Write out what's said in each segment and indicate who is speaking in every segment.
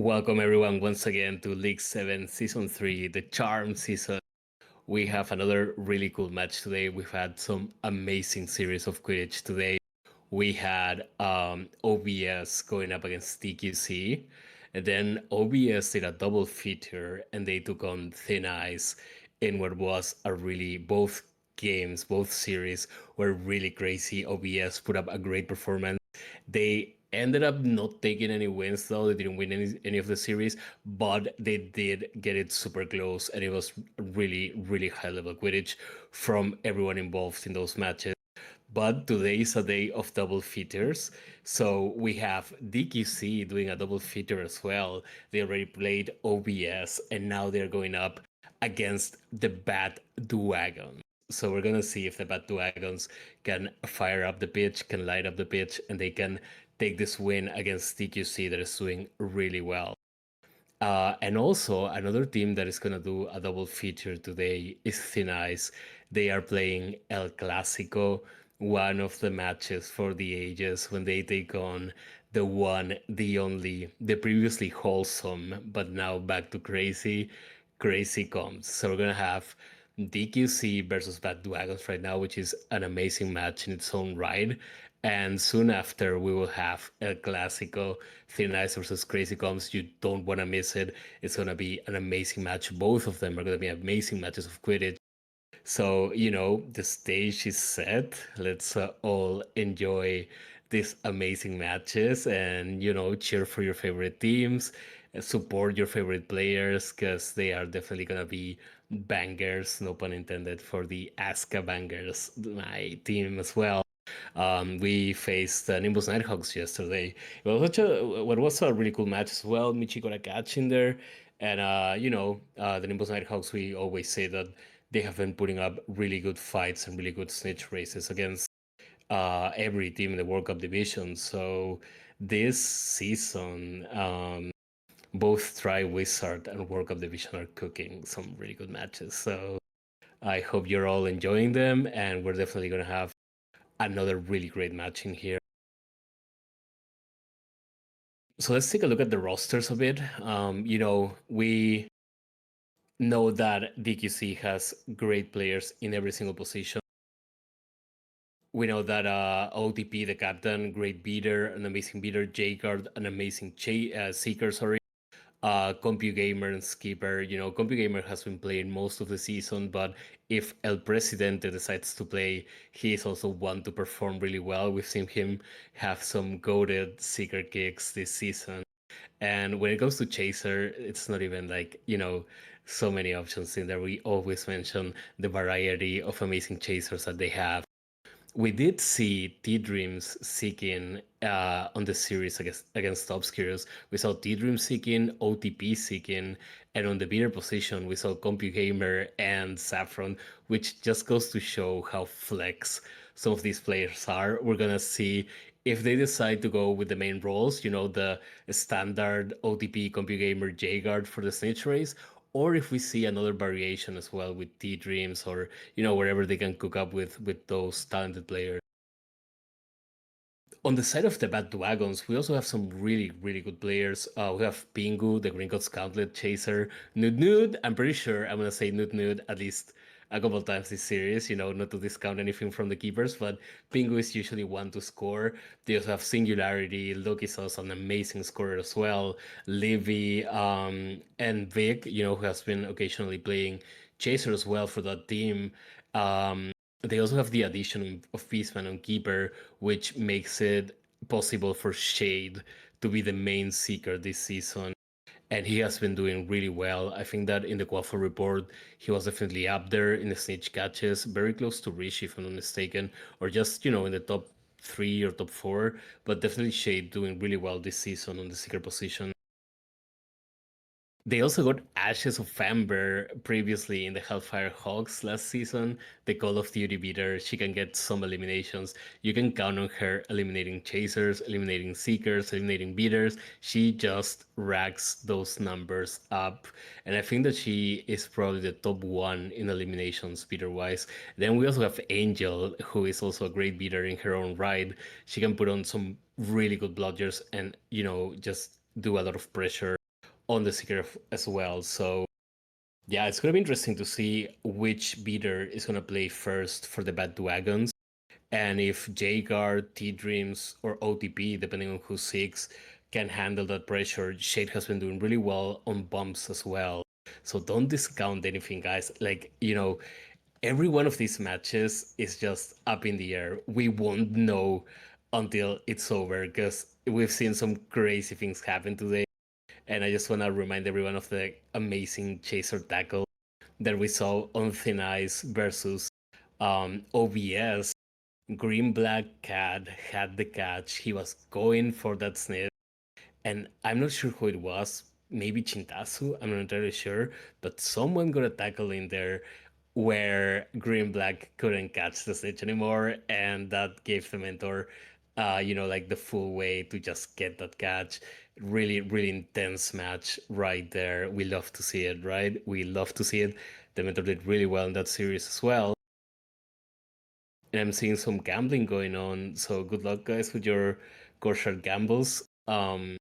Speaker 1: Welcome everyone once again to League 7 Season 3, the Charm season. We have another really cool match today. We've had some amazing series of Quidditch today. We had OBS going up against DQC, and then OBS did a double feature and they took on Thin Ice in what was a really both games, both series were really crazy. OBS put up a great performance. They ended up not taking any wins though. They didn't win any of the series, but they did get it super close, and it was really, really high level Quidditch from everyone involved in those matches. But today is a day of double features. So we have DQC doing a double feature as well. They already played OBS and now they're going up against the Bat Duagon. So we're gonna see if the Bat Duagons can fire up the pitch, can light up the pitch, and they can take this win against DQC that is doing really well. And also, another team that is going to do a double feature today is Thin Ice. They are playing El Clásico, one of the matches for the ages when they take on the one, the only, the previously wholesome, but now back to crazy, Crazy Combs. So we're going to have DQC versus Bad Dragons right now, which is an amazing match in its own right. And soon after, we will have El Clásico, Thin Ice versus Crazy Combs. You don't want to miss it. It's going to be an amazing match. Both of them are going to be amazing matches of Quidditch. So, the stage is set. Let's all enjoy these amazing matches and, cheer for your favorite teams, support your favorite players because they are definitely going to be bangers, no pun intended, for the Aska bangers, my team as well. We faced Nimbus Nighthawks yesterday. What was a really cool match as well. Michi got a catch in there, and the Nimbus Nighthawks. We always say that they have been putting up really good fights and really good snitch races against every team in the World Cup division. So this season, both Tri Wizard and World Cup division are cooking some really good matches. So I hope you're all enjoying them, and we're definitely gonna have another really great match in here. So let's take a look at the rosters a bit. We know that DQC has great players in every single position. We know that OTP, the captain, great beater, an amazing beater, J-Guard, an amazing seeker, sorry. CompuGamer and Skipper. CompuGamer has been playing most of the season, but if El Presidente decides to play, he is also one to perform really well. We've seen him have some goated seeker kicks this season. And when it comes to Chaser, it's not even like, so many options in there. We always mention the variety of amazing chasers that they have. We did see T Dreams seeking on the series against Obscures. We saw T Dreams seeking, OTP seeking, and on the beater position, we saw CompuGamer and Saffron, which just goes to show how flex some of these players are. We're gonna see if they decide to go with the main roles, the standard OTP, CompuGamer, J-Guard for the Snitch race, or if we see another variation as well with T Dreams or wherever they can cook up with those talented players. On the side of the Bad Dragons, we also have some really, really good players. We have Pingu, the Gringotts Gauntlet Chaser, Nude Nude. I'm pretty sure I'm gonna say Nude Nude at least a couple times this series, not to discount anything from the keepers, but Pingu is usually one to score. They also have Singularity, Loki Sauce, an amazing scorer as well, Livy, and Vic, who has been occasionally playing Chaser as well for that team. They also have the addition of Beastman on Keeper, which makes it possible for Shade to be the main seeker this season. And he has been doing really well. I think that in the Quaffle report, he was definitely up there in the snitch catches, very close to Rishi, if I'm not mistaken, or just, in the top 3 or top 4. But definitely Shade doing really well this season on the seeker position. They also got Ashes of Amber previously in the Hellfire Hawks last season. The Call of Duty beater, she can get some eliminations. You can count on her eliminating chasers, eliminating seekers, eliminating beaters. She just racks those numbers up. And I think that she is probably the top one in eliminations beater wise. Then we also have Angel, who is also a great beater in her own right. She can put on some really good bludgers and, just do a lot of pressure on the Seeker as well. So yeah, it's gonna be interesting to see which beater is gonna play first for the Bad Dragons, and if J-Guard, T-Dreams, or OTP, depending on who seeks, can handle that pressure. Shade has been doing really well on bumps as well. So don't discount anything, guys. Like, every one of these matches is just up in the air. We won't know until it's over because we've seen some crazy things happen today. And I just want to remind everyone of the amazing chaser tackle that we saw on Thin Ice versus OBS. Green Black Cat had the catch. He was going for that sniff, and I'm not sure who it was. Maybe Chintasu, I'm not entirely sure, but someone got a tackle in there where Green Black couldn't catch the snitch anymore, and that gave the mentor, like the full way to just get that catch. Really, really intense match right there. We love to see it, right? We love to see it. The mentor did really well in that series as well. And I'm seeing some gambling going on, so good luck, guys, with your Gorshard gambles. But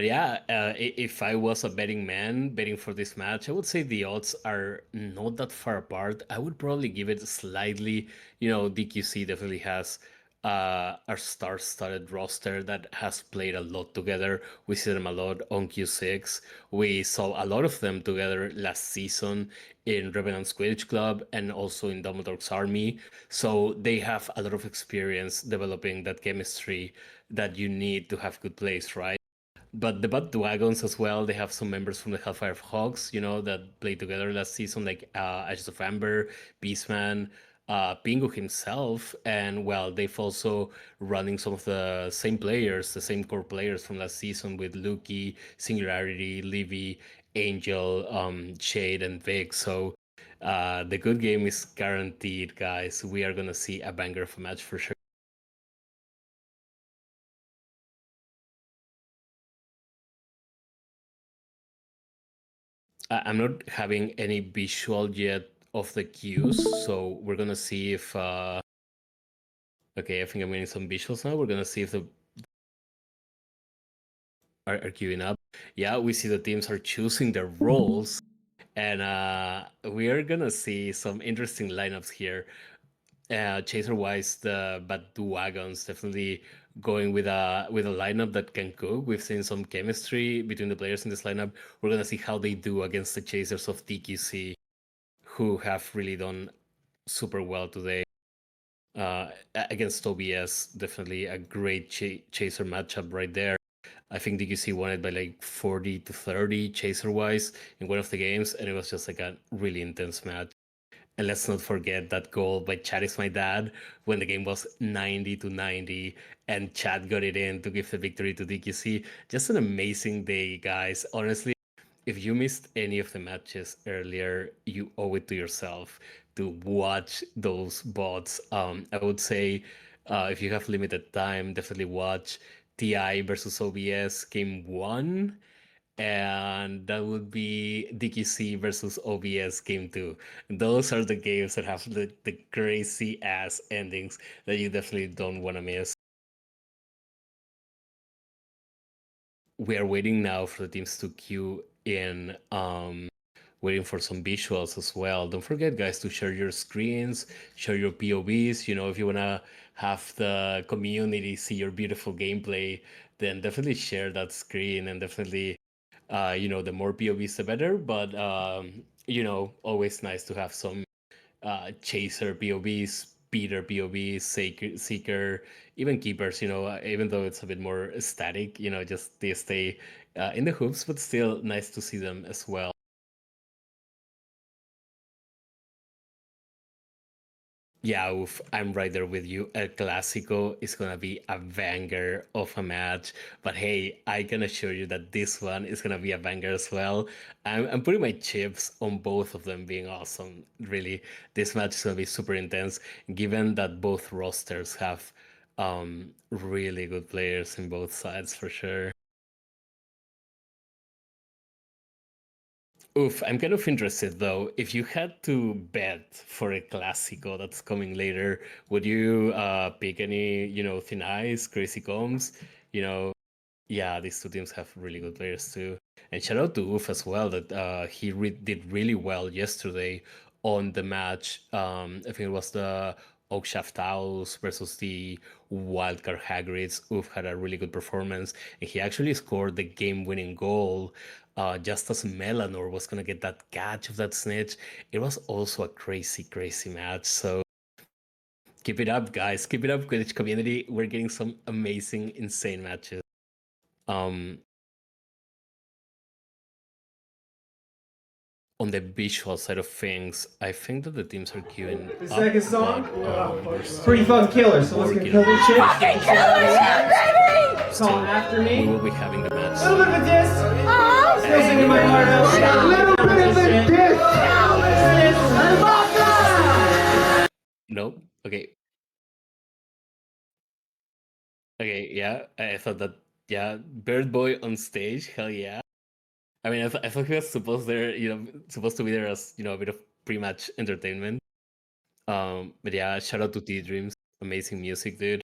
Speaker 1: yeah, if I was a betting man betting for this match, I would say the odds are not that far apart. I would probably give it slightly. DQC definitely has a star-studded roster that has played a lot together. We see them a lot on Q6. We saw a lot of them together last season in Revenant's Quidditch Club and also in Dumbledore's Army. So they have a lot of experience developing that chemistry that you need to have good plays, right? But the Bad Dragons as well, they have some members from the Hellfire Hawks, that played together last season, like Ashes of Amber, Beastman, Pingu himself, and well, they've also running some of the same players, the same core players from last season with Luki, Singularity, Livy, Angel, Shade, and Vic. So the good game is guaranteed, guys. We are gonna see a banger of a match for sure. I'm not having any visual yet of the queues, so we're gonna see if okay, I think I'm getting some visuals now. We're gonna see if the are queuing up. Yeah, we see the teams are choosing their roles, and we are gonna see some interesting lineups here. Chaser wise, the Badu Wagons definitely going with a lineup that can cook. We've seen some chemistry between the players in this lineup. We're gonna see how they do against the chasers of DQC, who have really done super well today. Against OBS, definitely a great chaser matchup right there. I think DQC won it by like 40 to 30 chaser wise in one of the games, and it was just like a really intense match. And let's not forget that goal by Chad is my dad when the game was 90 to 90 and Chad got it in to give the victory to DQC. Just an amazing day, guys. Honestly, if you missed any of the matches earlier, you owe it to yourself to watch those bots. I would say if you have limited time, definitely watch TI versus OBS game one, and that would be DQC versus OBS Game 2. Those are the games that have the crazy ass endings that you definitely don't want to miss. We are waiting now for the teams to queue in, waiting for some visuals as well. Don't forget, guys, to share your screens, share your POVs. If you want to have the community see your beautiful gameplay, then definitely share that screen and definitely the more POVs the better. But always nice to have some chaser POVs, beater POVs, seeker, even keepers. Even though it's a bit more static, just they stay in the hoops, but still nice to see them as well. Yeah, oof, I'm right there with you. El Clásico is gonna be a banger of a match, but hey, I can assure you that this one is gonna be a banger as well. I'm putting my chips on both of them being awesome. Really, this match is gonna be super intense, given that both rosters have really good players in both sides for sure. Oof, I'm kind of interested though. If you had to bet for a Clásico that's coming later, would you pick any, Thin Ice, Crazy Combs? You know, Yeah, these two teams have really good players too. And shout out to Uf as well that he did really well yesterday on the match. I think it was the Oakshaft Owls versus the Wildcard Hagrids. Uf had a really good performance, and he actually scored the game-winning goal just as Melanor was gonna get that catch of that snitch. It was also a crazy, crazy match. So keep it up, guys. Keep it up, Quidditch community. We're getting some amazing, insane matches. Um, on the visual side of things, I think that the teams are queuing
Speaker 2: The
Speaker 1: up,
Speaker 2: second song,
Speaker 1: but we're
Speaker 2: pretty
Speaker 1: still
Speaker 2: fucking killer. So let's
Speaker 1: working
Speaker 2: get
Speaker 1: on
Speaker 2: killer shit.
Speaker 1: fucking
Speaker 2: Call after me.
Speaker 1: we will be having the match.
Speaker 2: A little bit of a diss. Still singing my heart out. A little bit of a diss.
Speaker 1: No, okay, okay, yeah. I thought that, yeah, Bird Boy on stage, hell yeah. I mean, I thought he was supposed there, supposed to be there as a bit of pre-match entertainment. But yeah, shout out to T Dreams, amazing music, dude.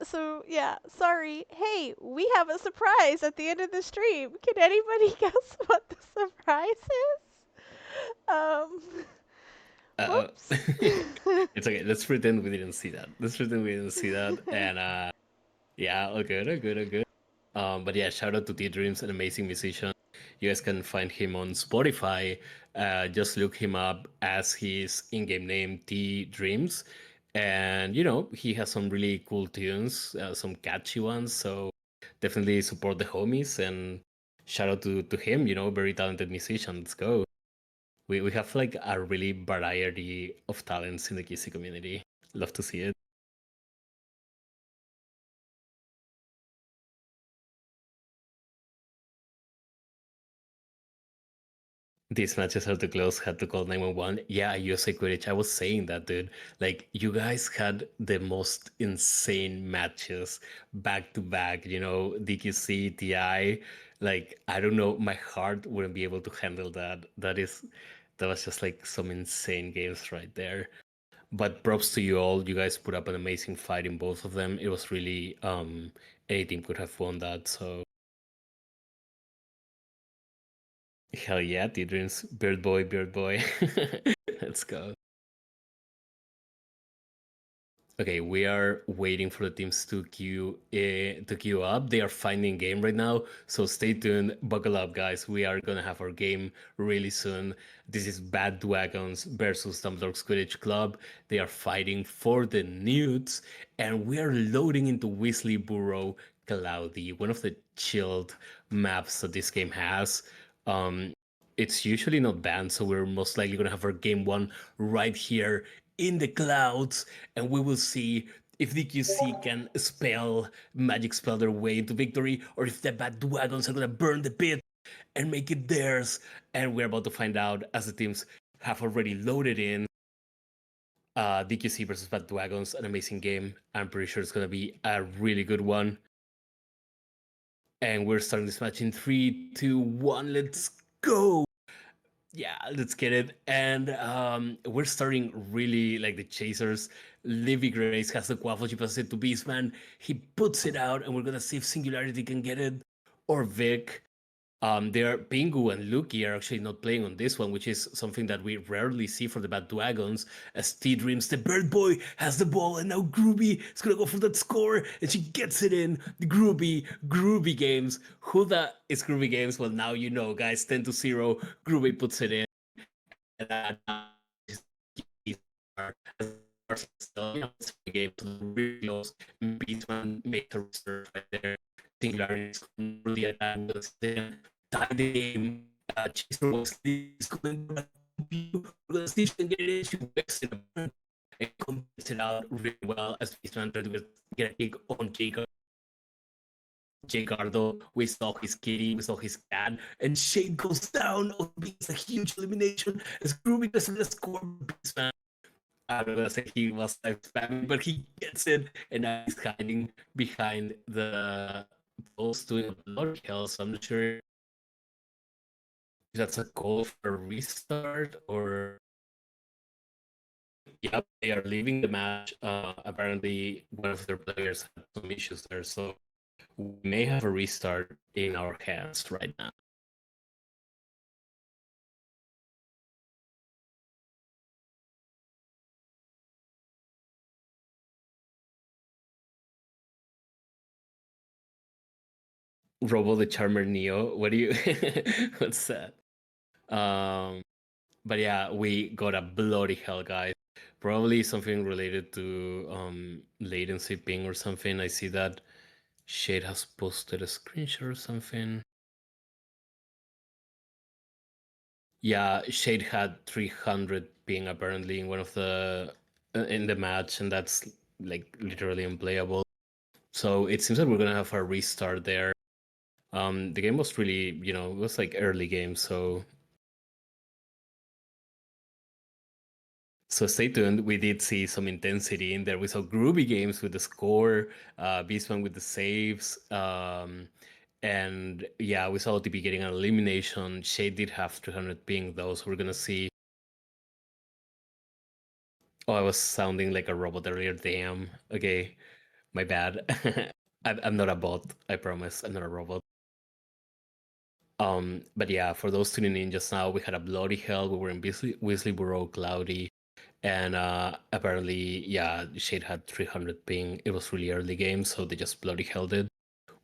Speaker 3: So yeah, sorry. Hey, we have a surprise at the end of the stream. Can anybody guess what the surprise is? Um,
Speaker 1: Uh,
Speaker 3: whoops.
Speaker 1: it's okay. Let's pretend we didn't see that. Let's pretend we didn't see that. And yeah, all good, all good, all good. But yeah, shout out to T Dreams, an amazing musician. You guys can find him on Spotify. Just look him up as his in-game name, T Dreams. And he has some really cool tunes, some catchy ones. So definitely support the homies and shout out to him. Very talented musician. Let's go. We have like a really variety of talents in the QC community. Love to see it. These matches are too close, had to call 911. Yeah, USA Quidditch. I was saying that, dude. Like, you guys had the most insane matches back to back, DQC, TI. Like, I don't know, my heart wouldn't be able to handle that. That was just like some insane games right there. But props to you all. You guys put up an amazing fight in both of them. It was really any team could have won that. So hell yeah, T-Dreams, Bird Boy, Bird Boy. Let's go. Okay, we are waiting for the teams to queue up. They are finding game right now, so stay tuned. Buckle up, guys. We are gonna have our game really soon. This is Bad Dragons versus Dumbledore's Quidditch Club. They are fighting for the newts, and we are loading into Weasley Burrow Cloudy, one of the chilled maps that this game has. It's usually not banned, so we're most likely gonna have our game one right here in the clouds, and we will see if DQC can magic spell their way into victory, or if the bad dragons are gonna burn the pit and make it theirs. And we're about to find out as the teams have already loaded in. DQC versus Bad Dragons, an amazing game. I'm pretty sure it's gonna be a really good one. And we're starting this match in 3, 2, 1. Let's go. Yeah, let's get it. And we're starting really like the chasers. Livy Grace has the quaffle. She passes it to Beastman. He puts it out, and we're gonna see if Singularity can get it or Vic. There, Pingu and Luki are actually not playing on this one, which is something that we rarely see for the Bad Dragons. As T Dreams, the Bird Boy has the ball, and now Groovy is gonna go for that score, and she gets it in. The Groovy Games. Who that is Groovy Games? Well, now you know, guys. 10-0. Groovy puts it in. And still, it's a game really close. Beastman makes a reserve right there. Singularity is really attack with tie the game. Chaser was going to Stitch and get it. She whips it up and completes it out really well as Beastman tried to get a kick on Jacob. Jagardo, we saw his kitty, we saw his cat, and Shade goes down. Oh, it's a huge elimination as Groovy doesn't score. Beastman, I'm not gonna say he was like spamming, but he gets it, and now he's hiding behind the post doing a lot of kills. So I'm not sure if that's a goal for a restart or. Yep, they are leaving the match. Apparently, one of their players had some issues there, so we may have a restart in our hands right now. Robo the Charmer Neo. What do you? What's that? Um, but yeah, we got a bloody hell, guys. Probably something related to latency ping or something. I see that Shade has posted a screenshot or something. Yeah, Shade had 300 ping apparently in one of the in the match, and that's like literally unplayable. So it seems that we're gonna have a restart there. The game was really, it was like early game, so stay tuned. We did see some intensity in there. We saw groovy games with the score, Beastman with the saves, and yeah, we saw OTP getting an elimination. Shade did have 300 ping though, so we're gonna see. Oh, I was sounding like a robot earlier. Damn. Okay, my bad. I'm not a bot. I promise. I'm not a robot. But yeah, for those tuning in just now, we had a bloody hell. We were in Weasley Cloudy, and apparently, yeah, Shade had 300 ping. It was really early game, so they just bloody held it.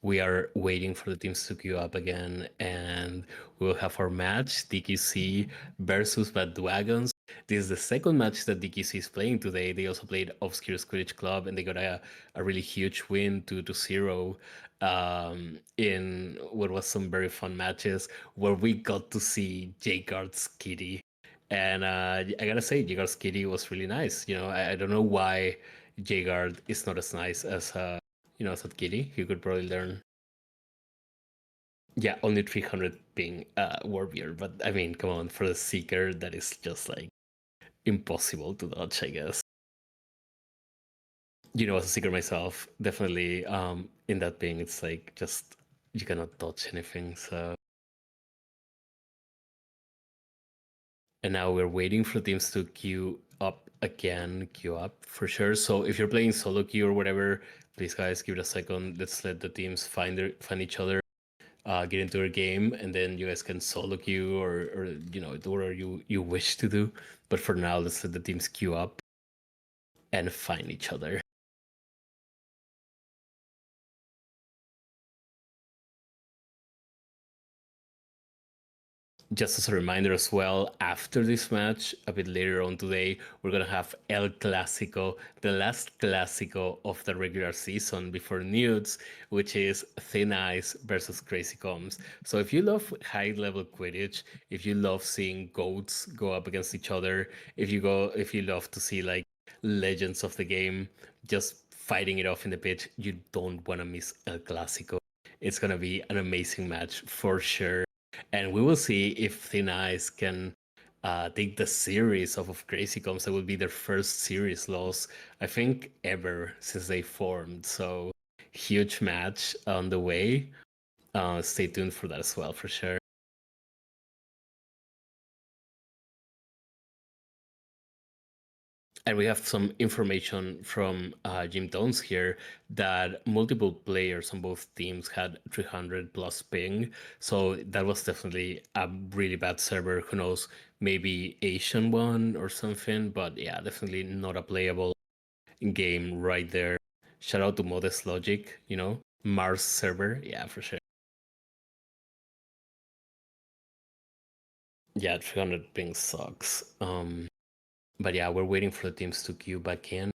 Speaker 1: We are waiting for the teams to queue up again, and we'll have our match, DQC versus Bad Dragons. This is the second match that DQC is playing today. They also played Obscure Quidditch Club, and they got a really huge win, 2-0, in what was some very fun matches where we got to see J-Guard's Kitty. And I gotta say, J-Guard's Kitty was really nice. I don't know why J-Guard is not as nice as as a kitty. You could probably learn. Yeah, only 300 ping warrior, but I mean, come on, for the seeker, that is just like impossible to dodge, I guess. As a seeker myself, definitely in that ping, it's like just you cannot dodge anything. So, and now we're waiting for teams to queue up again, queue up for sure. So if you're playing solo queue or whatever, please guys give it a second. Let's let the teams find each other, get into a game, and then you guys can solo queue or whatever you wish to do. But for now, let's let the teams queue up and find each other. Just as a reminder as well, after this match, a bit later on today, we're gonna have El Clásico, the last Clásico of the regular season before Nudes, which is Thin Ice versus Crazy Combs. So if you love high-level Quidditch, if you love seeing goats go up against each other, if you love to see like legends of the game just fighting it off in the pitch, you don't want to miss El Clásico. It's gonna be an amazing match for sure. And we will see if Thin Ice can take the series off of Crazy Combs. That will be their first series loss, I think, ever since they formed. So, huge match on the way. Stay tuned for that as well, for sure. And we have some information from Jim Tones here that multiple players on both teams had 300 plus ping. So that was definitely a really bad server. Who knows? Maybe Asian one or something. But yeah, definitely not a playable game right there. Shout out to Modest Logic, Mars server. Yeah, for sure. Yeah, 300 ping sucks. But yeah, we're waiting for the teams to queue back in.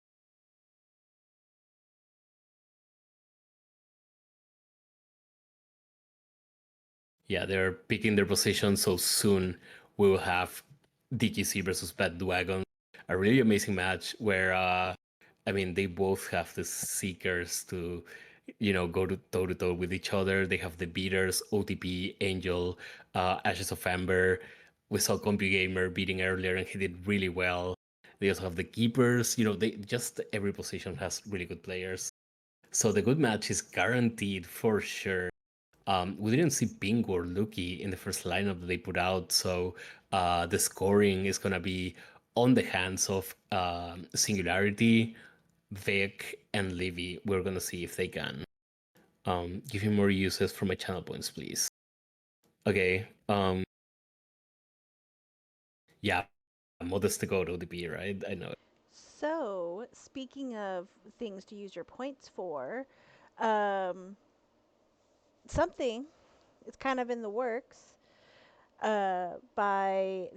Speaker 1: Yeah, they're picking their position, so soon we will have DQC versus Bad Dragon, a really amazing match where I mean they both have the seekers to go to toe with each other. They have the beaters, OTP, Angel, Ashes of Amber. We saw CompuGamer beating earlier and he did really well. They also have the keepers, they just every position has really good players. So the good match is guaranteed for sure. We didn't see Ping or Lucky in the first lineup that they put out, so the scoring is gonna be on the hands of Singularity, Vic, and Livy. We're gonna see if they can Give me more uses for my channel points, please. Okay. Yeah, modest to go to ODP, right? I know.
Speaker 3: So, speaking of things to use your points for, um, something is kind of in the works by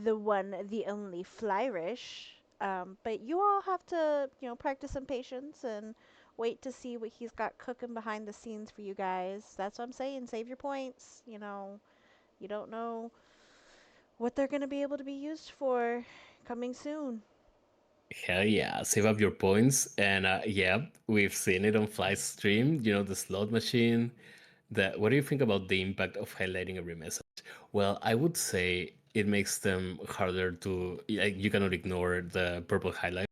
Speaker 3: the one, the only Flyrish. But you all have to, practice some patience and wait to see what he's got cooking behind the scenes for you guys. That's what I'm saying. Save your points. You don't know what they're going to be able to be used for coming soon.
Speaker 1: Hell yeah, save up your points. And yeah, we've seen it on Fly's stream, the slot machine. What do you think about the impact of highlighting every message? Well, I would say it makes them harder to, like, you cannot ignore the purple highlight,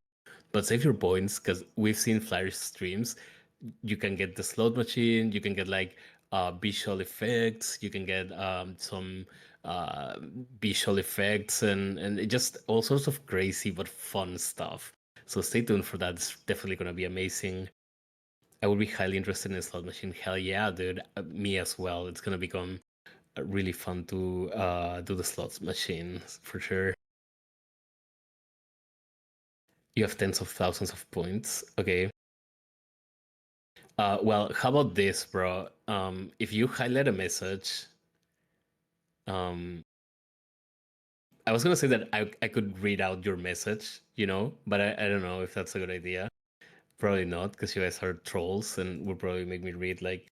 Speaker 1: but save your points because we've seen Fly's streams. You can get the slot machine, you can get like visual effects, you can get some uh, visual effects and just all sorts of crazy but fun stuff. So stay tuned for that. It's definitely gonna be amazing. I would be highly interested in a slot machine. Hell yeah, dude. Me as well. It's gonna become really fun to do the slots machine for sure. You have tens of thousands of points. Okay. Well, how about this, bro? If you highlight a message, um, I was gonna say that I could read out your message, but I don't know if that's a good idea. Probably not, because you guys are trolls and will probably make me read like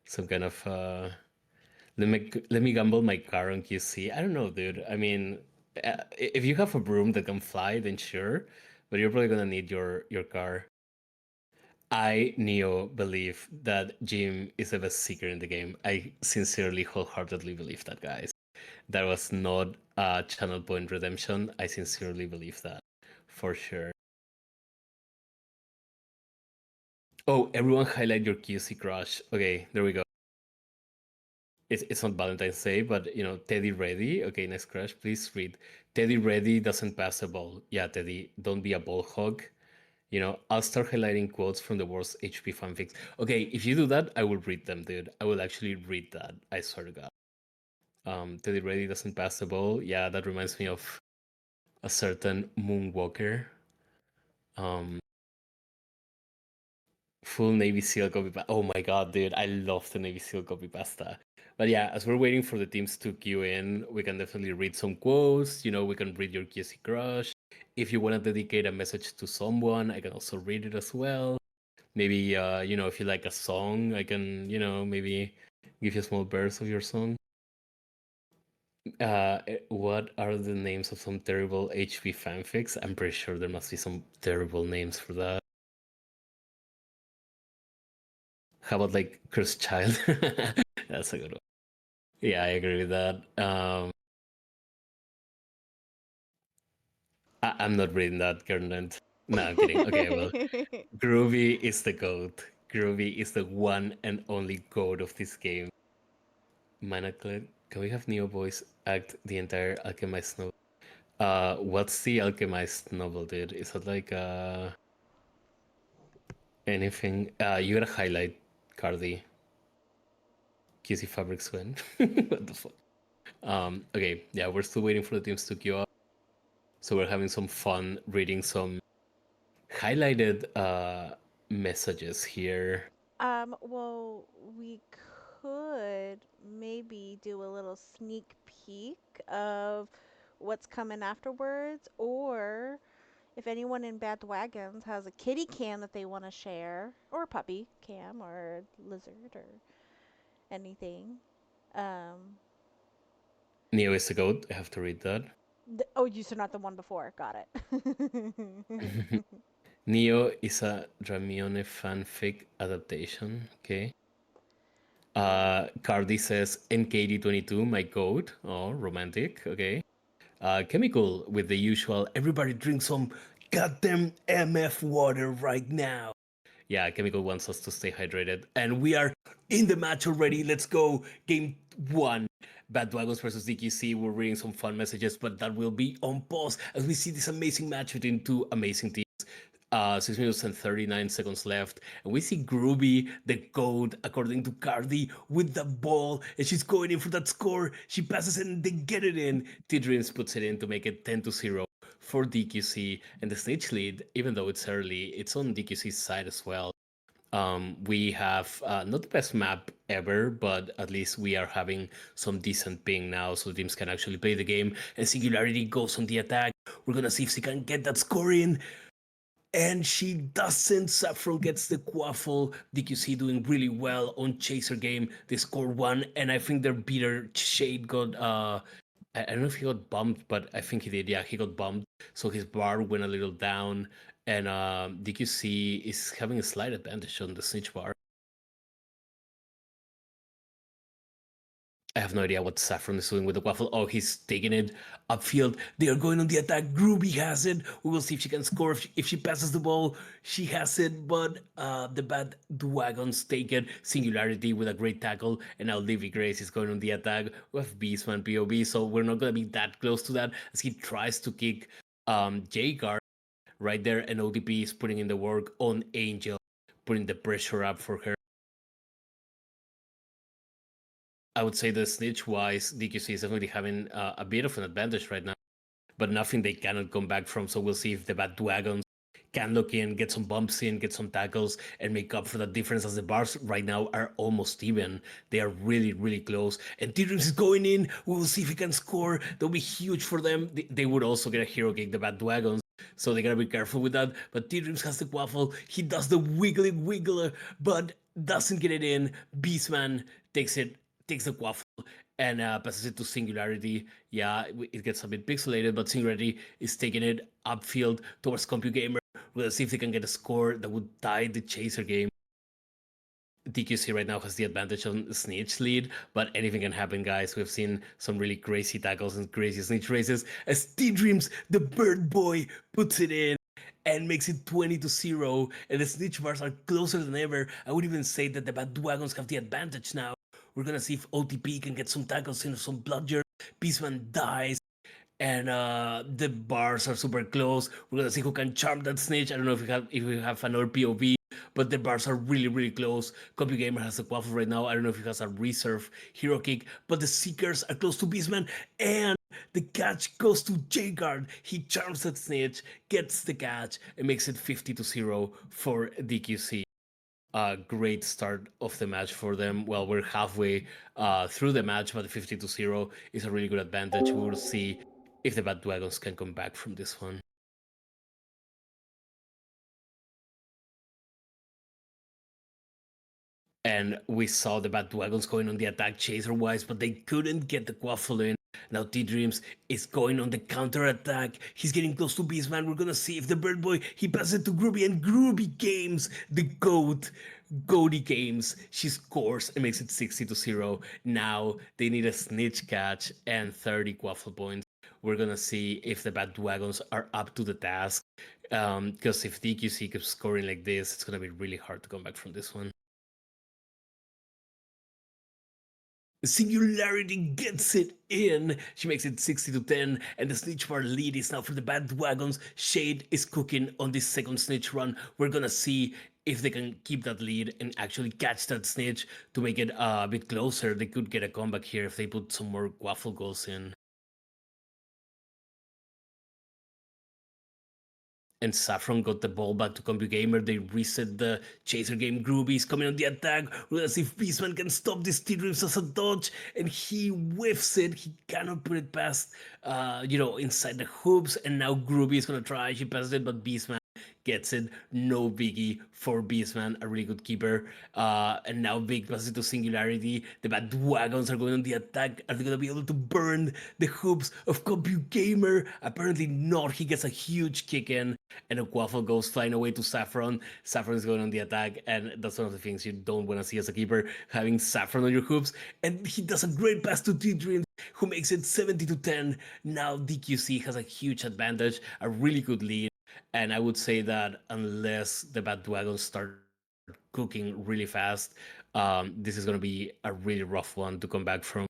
Speaker 1: some kind of let me gamble my car on QC. I don't know, dude. I mean, if you have a broom that can fly, then sure, but you're probably gonna need your car. I, Neo, believe that Jim is the best seeker in the game. I sincerely, wholeheartedly believe that, guys. That was not a channel point redemption. I sincerely believe that, for sure. Oh, everyone highlight your QC crush. Okay, there we go. It's not Valentine's Day, but Teddy Ready. Okay, next crush. Please read. Teddy Ready doesn't pass the ball. Yeah, Teddy, don't be a ball hog. I'll start highlighting quotes from the worst HP fanfics. Okay, if you do that, I will read them, dude. I will actually read that. I swear to God. Teddy Ready doesn't pass the ball. Yeah, that reminds me of a certain Moonwalker. Um, Full Navy SEAL copy pasta. Oh my God, dude, I love the Navy SEAL copy pasta. But yeah, as we're waiting for the teams to queue in, we can definitely read some quotes. We can read your QC crush. If you want to dedicate a message to someone, I can also read it as well. Maybe if you like a song, I can maybe give you a small verse of your song. What are the names of some terrible HP fanfics? I'm pretty sure there must be some terrible names for that. How about like Cursed Child? That's a good one. Yeah, I agree with that. I'm not reading that, Gernland. No, I'm kidding. Okay, well, Groovy is the goat. Groovy is the one and only goat of this game. Manaclet, can we have Neo Boys act the entire Alchemist novel? What's the Alchemist novel, dude? Is that like anything? You gotta highlight Cardi. QC Fabrics win. What the fuck? Okay, yeah, we're still waiting for the teams to queue up. So we're having some fun reading some highlighted messages here.
Speaker 3: Well, we could maybe do a little sneak peek of what's coming afterwards, or if anyone in Bad Wagons has a kitty cam that they want to share, or a puppy cam, or a lizard, or anything. Um,
Speaker 1: Neo is a goat. I have to read that.
Speaker 3: oh, you said not the one before. Got it.
Speaker 1: Neo is a Ramione fanfic adaptation. Okay. Cardi says NKD22, my goat. Oh, romantic. Okay. Chemical with the usual, everybody drink some goddamn MF water right now. Yeah, Chemical wants us to stay hydrated. And we are in the match already. Let's go. Game one. Bad Dragons versus DQC. We're reading some fun messages, but that will be on pause as we see this amazing match between two amazing teams. 6 minutes and 39 seconds left. And we see Groovy, the goat, according to Cardi, with the ball. And she's going in for that score. She passes it and they get it in. T-Dreams puts it in to make it 10-0 for DQC. And the stage lead, even though it's early, it's on DQC's side as well. We have not the best map ever, but at least we are having some decent ping now, so teams can actually play the game. And Singularity goes on the attack. We're gonna see if she can get that score in. And she doesn't. Saffron gets the quaffle. DQC doing really well on Chaser game. They score one, and I think their beater Shade got I don't know if he got bumped, but I think he did. Yeah, he got bumped. So his bar went a little down, and DQC is having a slight advantage on the snitch bar. I have no idea what Saffron is doing with the waffle. Oh, he's taking it upfield. They are going on the attack. Groovy has it. We will see if she can score. If she passes the ball, she has it. But the bad Dragons take it. Singularity with a great tackle. And now Livy Grace is going on the attack with Beastman POV. So we're not going to be that close to that as he tries to kick J-Guard right there. And ODP is putting in the work on Angel, putting the pressure up for her. I would say the snitch wise, DQC is definitely having a bit of an advantage right now, but nothing they cannot come back from. So we'll see if the Bad Dragons can look in, get some bumps in, get some tackles, and make up for that difference as the bars right now are almost even. They are really, really close. And T-Dreams is going in. We will see if he can score. That'll be huge for them. They would also get a hero kick, the Bad Dragons. So they gotta be careful with that. But T-Dreams has the quaffle. He does the wiggly wiggler, but doesn't get it in. Beastman takes it, takes the quaffle, and passes it to Singularity. Yeah, it gets a bit pixelated, but Singularity is taking it upfield towards CompuGamer. We'll see if they can get a score that would tie the Chaser game. DQC right now has the advantage on Snitch lead, but anything can happen, guys. We've seen some really crazy tackles and crazy Snitch races as T-Dreams, the bird boy, puts it in and makes it 20-0, and the Snitch bars are closer than ever. I would even say that the Bad Dragons have the advantage now. We're gonna see if OTP can get some tackles in, some bludger. Beastman dies, and the bars are super close. We're gonna see who can charm that snitch. I don't know if we have another POV, but the bars are really, really close. CompuGamer has a quaffle right now. I don't know if he has a reserve hero kick, but the Seekers are close to Beastman, and the catch goes to J-Guard. He charms that snitch, gets the catch, and makes it 50-0 for DQC. A great start of the match for them. Well, we're halfway through the match, but 50-0 is a really good advantage. We will see if the Bad Dragons can come back from this one. And we saw the Bad Dragons going on the attack chaser-wise, but they couldn't get the quaffle in. Now T-Dreams is going on the counter-attack. He's getting close to Beastman. We're gonna see if the Bird Boy, he passes it to Groovy, and Groovy Games, the GOAT, Goaty Games, she scores and makes it 60-0. Now they need a snitch catch and 30 quaffle points. We're gonna see if the Bad Dragons are up to the task. Because if DQC keeps scoring like this, it's gonna be really hard to come back from this one. Singularity gets it in. She makes it 60-10, and the snitch bar lead is now for the Bad Dragons. Shade is cooking on this second snitch run. We're gonna see if they can keep that lead and actually catch that snitch to make it a bit closer. They could get a comeback here if they put some more waffle goals in. And Saffron got the ball back to CompuGamer. They reset the chaser game. Groovy's coming on the attack. We'll see if Beastman can stop this T-Dreams as a dodge. And he whiffs it. He cannot put it past, inside the hoops. And now Groovy is going to try. She passes it, but Beastman gets it. No biggie for Beastman, a really good keeper. And now Big passes it to Singularity. The Bad Dragons are going on the attack. Are they going to be able to burn the hoops of CompuGamer? Apparently not. He gets a huge kick in, and a quaffle goes flying away to Saffron. Saffron is going on the attack, and that's one of the things you don't want to see as a keeper, having Saffron on your hoops. And he does a great pass to T-Dreams, who makes it 70-10. Now DQC has a huge advantage, a really good lead. And I would say that unless the Bad Dragons start cooking really fast, this is going to be a really rough one to come back from.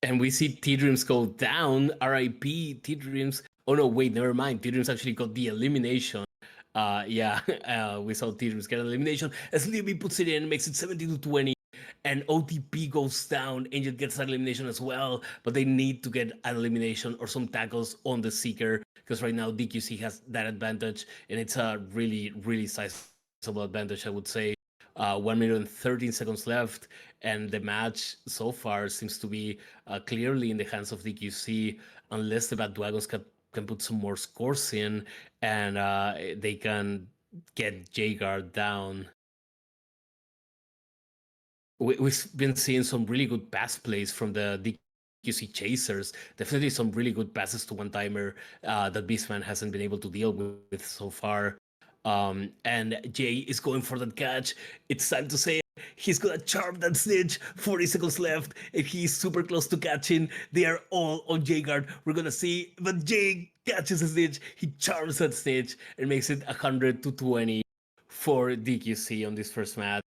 Speaker 1: And we see T Dreams go down. RIP T Dreams. Oh no, wait, never mind. T Dreams actually got the elimination. Yeah, we saw T Dreams get an elimination. Sleepy puts it in, makes it 70-20. And OTP goes down. Angel gets an elimination as well, but they need to get an elimination or some tackles on the Seeker because right now DQC has that advantage, and it's a really, really sizable advantage, I would say. 1 minute and 13 seconds left, and the match so far seems to be clearly in the hands of DQC, unless the Bad Dragons can put some more scores in and they can get Jaeger down. We've been seeing some really good pass plays from the DQC chasers. Definitely some really good passes to one timer that Beastman hasn't been able to deal with so far. And Jay is going for that catch. It's time to say it. He's gonna charm that snitch. 40 seconds left, and he's super close to catching. They are all on Jay guard. We're gonna see, but Jay catches the snitch. He charms that snitch and makes it 100-20 for DQC on this first match.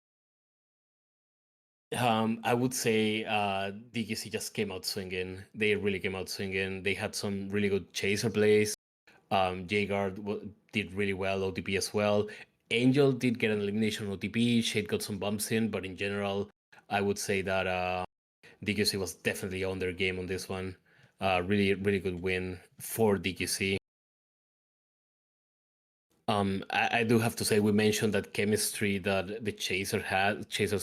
Speaker 1: I would say DQC just came out swinging. They really came out swinging. They had some really good chaser plays. Jagard did really well, OTP as well. Angel did get an elimination on OTP. Shade got some bumps in, but in general, I would say that DQC was definitely on their game on this one. Really, really good win for DQC. I do have to say we mentioned that chemistry that the chasers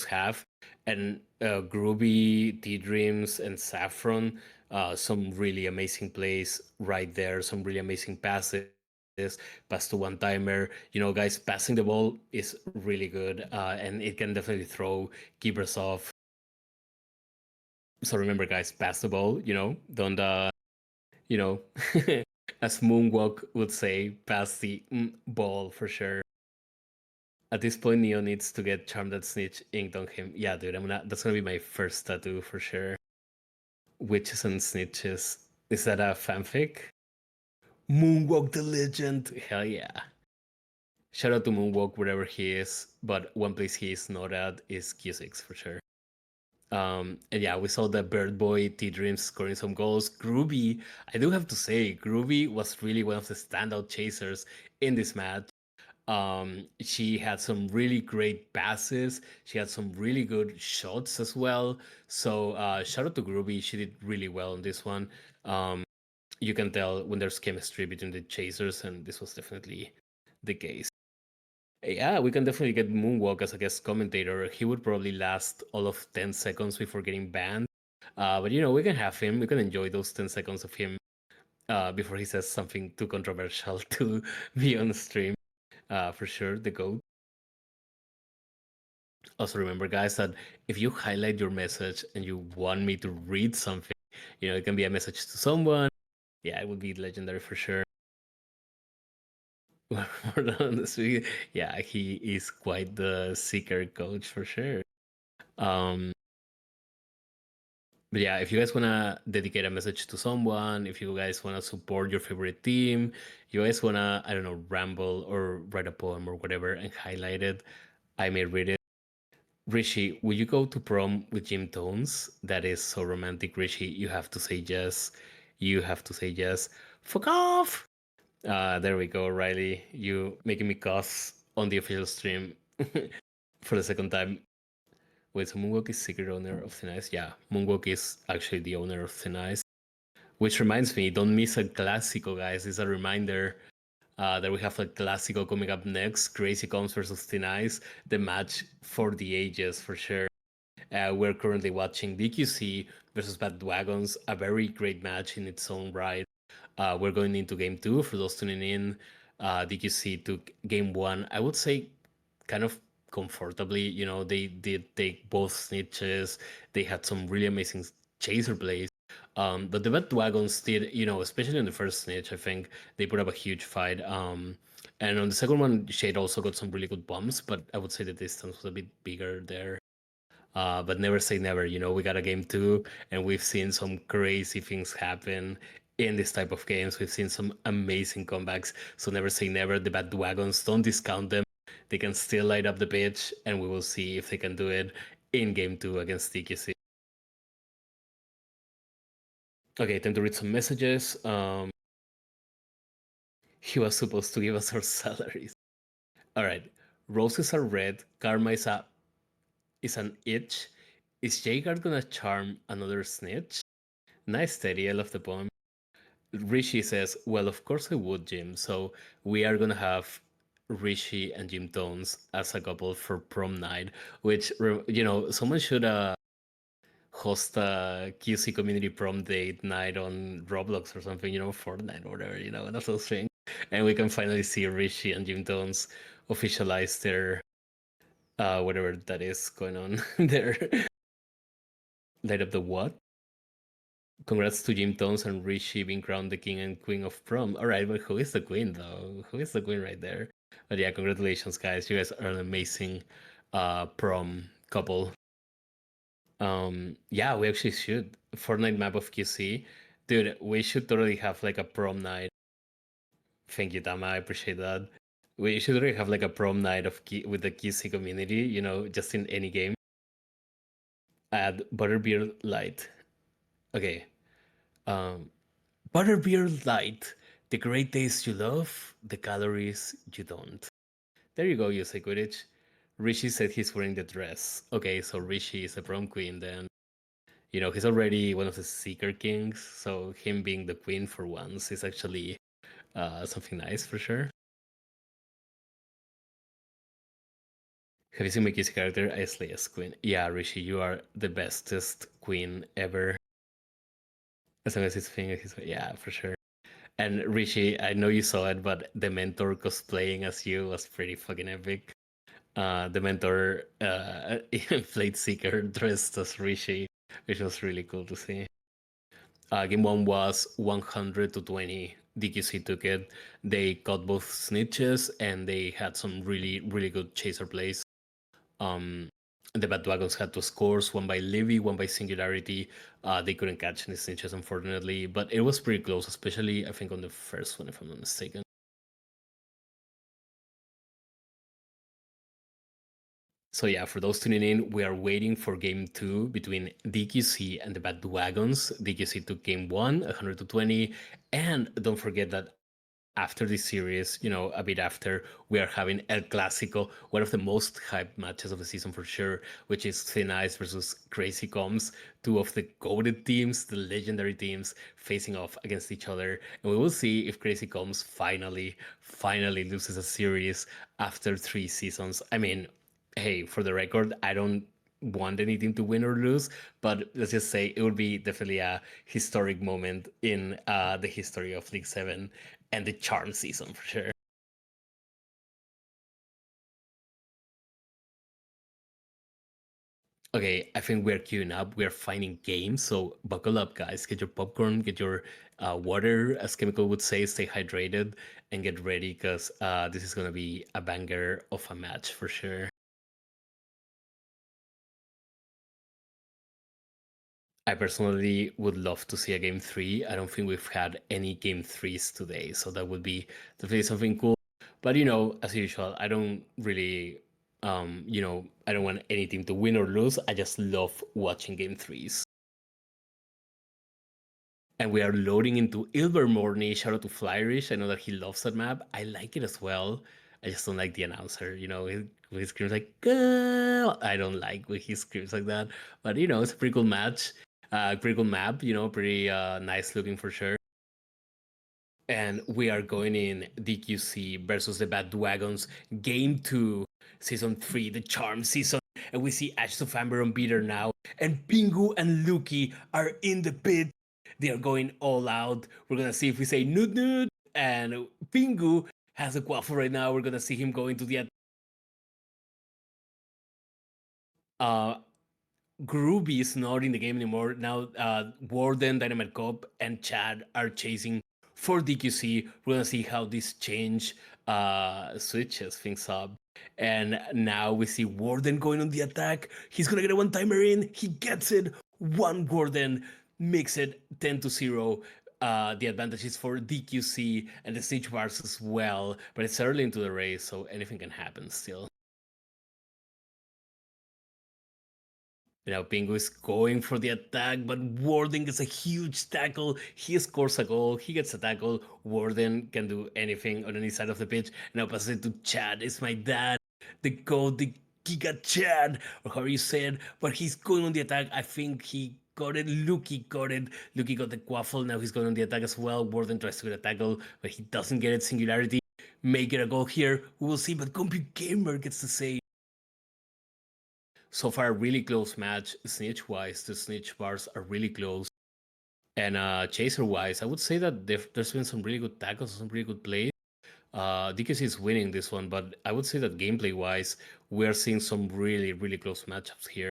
Speaker 1: have, and Groovy, T Dreams, and Saffron, some really amazing plays right there. Some really amazing passes, pass to one timer. Guys, passing the ball is really good, and it can definitely throw keepers off. So remember, guys, pass the ball. Don't you know, as Moonwalk would say, pass the ball for sure. At this point, Neo needs to get Charm That Snitch inked on him. Yeah, dude, that's gonna be my first tattoo for sure. Witches and Snitches. Is that a fanfic? Moonwalk the Legend. Hell yeah. Shout out to Moonwalk wherever he is, but one place he is not at is Q6 for sure. And yeah, we saw the Bird Boy T Dreams scoring some goals. Groovy, I do have to say, Groovy was really one of the standout chasers in this match. She had some really great passes. She had some really good shots as well. So shout out to Groovy. She did really well on this one. You can tell when there's chemistry between the chasers, and this was definitely the case. Yeah, we can definitely get Moonwalk as a guest commentator. He would probably last all of 10 seconds before getting banned. But we can have him. We can enjoy those 10 seconds of him before he says something too controversial to be on stream. For sure, the GOAT. Also, remember, guys, that if you highlight your message and you want me to read something, it can be a message to someone. Yeah, it would be legendary for sure. Yeah, he is quite the seeker coach for sure. But yeah, if you guys wanna dedicate a message to someone, if you guys wanna support your favorite team, you guys wanna, I don't know, ramble or write a poem or whatever and highlight it, I may read it. Rishi, will you go to prom with Jim Tones? That is so romantic, Rishi. You have to say yes. You have to say yes. Fuck off! There we go, Riley. You making me cough on the official stream for the second time. Wait, so Moonwalk is secret owner of Thin Ice? Yeah, Moonwalk is actually the owner of Thin Ice. Which reminds me, don't miss a Clásico, guys. It's a reminder that we have a Clásico coming up next. Crazy Comes versus Thin Ice. The match for the ages, for sure. We're currently watching DQC versus Bad Wagons, a very great match in its own right. We're going into game two for those tuning in. DQC took game one, I would say, kind of comfortably. They did take both snitches. They had some really amazing chaser plays. But the Bad Wagons did, especially in the first snitch, I think they put up a huge fight. And on the second one, Shade also got some really good bumps, but I would say the distance was a bit bigger there. But never say never. We got a game two, and we've seen some crazy things happen in this type of games. We've seen some amazing comebacks. So never say never. The Bad Wagons, don't discount them. They can still light up the pitch, and we will see if they can do it in game two against DQC. Okay, time to read some messages. He was supposed to give us our salaries. All right. Roses are red. Karma is an itch. Is Jaeger gonna charm another snitch? Nice steady. I love the poem. Rishi says, "Well, of course I would, Jim. So we are gonna have Rishi and Jim Tones as a couple for prom night, which someone should host a QC community prom date night on Roblox or something, Fortnite or whatever, one of those things, and we can finally see Rishi and Jim Tones officialize their whatever that is going on there. Light up the what? Congrats to Jim Tones and Rishi being crowned the king and queen of prom. All right, but who is the queen though? Who is the queen right there? But yeah, congratulations, guys. You guys are an amazing prom couple. Yeah, we actually should. Fortnite map of QC. Dude, we should totally have like a prom night. Thank you, Tama. I appreciate that. We should really have like a prom night with the QC community, just in any game. Add Butterbeer Light. Okay. Um, Butterbeer Light. The great taste you love, the calories you don't. There you go, Yusei Quidditch. Rishi said he's wearing the dress. Okay, so Rishi is a prom queen then. He's already one of the Seeker Kings, so him being the queen for once is actually something nice for sure. Have you seen my Kissy character? I slay as queen. Yeah, Rishi, you are the bestest queen ever. As long as it's thing, yeah, for sure. And Rishi, I know you saw it, but the mentor cosplaying as you was pretty fucking epic. The mentor played Seeker dressed as Rishi, which was really cool to see. Game one was 100 to 20. DQC took it. They got both snitches and they had some really, really good chaser plays. Um, the Bad Dragons had two scores, one by Livy, one by Singularity. They couldn't catch any snitches, unfortunately, but it was pretty close, especially, I think, on the first one, if I'm not mistaken. So yeah, for those tuning in, we are waiting for game two between DQC and the Bad Wagons. DQC took game one, 100 to 20. And don't forget that after this series, a bit after, we are having El Clásico, one of the most hyped matches of the season for sure, which is Thin Ice versus Crazy Coms, two of the goated teams, the legendary teams, facing off against each other. And we will see if Crazy Coms finally loses a series after 3 seasons. I mean, hey, for the record, I don't want any team to win or lose, but let's just say it would be definitely a historic moment in the history of League 7 and the charm season for sure. Okay, I think we're queuing up. We're finding games, so buckle up, guys. Get your popcorn, get your water, as Chemical would say, stay hydrated, and get ready because this is going to be a banger of a match for sure. I personally would love to see a game three. I don't think we've had any game threes today, so that would be definitely something cool. But as usual, I don't really, I don't want any team to win or lose. I just love watching game threes. And we are loading into Ilvermorny. Shout out to Flyrish. I know that he loves that map. I like it as well. I just don't like the announcer. He screams like "Girl." I don't like when he screams like that. But it's a pretty cool match. Pretty cool map. Pretty nice looking for sure. And we are going in DQC versus the Bad Dragons, Game 2, Season 3, the Charm Season. And we see Ashes of Amber on Beater now. And Pingu and Luki are in the pit. They are going all out. We're going to see if we say Noot Noot. And Pingu has a quaffle right now. We're going to see him going to the uh, Groovy is not in the game anymore. Now, Warden, Dynamite Cop, and Chad are chasing for DQC. We're gonna see how this change switches things up. And now we see Warden going on the attack. He's gonna get a one-timer in. He gets it. One Warden makes it 10 to 0. The advantage is for DQC and the stage bars as well, but it's early into the race, so anything can happen still. Now Pingu is going for the attack, but Warden gets a huge tackle. He scores a goal. He gets a tackle. Warden can do anything on any side of the pitch. Now passes it to Chad. It's my dad. The goal, the Giga Chad, or however you say it. But he's going on the attack. I think he got it. Luki got it. Luki got the quaffle. Now he's going on the attack as well. Warden tries to get a tackle, but he doesn't get it. Singularity. Make it a goal here. We will see. But Compute Gamer gets the save. So far, a really close match. Snitch wise, the snitch bars are really close. And chaser wise, I would say that there's been some really good tackles, some really good plays. DQC is winning this one, but I would say that gameplay wise, we're seeing some really, really close matchups here.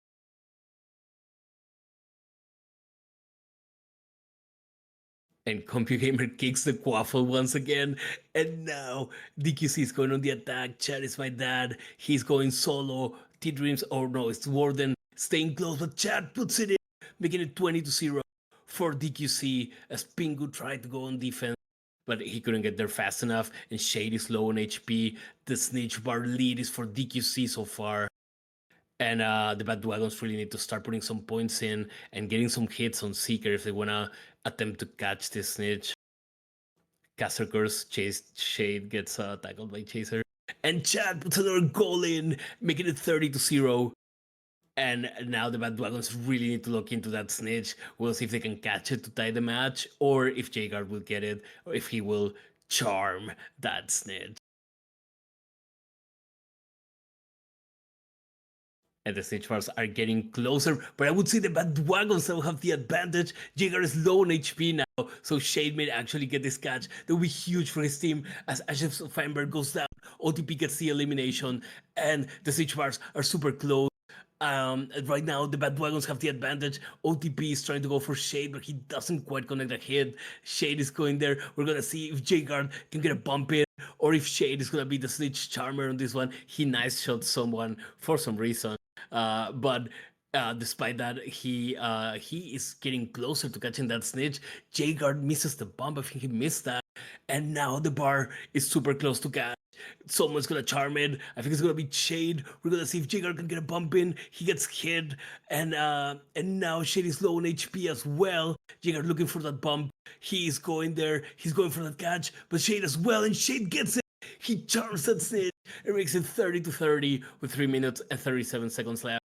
Speaker 1: And CompuGamer kicks the quaffle once again. And now DQC is going on the attack. Chad is my dad. He's going solo. T-Dreams, oh no, it's Warden staying close, but Chad puts it in, making it 20-0 for DQC as Pingu tried to go on defense, but he couldn't get there fast enough. And Shade is low on HP. The Snitch Bar lead is for DQC so far. And the Bad Dragons really need to start putting some points in and getting some hits on Seeker if they want to attempt to catch this Snitch. Caster Curse, Shade gets tackled by Chaser. And Chad puts another goal in, making it 30-0. And now the Bad Dragons really need to look into that Snitch. We'll see if they can catch it to tie the match, or if Jagard will get it, or if he will charm that Snitch. And the Snitch bars are getting closer, but I would say the Bad Dragons will have the advantage. Jagger is low on HP now, so Shade may actually get this catch. That will be huge for his team as Ashes Feinberg goes down. OTP gets the elimination, and the Snitch bars are super close. Right now, the Bad Dragons have the advantage. OTP is trying to go for Shade, but he doesn't quite connect a hit. Shade is going there. We're gonna see if Jagard can get a bump in, or if Shade is gonna be the Snitch Charmer on this one. He nice shot someone for some reason. But despite that, he is getting closer to catching that Snitch. Jagard misses the bump. I think he missed that. And now the bar is super close to catch. Someone's gonna charm it. I think it's gonna be Shade. We're gonna see if Jagard can get a bump in. He gets hit, and now Shade is low on HP as well. Jagard looking for that bump. He is going there. He's going for that catch, but Shade as well, and Shade gets it. He charms that Snitch. It makes it 30-30 with 3 minutes and 37 seconds left.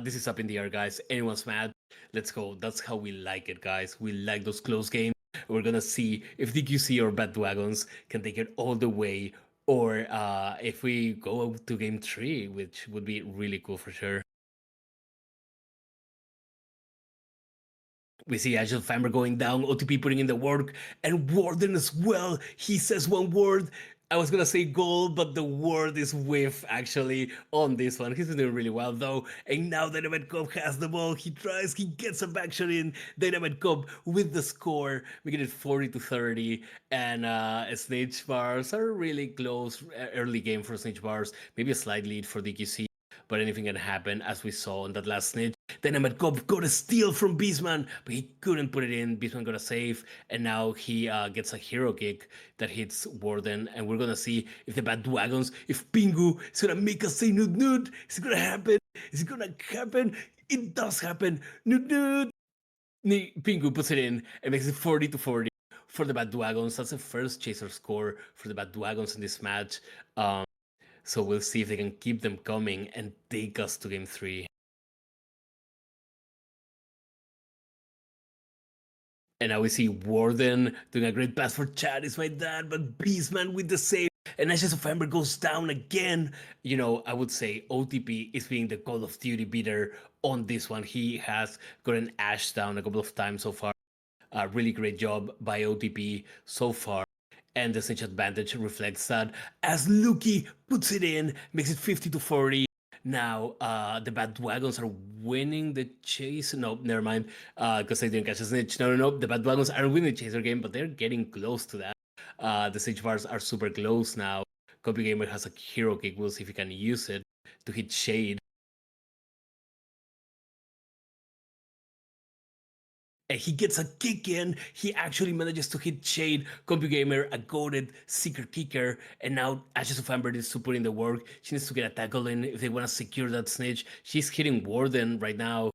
Speaker 1: This is up in the air, guys. Anyone's mad? Let's go. That's how we like it, guys. We like those close games. We're gonna see if DQC or Bad Dragons can take it all the way, or if we go to game 3, which would be really cool for sure. We see Agile Famber going down, OTP putting in the work, and Warden as well. He says one word. I was gonna say goal, but the word is whiff actually on this one. He's been doing really well though. And now Dynamite Cop has the ball. He tries, he gets a back shot in. Dynamite Cop with the score, making it 40-30. And Snitch Bars are really close. Early game for Snitch Bars. Maybe a slight lead for DQC. But anything can happen, as we saw in that last Snitch. Dynamite Cop got a steal from Beastman, but he couldn't put it in. Beastman got a save, and now he gets a hero kick that hits Warden. And we're gonna see if the Bad Dragons, if Pingu is gonna make us say Noot Noot. Is it gonna happen? Is it gonna happen? It does happen. Noot Noot. Pingu puts it in and makes it 40-40 for the Bad Dragons. That's the first chaser score for the Bad Dragons in this match. So we'll see if they can keep them coming and take us to game 3. And now we see Warden doing a great pass for Chad. Is my dad, but Beastman with the save. And Ashes of Ember goes down again. You know, I would say OTP is being the Call of Duty beater on this one. He has gotten Ash down a couple of times so far. A really great job by OTP so far. And the Snitch advantage reflects that as Luki puts it in, makes it 50-40. Now, the Bad Dragons are winning the chase. No, never mind, because they didn't catch a Snitch. No. The Bad Dragons are winning the chaser game, but they're getting close to that. The Snitch bars are super close now. Copy Gamer has a hero kick. We'll see if he can use it to hit Shade. and he gets a kick in. He actually manages to hit Shade, CompuGamer, a goaded seeker kicker, and now Ashes of Amber needs to put in the work. She needs to get a tackle in if they want to secure that snitch. She's hitting Warden right now.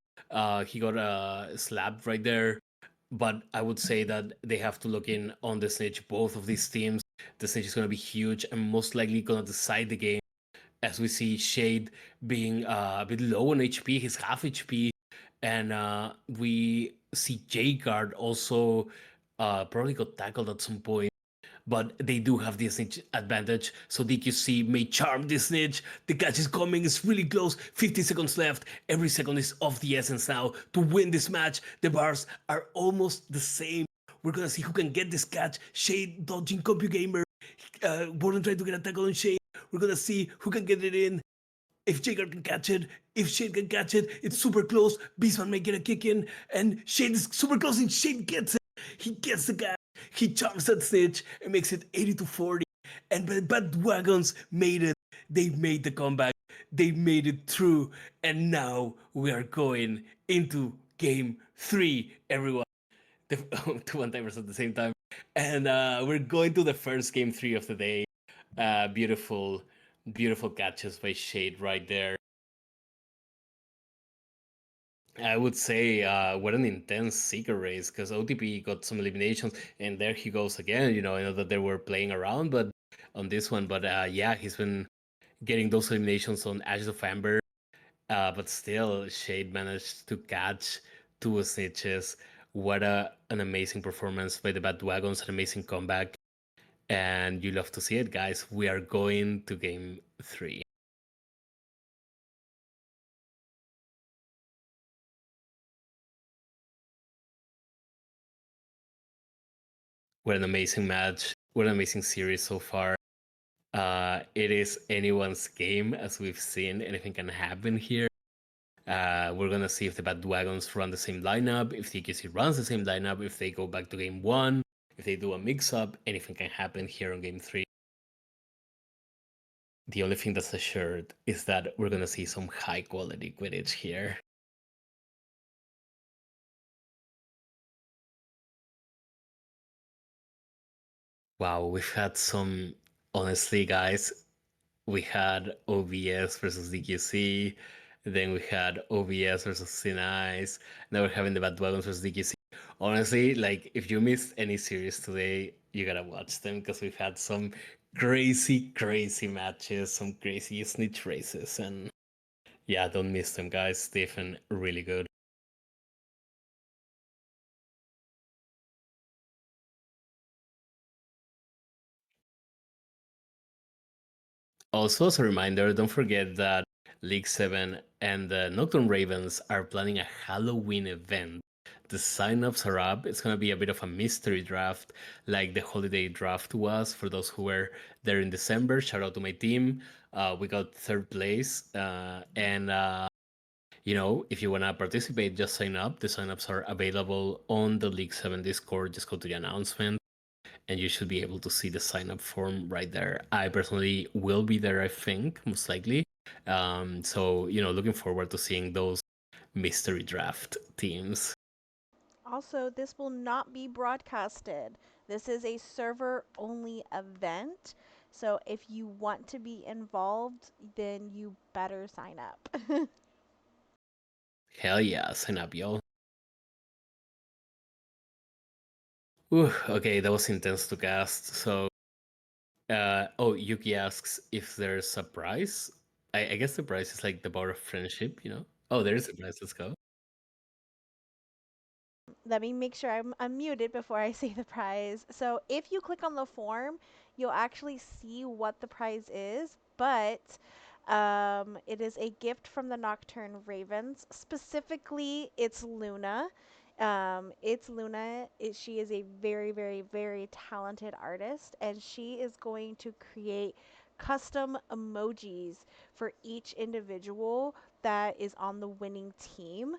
Speaker 1: He got slapped right there. But I would say that they have to look in on the snitch, both of these teams. The snitch is going to be huge and most likely going to decide the game as we see Shade being a bit low on HP, he's half HP, and we see J Guard also probably got tackled at some point. But they do have the snitch advantage, so DQC may charm this snitch. The catch is coming, it's really close. 50 seconds left. Every second is of the essence now to win this match. The bars are almost the same. We're gonna see who can get this catch. Shade dodging CompuGamer. Warren trying to get a tackle on Shade. We're gonna see who can get it in. If Jager can catch it, if Shade can catch it, it's super close. Beastman may get a kick in, and Shade is super close, and Shade gets it. He gets the catch. He jumps that snitch and makes it 80 to 40. And the Bad Wagons made it. They made the comeback. They made it through. And now we are going into game 3, everyone. The two one timers at the same time. And we're going to the first game 3 of the day. Beautiful, beautiful catches by Shade right there. I would say what an intense Seeker race because OTP got some eliminations and there he goes again. I know that they were playing around, but on this one, but yeah, he's been getting those eliminations on Ashes of Amber. But still, Shade managed to catch two snitches. What an amazing performance by the Bad Wagons, an amazing comeback. And you love to see it, guys. We are going to game 3. What an amazing match. What an amazing series so far. It is anyone's game, as we've seen. Anything can happen here. We're gonna see if the Bad Wagons run the same lineup, if TQC runs the same lineup, if they go back to game 1, if they do a mix-up. Anything can happen here on game 3. The only thing that's assured is that we're gonna see some high-quality Quidditch here. Wow, we've had some, honestly, guys, we had OBS versus DQC, then we had OBS versus Sinais, now we're having the Bad Wagons versus DQC. Honestly, like, if you missed any series today, you gotta watch them because we've had some crazy, crazy matches, some crazy snitch races, and yeah, don't miss them, guys. They've been really good. Also, as a reminder, don't forget that League 7 and the Nocturne Ravens are planning a Halloween event. The signups are up. It's going to be a bit of a mystery draft, like the holiday draft was for those who were there in December. Shout out to my team. We got third place. If you want to participate, just sign up. The signups are available on the League 7 Discord. Just go to the announcement and you should be able to see the sign up form right there. I personally will be there, I think, most likely. So, looking forward to seeing those mystery draft teams.
Speaker 3: Also, this will not be broadcasted. This is a server only event. So if you want to be involved, then you better sign up.
Speaker 1: Hell yeah, sign up, y'all. Ooh, okay, that was intense to cast. So, Yuki asks if there's a prize. I guess the prize is like the bar of friendship. Oh, there's a prize. Let's go.
Speaker 3: Let me make sure I'm unmuted before I say the prize. So if you click on the form, you'll actually see what the prize is, but it is a gift from the Nocturne Ravens. Specifically, it's Luna. It's Luna. She is a very, very, very talented artist, and she is going to create custom emojis for each individual that is on the winning team.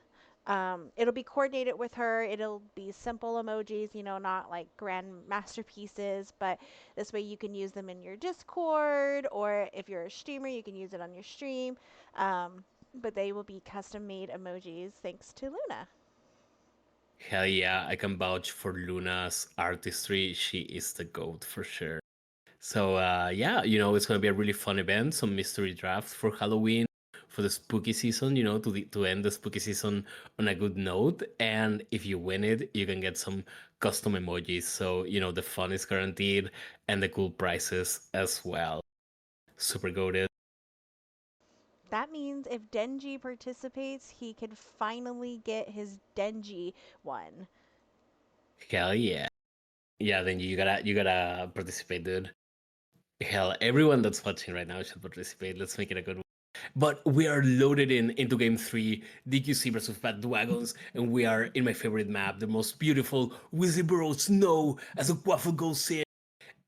Speaker 3: It'll be coordinated with her. It'll be simple emojis, not like grand masterpieces, but this way you can use them in your Discord, or if you're a streamer, you can use it on your stream. But they will be custom made emojis thanks to Luna.
Speaker 1: Hell yeah, I can vouch for Luna's artistry. She is the goat for sure. So yeah, it's gonna be a really fun event. Some mystery drafts for Halloween, for the spooky season. To end the spooky season on a good note. And if you win it, you can get some custom emojis. So the fun is guaranteed, and the cool prizes as well. Super goated.
Speaker 3: That means if Denji participates, he can finally get his Denji one.
Speaker 1: Hell yeah. Yeah, then you gotta participate, dude. Hell, everyone that's watching right now should participate. Let's make it a good one. But we are loaded into game three, DQC versus Bad Dragons, and we are in my favorite map, the most beautiful Wizzy Snow as a Quaffle goes in,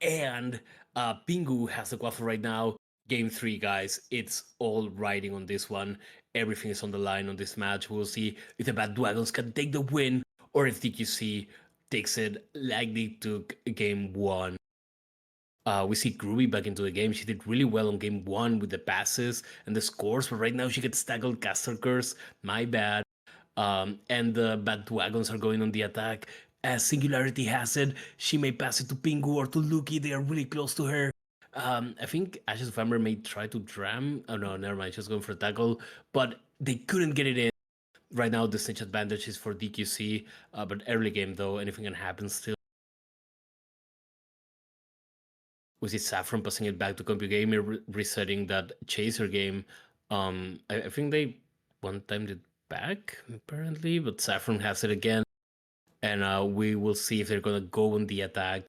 Speaker 1: and Pingu has a Quaffle right now. Game three, guys. It's all riding on this one. Everything is on the line on this match. We'll see if the Bad Dragons can take the win or if DQC takes it like they took game one. We see Groovy back into the game. She did really well on game one with the passes and the scores, but right now she gets tackled caster curse. My bad. And the bad wagons are going on the attack. As Singularity has it, she may pass it to Pingu or to Luki. They are really close to her. I think Ashes of Amber may try to dram. Oh no, never mind. She's going for a tackle, but they couldn't get it in. Right now, the snitch advantage is for DQC, but early game though, anything can happen still. Was it Saffron passing it back to CompuGamer, resetting that chaser game? I think they one timed it back apparently, but Saffron has it again, and we will see if they're gonna go on the attack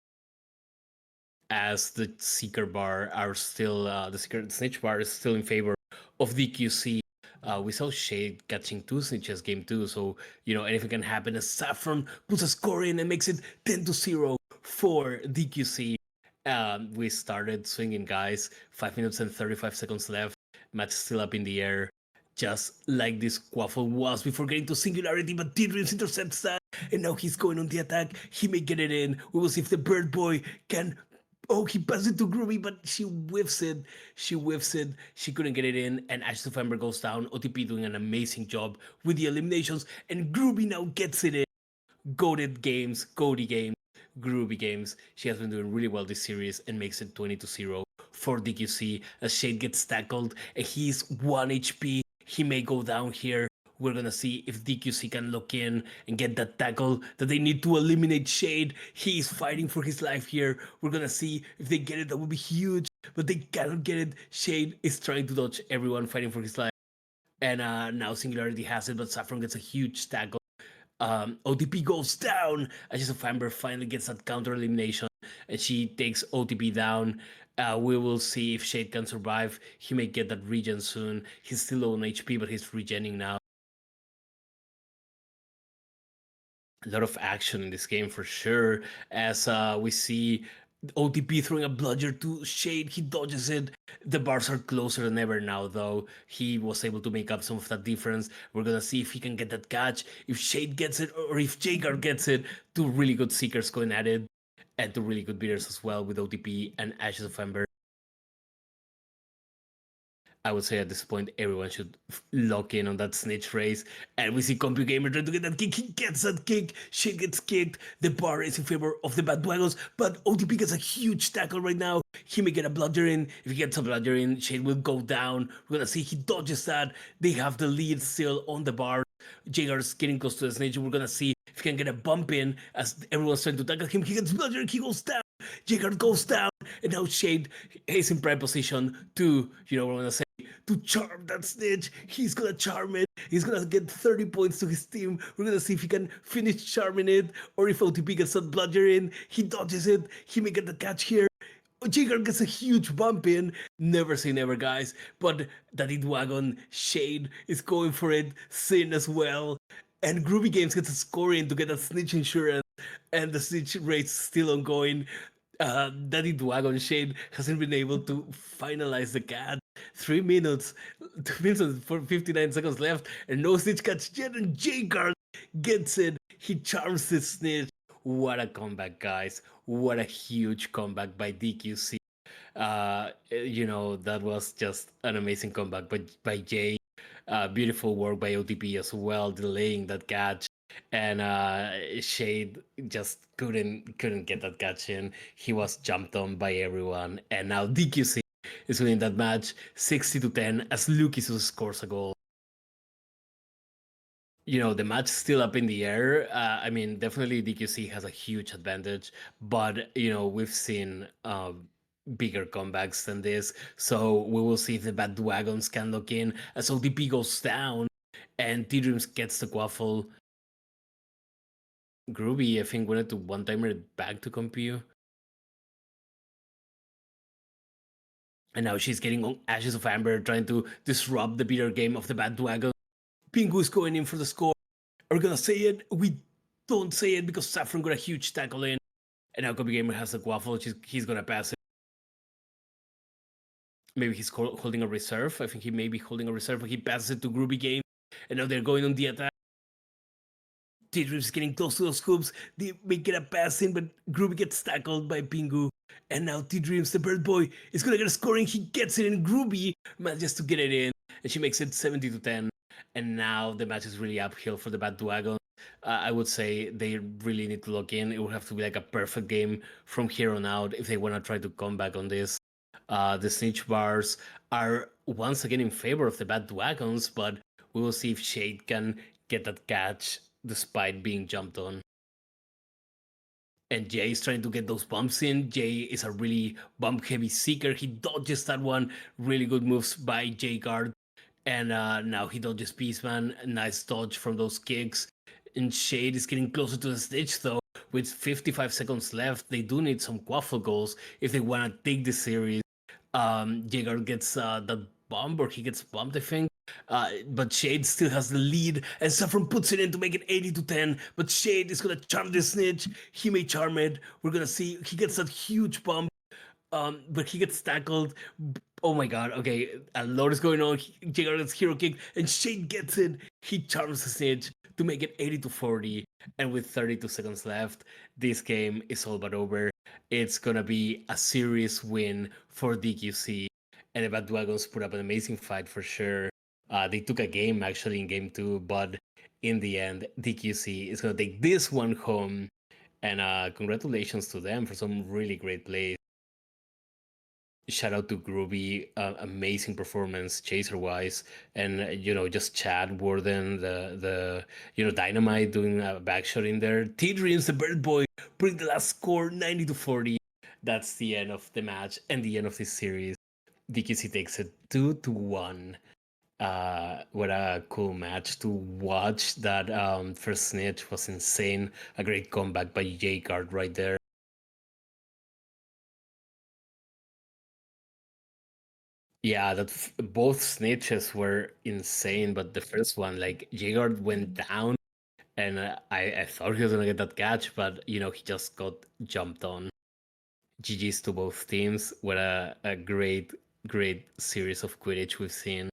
Speaker 1: as the Seeker bar are still the Seeker Snitch bar is still in favor of DQC. We saw Shade catching two snitches game two, so anything can happen as Saffron puts a score in and makes it 10-0 for DQC. We started swinging, guys. 5 minutes and 35 seconds left. Match still up in the air. Just like this Quaffle was before getting to Singularity, but Tidrins intercepts that, and now he's going on the attack. He may get it in. We will see if the Bird Boy can. Oh, he passed it to Groovy, but she whiffs it. She whiffs it. She couldn't get it in, and Ash of Ember goes down. OTP doing an amazing job with the eliminations, and Groovy now gets it in. Goated games, Cody games, Groovy games. She has been doing really well this series and makes it 20-0 for DQC as Shade gets tackled and he's 1 HP. He may go down here. We're gonna see if DQC can lock in and get that tackle that they need to eliminate Shade. He's fighting for his life here. We're gonna see if they get it. That would be huge, but they cannot get it. Shade is trying to dodge everyone fighting for his life. And now Singularity has it, but Saffron gets a huge tackle. OTP goes down. Ashes of Amber finally gets that counter elimination, and she takes OTP down. We will see if Shade can survive. He may get that regen soon. He's still low on HP, but he's regenning now. A lot of action in this game for sure. As we see OTP throwing a bludger to Shade, he dodges it. The bars are closer than ever now, though. He was able to make up some of that difference. We're gonna see if he can get that catch, if Shade gets it, or if Jagar gets it. Two really good Seekers going at it, and two really good beaters as well with OTP and Ashes of Ember. I would say at this point, everyone should lock in on that snitch race. And we see CompuGamer trying to get that kick. He gets that kick. Shit gets kicked. The bar is in favor of the Bad Dragons, but OTP gets a huge tackle right now. He may get a bludger in. If he gets a bludger in, Shade will go down. We're gonna see he dodges that. They have the lead still on the bar. Jagar's getting close to the snitch. We're gonna see if he can get a bump in as everyone's trying to tackle him. He gets bludger. He goes down. Jagar goes down, and now Shade is in prime position to, we're gonna say, to charm that snitch. He's gonna charm it. He's gonna get 30 points to his team. We're gonna see if he can finish charming it, or if OTP gets that bludger in. He dodges it. He may get the catch here. Jagar gets a huge bump in. Never say never, guys. But that wagon Shade is going for it. Sin as well. And Groovy Games gets a score in to get a snitch insurance. And the snitch race is still ongoing. Daddy Dwagon Shade hasn't been able to finalize the catch. 3 minutes, 2 minutes for 59 seconds left, and no snitch catch yet. And Jagar gets it. He charms the snitch. What a comeback, guys! What a huge comeback by DQC. That was just an amazing comeback by Jay. Beautiful work by OTP as well, delaying that catch. and Shade just couldn't get that catch in. He was jumped on by everyone, and now DQC is winning that match 60-10 as Lukisus scores a goal. The match still up in the air. I mean, definitely DQC has a huge advantage, but we've seen bigger comebacks than this. So we will see if the Bad Wagons can lock in as ODP goes down and T-Dreams gets the quaffle. Groovy, I think, wanted to one-timer it back to compute. And now she's getting on Ashes of Amber, trying to disrupt the beater game of the Bad Wagon. Pingu is going in for the score. Are we gonna say it? We don't say it because Saffron got a huge tackle in. And now Kobe Gamer has a quaffle. He's gonna pass it. Maybe he's holding a reserve. I think he may be holding a reserve, but he passes it to Groovy Game. And now they're going on the attack. T-Dreams is getting close to those hoops. They make get a pass in, but Groovy gets tackled by Pingu. And now T-Dreams, the bird boy, is gonna get a scoring. He gets it in. Groovy manages to get it in. And she makes it 70-10. And now the match is really uphill for the Bad Wagon. I would say they really need to lock in. It would have to be like a perfect game from here on out if they want to try to come back on this. The snitch bars are once again in favor of the Bad Wagons, but we will see if Shade can get that catch despite being jumped on. And Jay is trying to get those bumps in. Jay is a really bump-heavy seeker. He dodges that one. Really good moves by Jay Guard. And now he dodges Beastman. Nice dodge from those kicks. And Shade is getting closer to the stage, though. With 55 seconds left, they do need some quaffle goals if they want to take the series. Jay Guard gets that bump, or he gets bumped, I think. But Shade still has the lead, and Saffron puts it in to make it 80-10. But Shade is gonna charm this snitch. He may charm it. We're gonna see. He gets that huge bump, but he gets tackled. Oh my god, okay, a lot is going on. Jigger gets hero kick, and Shade gets it. He charms the snitch to make it 80-40. And with 32 seconds left, this game is all but over. It's gonna be a serious win for DQC. And the Bad Wagons put up an amazing fight for sure. They took a game actually in game 2, but in the end, DQC is going to take this one home. And congratulations to them for some really great plays. Shout out to Groovy, amazing performance chaser-wise, and just Chad Warden, the Dynamite doing a backshot in there. T-Dreams, the bird boy, putting the last score 90-40. That's the end of the match and the end of this series. DQC takes it 2-1. What a cool match to watch. That first snitch was insane. A great comeback by J Guard right there. Yeah, both snitches were insane, but the first one, like J Guard went down, and I thought he was gonna get that catch, but he just got jumped on. GG's to both teams. What a great series of Quidditch we've seen.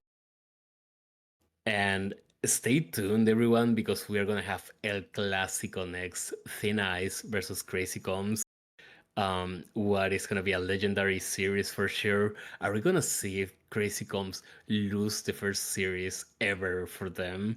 Speaker 1: And stay tuned, everyone, because we are going to have El Clásico next. Thin Ice versus Crazy Combs. What is going to be a legendary series for sure. Are we going to see if Crazy Combs lose the first series ever for them?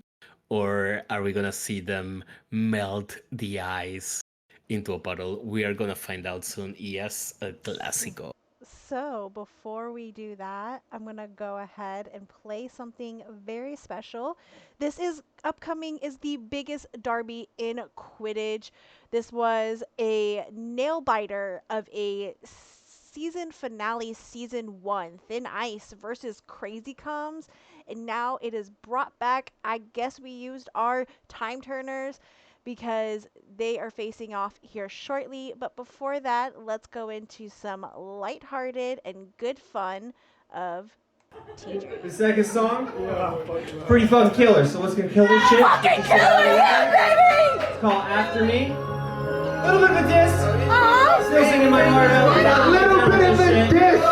Speaker 1: Or are we going to see them melt the ice into a puddle? We are going to find out soon. Yes, El Clásico.
Speaker 3: So, before we do that, I'm going to go ahead and play something very special. This is upcoming is the biggest derby in Quidditch. This was a nail biter of a season finale, season 1, Thin Ice versus Crazy Comes, and now it is brought back. I guess we used our time turners because they are facing off here shortly. But before that, let's go into some lighthearted and good fun of TJ.
Speaker 2: The second song, pretty fucking killer. So let's get killer shit.
Speaker 3: Fucking killer, yeah, baby!
Speaker 2: It's called After Me. A little bit of a diss. Still singing my heart out. A little bit of a diss.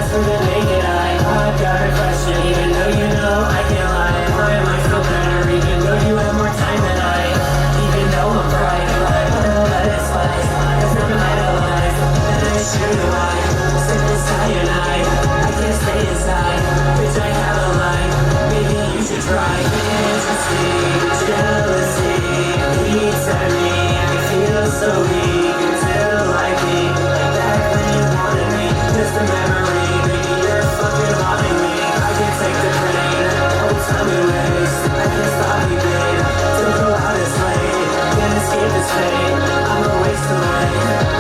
Speaker 4: For the naked eye, I've got a question. Even though you know I can't lie.
Speaker 2: time we waste. I can't stop you, babe. Till the light is late. Can't escape this fate. I'm a waste away.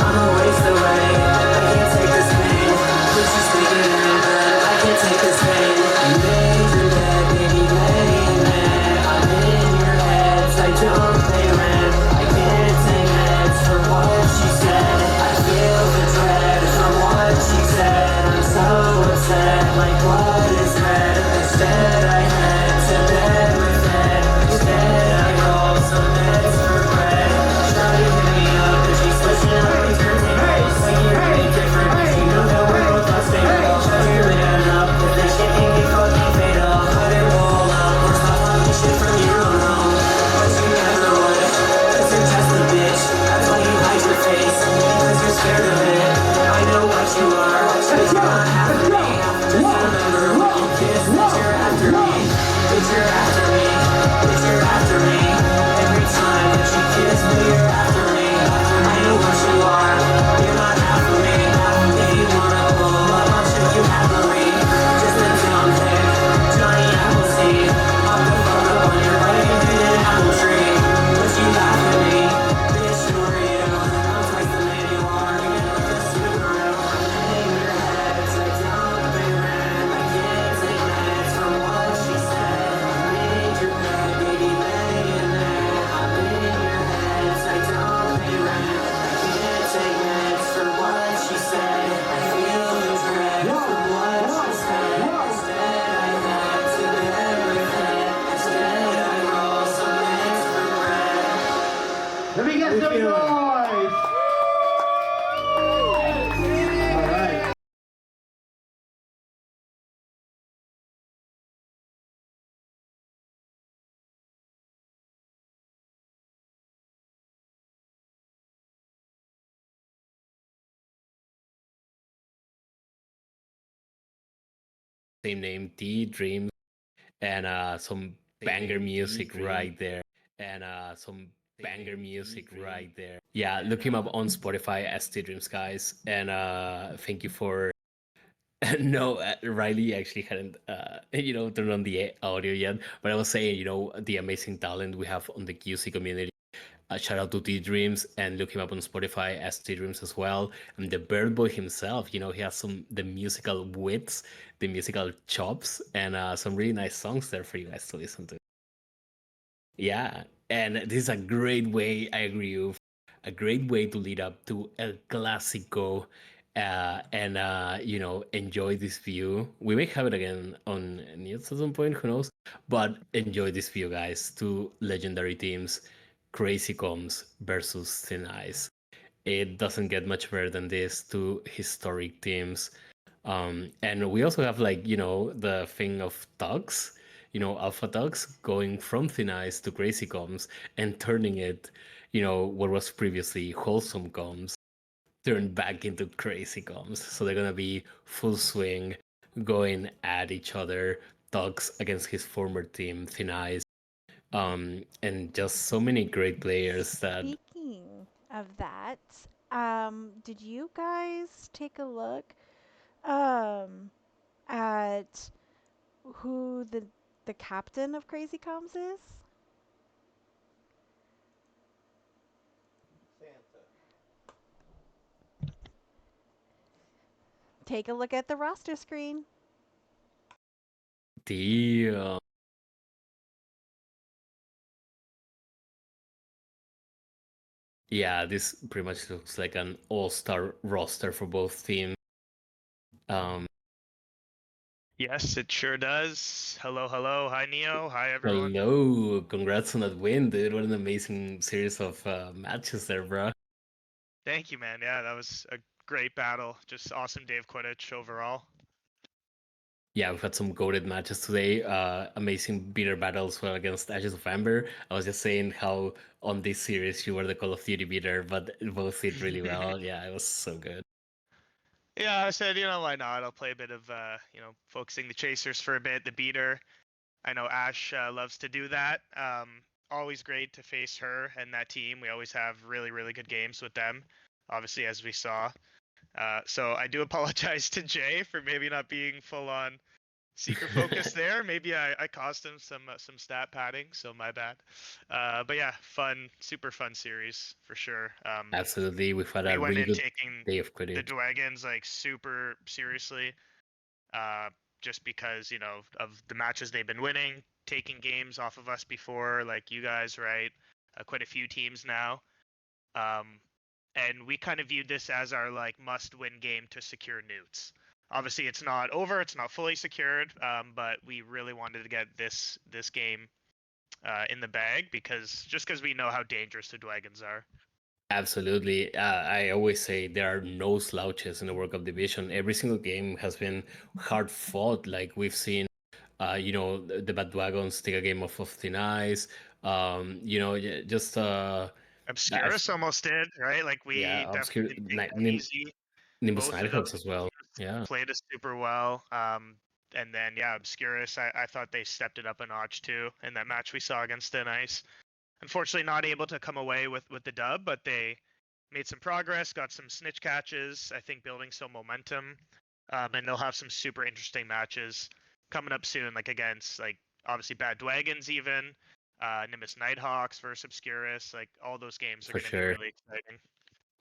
Speaker 2: I'm a waste away. I can't take this pain. Please just leave it in bed. I can't take this pain. You made your bed, baby, lay in it. I'm in your heads. I don't pay rent. I can't take meds for what she said. I feel the dread from what she said. I'm so upset. Like what is red? Instead I head to bed with it. Instead I roll some meds for bread. Try to hit me up, but she's switching up these turntables. Like you're really different, 'cause you know that we're both unstable. Try to man up, but this shit can get fucking fatal. Cut it roll up, or stop talking shit from your own home. But you never would, 'cause you're just a bitch. That's why you hide your face, because you're scared of it. I know what you are, but you're not half of me. Just remember when you kiss that you're after me. That you're after me, that you're after me. Every time that you kiss me, you're after me. I know what you are, you're not half of me. If you wanna pull up, I'll show you happily. Just a dumb pick, Johnny Appleseed. I'll go fuck up on your right and hit an apple tree. But you laugh at me, bitch, who are you? I'm twice the man you are, you get like a Subaru. In your head, upside down, pay rent. I can't take meds from what she said. Made your bed, baby, lay in it. I'm in your head, upside down, pay rent. I can't take meds for what she said. I feel the dread from what she said. Instead I head to bed with it. Instead I roll some meds for bread. Let me get some noise! All right.
Speaker 1: Same name, D Dreams, and some banger music right there. And some banger music right there. Yeah, look him up on Spotify as D Dreams, guys. And thank you for. No, Riley actually hadn't, turned on the audio yet. But I was saying, the amazing talent we have on the QC community. Shout out to T Dreams and look him up on Spotify as T Dreams as well. And the Bird Boy himself, he has the musical wits, the musical chops, and some really nice songs there for you guys to listen to. Yeah, and this is a great way, I agree with, a great way to lead up to El Clásico, and enjoy this view. We may have it again on News at some point, who knows? But enjoy this view, guys. Two legendary teams, Crazy Coms versus Thin Ice. It doesn't get much better than this. Two historic teams. And we also have the thing of thugs, alpha thugs going from Thin Ice to Crazy Coms and turning it, what was previously wholesome comms, turned back into Crazy Coms. So they're gonna be full swing, going at each other. Thugs against his former team, Thin Ice, and just so many great players that.
Speaker 3: Speaking of that, did you guys take a look um at who the captain of Crazy Comms is? Take a look at the roster screen.
Speaker 1: The Yeah, this pretty much looks like an all-star roster for both teams. Um,
Speaker 4: Yes, it sure does. Hello, hello. Hi, Neo. Hi, everyone.
Speaker 1: Hello, congrats on that win, dude. What an amazing series of matches there, bro.
Speaker 4: Thank you, man. Yeah, that was a great battle. Just awesome day of Quidditch overall.
Speaker 1: Yeah, we've had some goated matches today. Amazing beater battle as well against Ashes of Amber. I was just saying how on this series you were the Call of Duty beater, but both did really well. Yeah, it was so good.
Speaker 4: Yeah, I said, why not? I'll play a bit of, focusing the chasers for a bit, the beater. I know Ash loves to do that. Always great to face her and that team. We always have really, really good games with them, obviously, as we saw. So I do apologize to Jay for maybe not being full on Seeker focus there. Maybe I caused him some stat padding, so my bad. But yeah, fun, super fun series for sure.
Speaker 1: Absolutely, we've had
Speaker 4: We
Speaker 1: a
Speaker 4: went
Speaker 1: really
Speaker 4: in
Speaker 1: good
Speaker 4: taking
Speaker 1: day of
Speaker 4: the
Speaker 1: Quidditch.
Speaker 4: Dragons like super seriously, just because of the matches they've been winning, taking games off of us before, like you guys, right? Quite a few teams now. Um, and we kind of viewed this as our like must-win game to secure newts. Obviously, it's not over; it's not fully secured, but we really wanted to get this game in the bag because we know how dangerous the Dragons are.
Speaker 1: Absolutely. I always say there are no slouches in the World Cup division. Every single game has been hard fought. Like we've seen, the Bad Dragons take a game off of thin ice. Just that,
Speaker 4: Obscurus almost did, right? Like we
Speaker 1: yeah,
Speaker 4: definitely
Speaker 1: obscure
Speaker 4: didn't take them easy.
Speaker 1: Nimbus
Speaker 4: Both of those
Speaker 1: Nighthawks as well.
Speaker 4: teams
Speaker 1: Yeah,
Speaker 4: played us super well. And then yeah, Obscurus, I thought they stepped it up a notch too in that match we saw against Thin Ice. Unfortunately, not able to come away with the dub, but they made some progress, got some snitch catches. I think building some momentum, and they'll have some super interesting matches coming up soon, like against like obviously Bad Dragons even. Nimbus Nighthawks versus Obscurus, like all those games are
Speaker 1: for
Speaker 4: going to be
Speaker 1: sure.
Speaker 4: really exciting.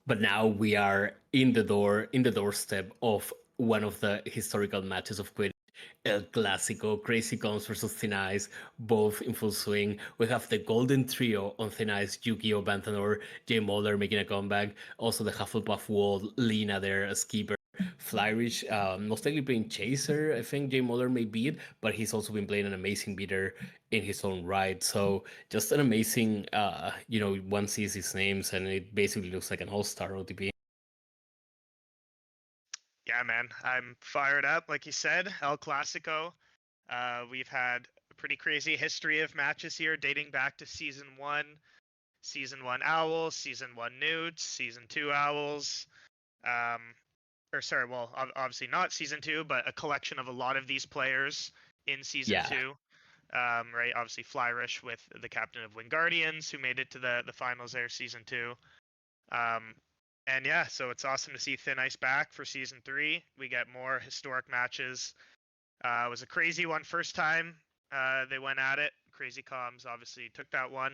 Speaker 1: But now we are in the doorstep of one of the historical matches of Quidditch. El Clásico, Crazy Combs versus Thin Ice, both in full swing. We have the Golden Trio on Thin Ice, Yu-Gi-Oh! Banthanor, Jay Mulder making a comeback. Also the Hufflepuff Wall, Lena there as keeper. Flyrich, most likely playing Chaser. I think Jay Mulder may beat, but he's also been playing an amazing beater in his own right. So just an amazing, one sees his names and it basically looks like an all-star OTP.
Speaker 4: Yeah, man, I'm fired up. Like you said, El Clasico. We've had a pretty crazy history of matches here dating back to season one Owls, season one Newts, season two Owls. Um, or sorry, well, obviously not season two, but a collection of a lot of these players in season
Speaker 1: Yeah,
Speaker 4: two. Right, obviously Flyrish with the captain of Wingardians who made it to the finals there, season two. Um, and yeah, so it's awesome to see Thin Ice back for season three. We get more historic matches. It was a crazy one first time they went at it. Crazy Comms obviously took that one.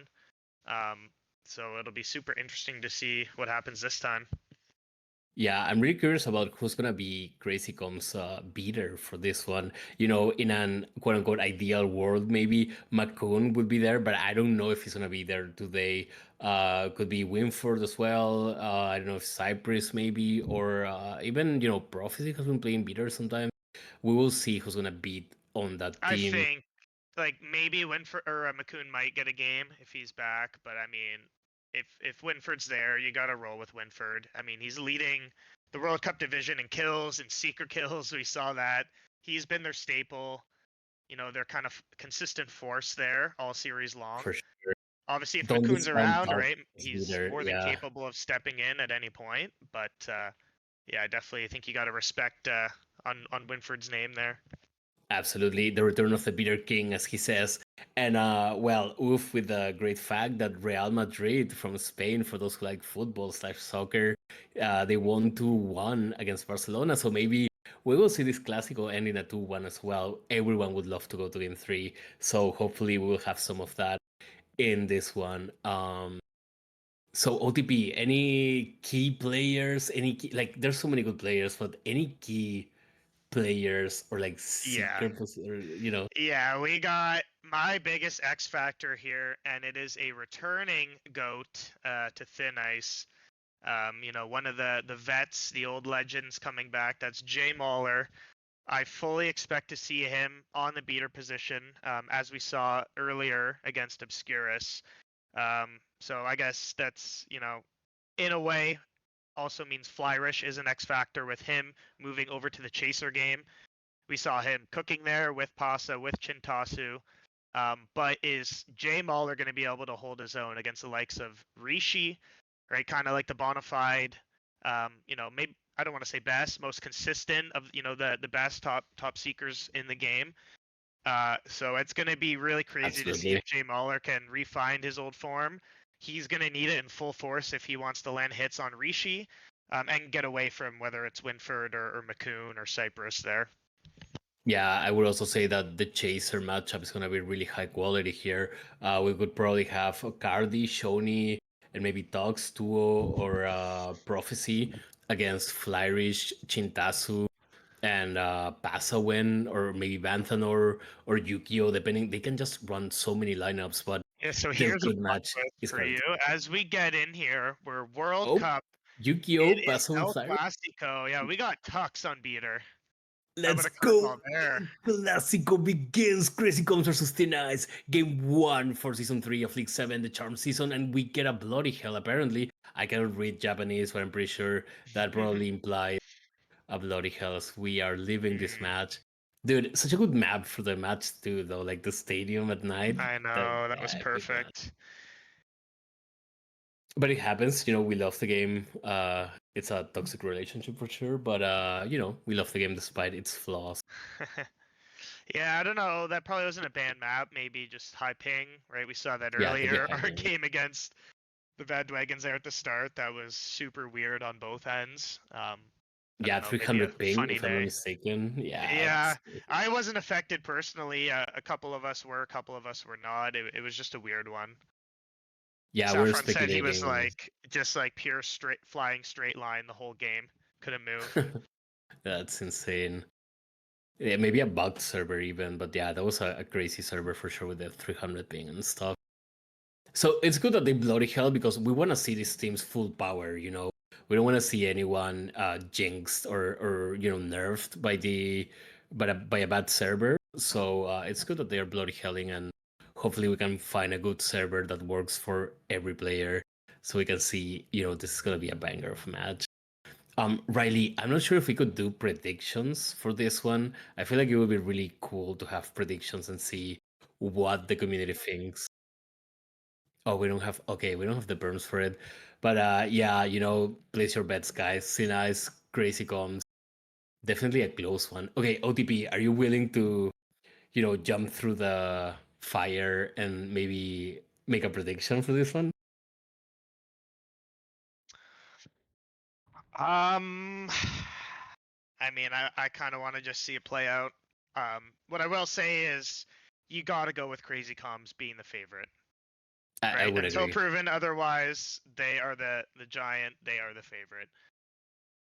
Speaker 4: Um, so it'll be super interesting to see what happens this time.
Speaker 1: Yeah, I'm really curious about who's gonna be Crazy Com's beater for this one. In an quote unquote ideal world, maybe McCoon would be there, but I don't know if he's gonna be there today. Could be Winford as well. I don't know if Cypress maybe, or even Prophecy has been playing beater sometimes. We will see who's gonna beat on that
Speaker 4: I
Speaker 1: team
Speaker 4: think like maybe Winford or McCoon might get a game if he's back, but I mean, if Winford's there, you got to roll with Winford. I mean, he's leading the World Cup division in kills and secret kills. We saw that. He's been their staple. Their kind of consistent force there all series long.
Speaker 1: for sure.
Speaker 4: Obviously, if
Speaker 1: Don't
Speaker 4: McCoon's
Speaker 1: discount
Speaker 4: around,
Speaker 1: Dark
Speaker 4: right,
Speaker 1: as
Speaker 4: he's
Speaker 1: beater.
Speaker 4: more than
Speaker 1: Yeah.
Speaker 4: capable of stepping in at any point. But yeah, I definitely think you got to respect on Winford's name there.
Speaker 1: Absolutely, the return of the Bitter King, as he says. And oof, with the great fact that Real Madrid from Spain, for those who like football/soccer, they won 2-1 against Barcelona. So maybe we will see this Clásico end in a 2-1 as well. Everyone would love to go to game three. So hopefully we will have some of that in this one. So OTP, any key players, like there's so many good players, but any key players or like
Speaker 4: Yeah.
Speaker 1: seeker or.
Speaker 4: Yeah, we got my biggest X factor here, and it is a returning goat to Thin Ice. One of the vets, the old legends coming back. That's Jay Mauler. I fully expect to see him on the beater position, as we saw earlier against Obscurus. So I guess that's in a way also means Flyrish is an X factor with him moving over to the chaser game. We saw him cooking there with Pasa, with Chintasu. But is Jay Mauler going to be able to hold his own against the likes of Rishi, right? Kind of like the bona fide, maybe I don't want to say best, most consistent of the best top seekers in the game. So it's going to be really crazy to see
Speaker 1: Absolutely.
Speaker 4: if Jay Mauler can refine his old form. He's going to need it in full force if he wants to land hits on Rishi, and get away from whether it's Winford or McCoon or Cypress there.
Speaker 1: Yeah, I would also say that the Chaser matchup is going to be really high quality here. We could probably have Cardi, Shoni, and maybe Dogs Duo or Prophecy against Flyrish, Chintasu, and Pasawin, or maybe Vanthanor or Yukio, depending. They can just run so many lineups, but
Speaker 4: Yeah, so
Speaker 1: the
Speaker 4: here's a
Speaker 1: good
Speaker 4: plot
Speaker 1: match
Speaker 4: twist
Speaker 1: is
Speaker 4: for you.
Speaker 1: Cardi.
Speaker 4: As we get in here, we're World
Speaker 1: Oh,
Speaker 4: Cup.
Speaker 1: Yukio,
Speaker 4: It is
Speaker 1: Pasawin,
Speaker 4: El
Speaker 1: Flyrish.
Speaker 4: Clasico. Yeah, we got Tux on beater. How
Speaker 1: Let's
Speaker 4: about a
Speaker 1: go!
Speaker 4: curveball there?
Speaker 1: Clásico begins. Crazy Comes versus Thin Ice. Game 1 for Season 3 of League 7, the Charm Season, and we get a bloody hell, apparently. I cannot read Japanese, but I'm pretty sure that probably implies a bloody hell as we are leaving this
Speaker 4: Mm,
Speaker 1: match. Dude, such a good map for the match, too, though. Like the stadium at night.
Speaker 4: I
Speaker 1: That,
Speaker 4: know, that was
Speaker 1: yeah, big match.
Speaker 4: perfect.
Speaker 1: But it happens, we love the game. It's a toxic relationship for sure, but we love the game despite its flaws.
Speaker 4: Yeah, I don't know. That probably wasn't a banned map. Maybe just high ping, right? We saw that
Speaker 1: Yeah, could be
Speaker 4: earlier. Our
Speaker 1: happening.
Speaker 4: game against the Bad Dragons there at the start. That was super weird on both ends. I
Speaker 1: Yeah,
Speaker 4: don't know. Maybe a
Speaker 1: 300 ping,
Speaker 4: funny
Speaker 1: if I'm not
Speaker 4: day.
Speaker 1: mistaken. Yeah,
Speaker 4: Yeah, I wasn't affected personally. A couple of us were, a couple of us were not. It was just a weird one.
Speaker 1: yeah, we're
Speaker 4: Saffron said he was
Speaker 1: speculating.
Speaker 4: like just like pure straight flying straight line the whole game. Couldn't move.
Speaker 1: That's insane. Yeah, maybe a bugged server even, but yeah, that was a crazy server for sure with the 300 ping and stuff. So it's good that they bloody hell because we want to see these teams full power. We don't want to see anyone jinxed or nerfed by a bad server. So it's good that they are bloody helling, and hopefully we can find a good server that works for every player, so we can see this is gonna be a banger of a match. Riley, I'm not sure if we could do predictions for this one. I feel like it would be really cool to have predictions and see what the community thinks. Oh, we don't have, okay, we don't have the berms for it. But yeah, place your bets, guys. See nice, crazy comms. Definitely a close one. Okay, OTP, are you willing to, jump through the fire and maybe make a prediction for this one?
Speaker 4: Um, I mean, I kind of want to just see it play out. What I will say is, you got to go with Crazy Comms being the favorite,
Speaker 1: I
Speaker 4: right?
Speaker 1: would
Speaker 4: Until
Speaker 1: agree.
Speaker 4: proven otherwise, they are the giant. They are the favorite.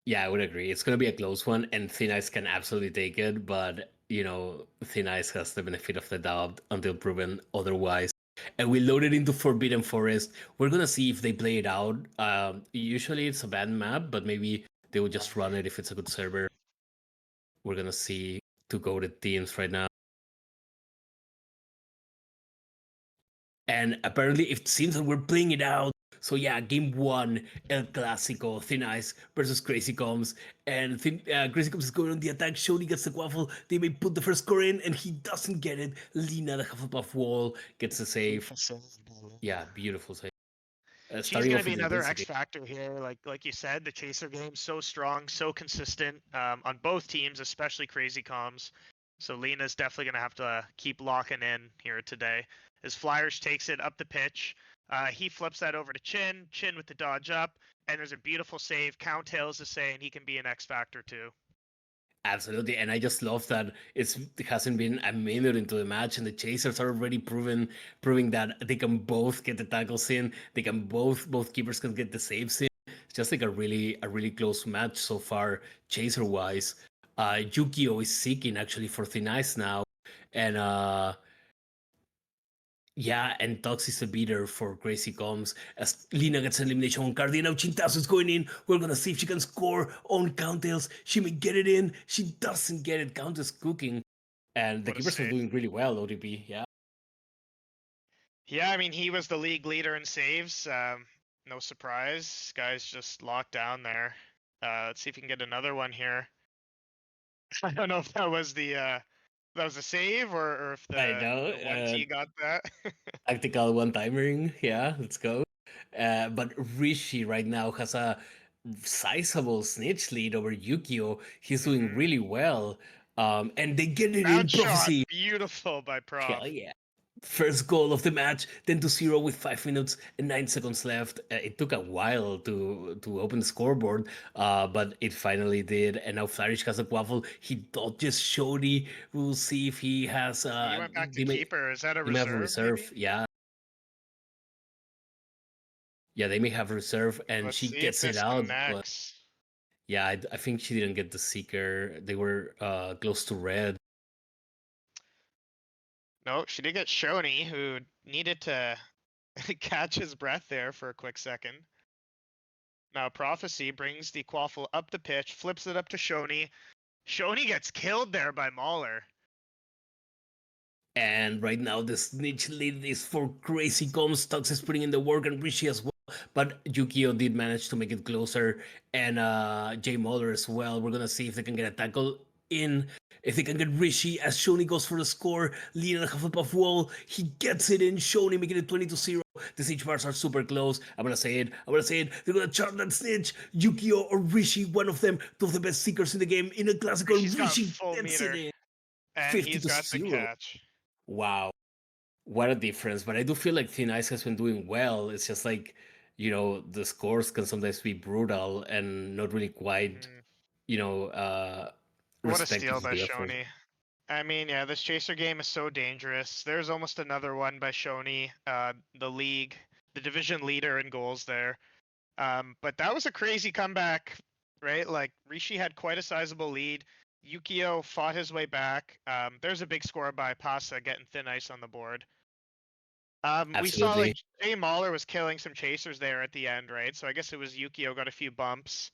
Speaker 1: Yeah, I would agree. It's gonna be a close one, and Thin Ice can absolutely take it, but Thin Ice has the benefit of the doubt until proven otherwise. And we loaded into Forbidden Forest. We're gonna see if they play it out. Usually it's a bad map, but maybe they will just run it if it's a good server. We're gonna see two goated teams right now. And apparently it seems that we're playing it out. So yeah, game 1, El Clásico, Thin Ice versus Crazy Combs. And Crazy Combs is going on the attack. Shoni gets the quaffle. They may put the first score in, and he doesn't get it. Lina, the Hufflepuff wall, gets the save. Yeah, beautiful save.
Speaker 4: She's
Speaker 1: Starting
Speaker 4: going to
Speaker 1: off
Speaker 4: be
Speaker 1: with
Speaker 4: another X
Speaker 1: intensity.
Speaker 4: factor here. Like you said, the chaser game so strong, so consistent on both teams, especially Crazy Comms. So Lena's definitely going to have to keep locking in here today. As Flyers takes it up the pitch, he flips that over to Chin. Chin with the dodge up, and there's a beautiful save. Count-tails is saying he can be an X factor too.
Speaker 1: Absolutely, and I just love that it hasn't been a minute into the match, and the Chasers are already proving that they can both get the tackles in. They can both keepers can get the saves in. It's just like a really close match so far, chaser wise. Yukio is seeking actually for Thin Ice now, and yeah, and Tox is a beater for Crazy Combs. As Lina gets an elimination on card, now Chintazo is going in. We're gonna see if she can score on Counttails. She may get it in. She doesn't get it. Count is cooking. And the
Speaker 4: What a
Speaker 1: keepers are
Speaker 4: save.
Speaker 1: doing really well, OTP. Yeah.
Speaker 4: Yeah, I mean, he was the league leader in saves. No surprise. Guy's just locked down there. Let's see if he can get another one here. I don't know if that was a save or if
Speaker 1: I
Speaker 4: the
Speaker 1: know.
Speaker 4: one T got that.
Speaker 1: Tactical one timering. Yeah, let's go. But Rishi right now has a sizable snitch lead over Yukio. He's doing
Speaker 4: Mhm.
Speaker 1: really well. And they get it in
Speaker 4: Bounce shot,
Speaker 1: prophecy.
Speaker 4: beautiful by
Speaker 1: Hell
Speaker 4: Prof.
Speaker 1: yeah. First goal of the match, 10-0 with 5 minutes and 9 seconds left. It took a while to open the scoreboard, but it finally did. And now Flourish has a quaffle. He dodges Shodi. We'll see if he has.
Speaker 4: He went back to
Speaker 1: They may
Speaker 4: keeper. Is that a
Speaker 1: they may have a
Speaker 4: reserve,
Speaker 1: reserve.
Speaker 4: maybe?
Speaker 1: Yeah, yeah, they may have reserve, and
Speaker 4: Let's
Speaker 1: she
Speaker 4: see if
Speaker 1: gets it
Speaker 4: this
Speaker 1: out. But
Speaker 4: connects.
Speaker 1: yeah, I think she didn't get the seeker. They were close to red.
Speaker 4: No, she did get Shoni, who needed to catch his breath there for a quick second. Now Prophecy brings the quaffle up the pitch, flips it up to Shoni. Shoni gets killed there by Mauler.
Speaker 1: And right now, the snitch lead is for Crazy Combs. Tux is putting in the work, and Rishi as well. But Yukio did manage to make it closer, and Jay Muller as well. We're gonna see if they can get a tackle in. If they can get Rishi as Shoni goes for the score, lead and a Hufflepuff wall. He gets it in. Shoni making it 20-0. The snitch bars are super close. I'm gonna say it. I'm gonna say it. They're gonna charm that snitch. Yukio or Rishi, one of them, two of the best seekers in the game. In a classical,
Speaker 4: Rishi's got
Speaker 1: Rishi
Speaker 4: full
Speaker 1: gets it
Speaker 4: meter,
Speaker 1: in.
Speaker 4: and
Speaker 1: 50
Speaker 4: he's
Speaker 1: to
Speaker 4: got the
Speaker 1: 0.
Speaker 4: catch.
Speaker 1: Wow, what a difference. But I do feel like Thin Ice has been doing well. It's just like, the scores can sometimes be brutal and not really quite,
Speaker 4: Mhm.
Speaker 1: you know,
Speaker 4: What a
Speaker 1: respected
Speaker 4: steal
Speaker 1: to
Speaker 4: by
Speaker 1: the effort.
Speaker 4: Shoni. I mean, yeah, this chaser game is so dangerous. There's almost another one by Shoni, the league, the division leader in goals there. But that was a crazy comeback, right? Like Rishi had quite a sizable lead. Yukio fought his way back. There's a big score by Pasa getting Thin Ice on the board. We saw like
Speaker 1: Absolutely.
Speaker 4: Jay Mauler was killing some chasers there at the end, right? So I guess it was Yukio got a few bumps.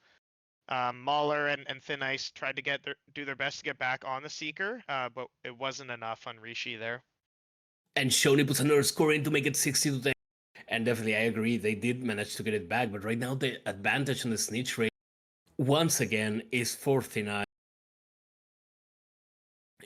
Speaker 4: Mauler and Thin Ice tried to do their best to get back on the Seeker, but it wasn't enough on Rishi there.
Speaker 1: And Shoni puts another score in to make it 60-10. And definitely, I agree, they did manage to get it back. But right now, the advantage on the snitch rate, once again, is for Thin Ice.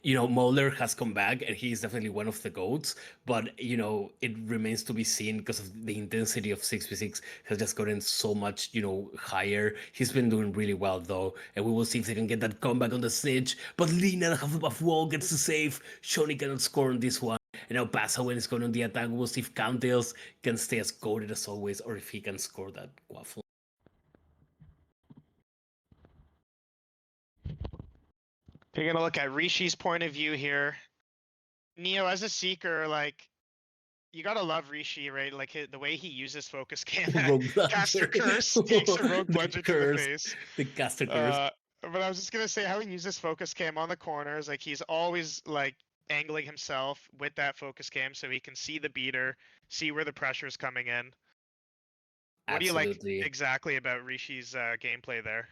Speaker 1: Mulder has come back and he is definitely one of the GOATs, but, it remains to be seen because of the intensity of 6v6 has just gotten so much, higher. He's been doing really well though, and we will see if they can get that comeback on the snitch. But Lina, the Hufflepuff wall, gets the save. Shoni cannot score on this one. And now Pasawen is going on the attack. We'll see if Countess can stay as goated as always, or if he can score that quaffle.
Speaker 4: Taking a look at Rishi's point of view here. Neo, as a Seeker, like, you gotta love Rishi, right? Like the way he uses focus cam,
Speaker 1: Rogue
Speaker 4: caster
Speaker 1: Plunger.
Speaker 4: curse, takes a rogue
Speaker 1: The
Speaker 4: plunger to the
Speaker 1: curse.
Speaker 4: face.
Speaker 1: The caster curse.
Speaker 4: But I was just gonna say how he uses focus cam on the corners. Like he's always like angling himself with that focus cam so he can see the beater, see where the pressure is coming in. What do you like
Speaker 1: Absolutely.
Speaker 4: exactly about Rishi's gameplay there?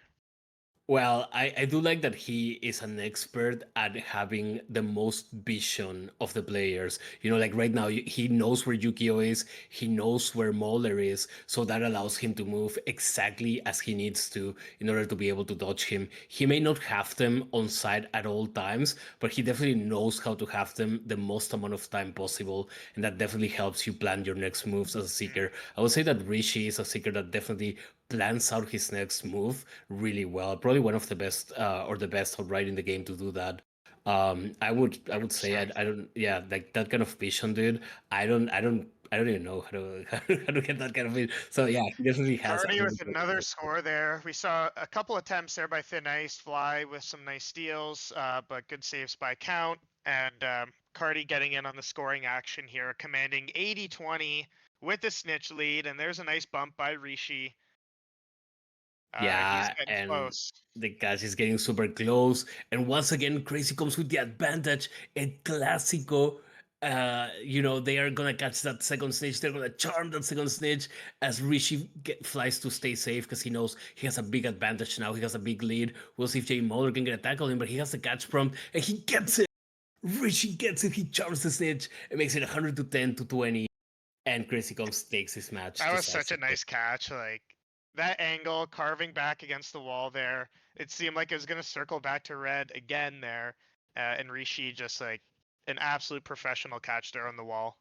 Speaker 1: Well, I do like that he is an expert at having the most vision of the players. Like right now, he knows where Yukio is, he knows where Moller is, so that allows him to move exactly as he needs to in order to be able to dodge him. He may not have them on side at all times, but he definitely knows how to have them the most amount of time possible, and that definitely helps you plan your next moves as a Seeker. I would say that Rishi is a Seeker that definitely plans out his next move really well. Probably one of the best, or the best outright in the game to do that. I would say I
Speaker 4: 100%.
Speaker 1: don't, yeah, like that kind of vision, dude. I don't even know how to get that kind of vision. So yeah, he definitely has a
Speaker 4: Cardi
Speaker 1: really
Speaker 4: with
Speaker 1: good
Speaker 4: another score there. We saw a couple attempts there by Thin Ice, Fly with some nice steals, but good saves by Count. And Cardi getting in on the scoring action here, commanding 80-20 with the snitch lead. And there's a nice bump by Rishi. He's
Speaker 1: Yeah,
Speaker 4: getting
Speaker 1: and
Speaker 4: close.
Speaker 1: the catch is getting super close. And once again, Crazy comes with the advantage. El Clásico. They are gonna catch that second snitch. They're gonna charm that second snitch as Rishi flies to stay safe because he knows he has a big advantage now. He has a big lead. We'll see if Jay Muller can get a tackle in, but he has the catch prompt and he gets it. Rishi gets it. He charms the snitch and makes it 110-20. And Crazy Comes takes his match
Speaker 4: That was such a
Speaker 1: decisively.
Speaker 4: nice catch. Like that angle, carving back against the wall there. It seemed like it was going to circle back to red again there. And Rishi just like an absolute professional catch there on the wall.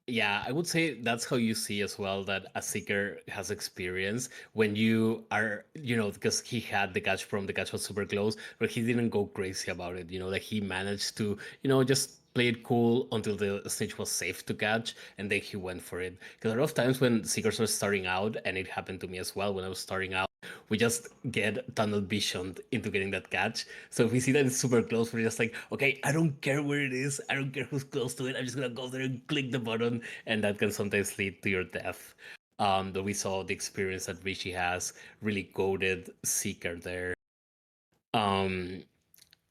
Speaker 1: Yeah, I would say that's how you see as well that a seeker has experience when you are, because he had the catch was super close, but he didn't go crazy about it. Like he managed to, just played cool until the snitch was safe to catch, and then he went for it. Because a lot of times when seekers are starting out, and it happened to me as well when I was starting out, we just get tunnel visioned into getting that catch. So if we see that it's super close, we're just like, okay, I don't care where it is, I don't care who's close to it, I'm just gonna go there and click the button, and that can sometimes lead to your death. But we saw the experience that Rishi has, really goaded Seeker there. Um,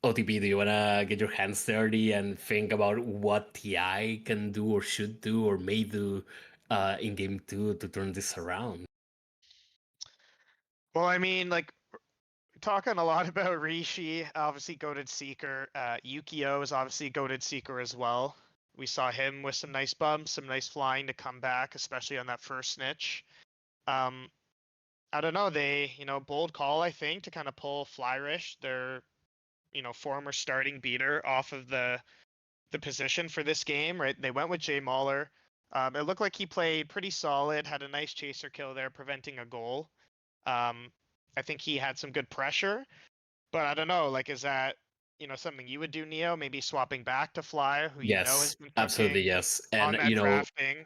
Speaker 1: OTP, do you wanna get your hands dirty and think about what TI can do or should do or may do in game two to turn this around?
Speaker 4: Well, I mean, like talking a lot about Rishi, obviously goated Seeker. Yukio is obviously goated Seeker as well. We saw him with some nice bumps, some nice flying to come back, especially on that first snitch. Um, I don't know. They, bold call, I think, to kind of pull Flyrish, their, former starting beater, off of the position for this game. Right? They went with Jay Mauler. It looked like he played pretty solid. Had a nice chaser kill there, preventing a goal. Um, I think he had some good pressure, but I don't know. Like, is that something you would do, Neo? Maybe swapping back to Fly, who has
Speaker 1: Yes,
Speaker 4: been
Speaker 1: absolutely
Speaker 4: cooking
Speaker 1: yes.
Speaker 4: on
Speaker 1: And
Speaker 4: that drafting.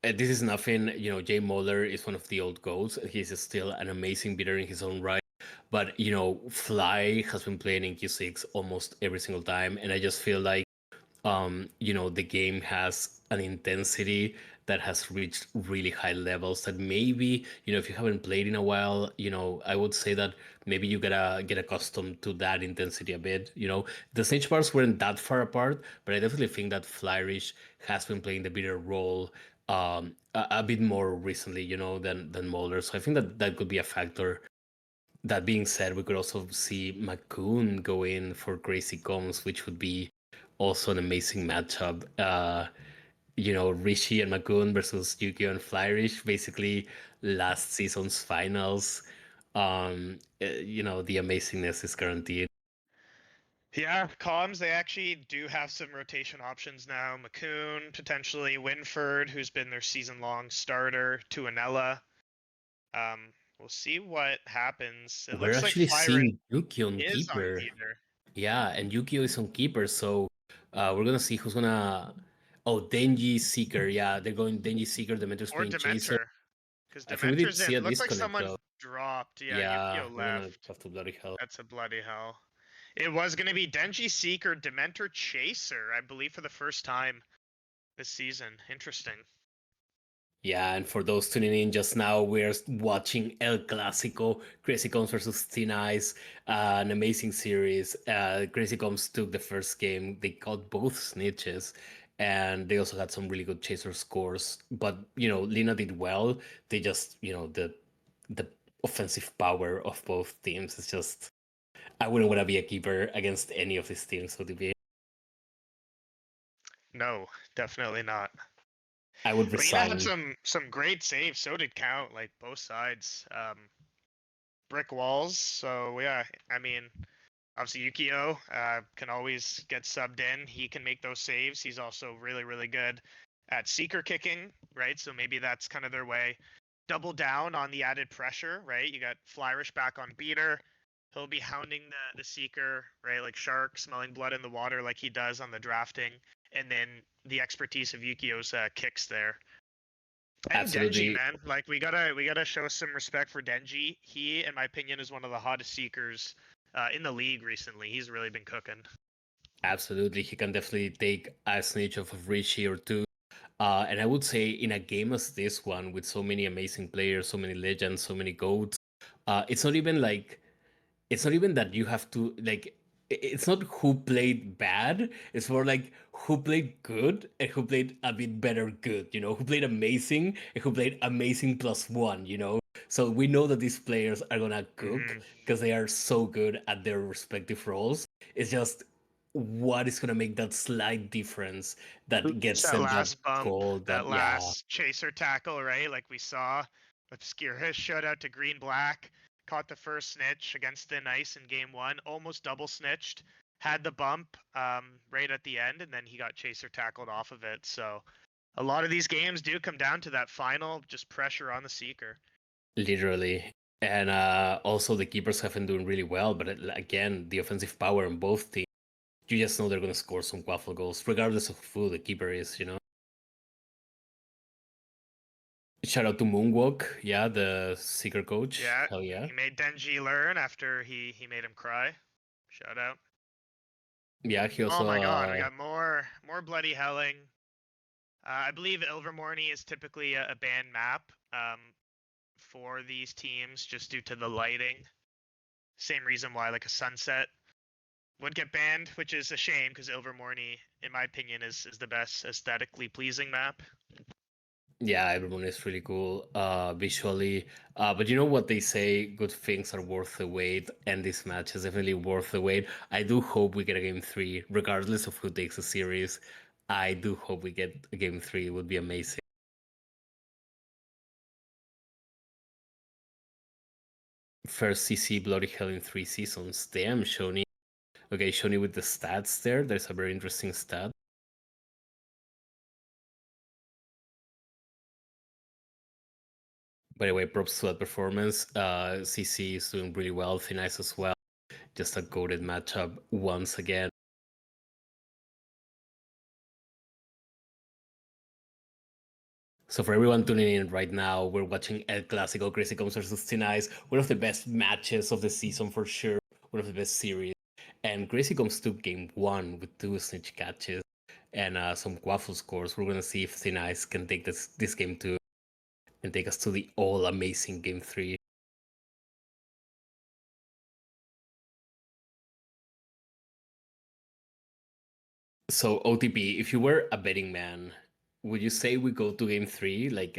Speaker 1: this is nothing, Jay Moeller is one of the old goats. He's still an amazing beater in his own right. But, Fly has been playing in Q6 almost every single time. And I just feel like the game has an intensity that has reached really high levels that maybe, if you haven't played in a while, I would say that maybe you gotta get accustomed to that intensity a bit. The stage bars weren't that far apart, but I definitely think that Flyrish has been playing the bigger role a bit more recently, than Molder. So I think that that could be a factor. That being said, we could also see Macoon go in for Crazy Combs, which would be also an amazing matchup. Rishi and Macoon versus Yukio and Flyrish, basically last season's finals. The amazingness is guaranteed.
Speaker 4: Yeah, comms, they actually do have some rotation options now. McCoon, potentially Winford, who's been their season-long starter, Tuanella. We'll see what happens. It
Speaker 1: We're
Speaker 4: looks like
Speaker 1: actually
Speaker 4: Flyrish
Speaker 1: seeing Yukio on
Speaker 4: is on
Speaker 1: keeper.
Speaker 4: Beater.
Speaker 1: Yeah, and Yukio is on keeper, so we're gonna see who's gonna. Oh, Denji Seeker. Yeah, they're going Denji Seeker, Demeter's
Speaker 4: Or
Speaker 1: playing Chaser.
Speaker 4: Dementor, because
Speaker 1: I think we did
Speaker 4: Dementor's
Speaker 1: see
Speaker 4: in.
Speaker 1: a
Speaker 4: Looks like
Speaker 1: disconnect
Speaker 4: someone
Speaker 1: though.
Speaker 4: dropped. Yeah,
Speaker 1: Yeah,
Speaker 4: Yukio
Speaker 1: we're gonna
Speaker 4: left.
Speaker 1: have to bloody hell.
Speaker 4: That's a bloody hell. It was going to be Denji Seeker, Dementor Chaser, I believe, for the first time this season. Interesting.
Speaker 1: Yeah, and for those tuning in just now, we're watching El Clásico, Crazy Combs versus Thin Ice, an amazing series. Crazy Combs took the first game. They caught both snitches, and they also had some really good chaser scores. But Lina did well. They just, the offensive power of both teams is just. I wouldn't want to be a keeper against any of these teams. So to be,
Speaker 4: No, definitely not.
Speaker 1: I would
Speaker 4: Lena had
Speaker 1: resign.
Speaker 4: some great saves. So did Count, like both sides. Brick walls. So yeah, I mean, obviously Yukio can always get subbed in. He can make those saves. He's also really, really good at seeker kicking, right? So maybe that's kind of their way. Double down on the added pressure, right? You got Flyrish back on beater. He'll be hounding the seeker, right? Like shark smelling blood in the water, like he does on the drafting, and then the expertise of Yukio's kicks there. And Denji,
Speaker 1: Absolutely.
Speaker 4: man, like we gotta show some respect for Denji. He, in my opinion, is one of the hottest seekers in the league recently. He's really been cooking.
Speaker 1: Absolutely, he can definitely take a snitch off of Richie or two. And I would say in a game as this one, with so many amazing players, so many legends, so many goats, it's not even like it's not even that you have to like it's not who played bad, it's more like who played good and who played a bit better good, who played amazing and who played amazing plus one, so we know that these players are gonna cook
Speaker 4: Hmm.
Speaker 1: because they are so good at their respective roles. It's just what is gonna make that slight difference that
Speaker 4: It's
Speaker 1: gets
Speaker 4: that
Speaker 1: them that
Speaker 4: last bump,
Speaker 1: goal.
Speaker 4: that
Speaker 1: That, yeah,
Speaker 4: last chaser tackle, right? Like we saw Obscura showed out to Green Black, caught the first snitch against Thin Ice in game one, almost double snitched, had the bump right at the end, and then he got chaser tackled off of it. So a lot of these games do come down to that final just pressure on the seeker.
Speaker 1: literally. And also the keepers have been doing really well, but again, the offensive power on both teams. you just know they're gonna score some quaffle goals, regardless of who the keeper is, you know. Shout out to Moonwalk, yeah, the Seeker coach.
Speaker 4: Yeah,
Speaker 1: Hell yeah.
Speaker 4: he made Denji learn after he made him cry. Shout out.
Speaker 1: Yeah, he
Speaker 4: Oh
Speaker 1: also
Speaker 4: my god, we got more bloody helling. I believe Ilvermorny is typically a banned map for these teams just due to the lighting. Same reason why like a sunset would get banned, which is a shame because Ilvermorny, in my opinion, is the best aesthetically pleasing map.
Speaker 1: yeah, everyone is really cool visually. But you know what they say, good things are worth the wait, and this match is definitely worth the wait. I do hope we get a game 3, regardless of who takes the series. I do hope we get a game 3. It would be amazing. First CC Bloody Hell in 3 seasons. Damn, Shoni. Okay, Shoni with the stats there. There's a very interesting stat. By the way, props to that performance. CC is doing really well. Thin Ice as well. Just a goated matchup once again. So for everyone tuning in right now, we're watching El Clásico, Crazy Comes versus Thin Ice, one of the best matches of the season for sure, one of the best series. And Crazy Comes took game 1 with 2 snitch catches and some quaffle scores. We're gonna see if Thin Ice can take this game 2 and take us to the all amazing game 3. So OTP, if you were a betting man, would you say we go to game 3? Like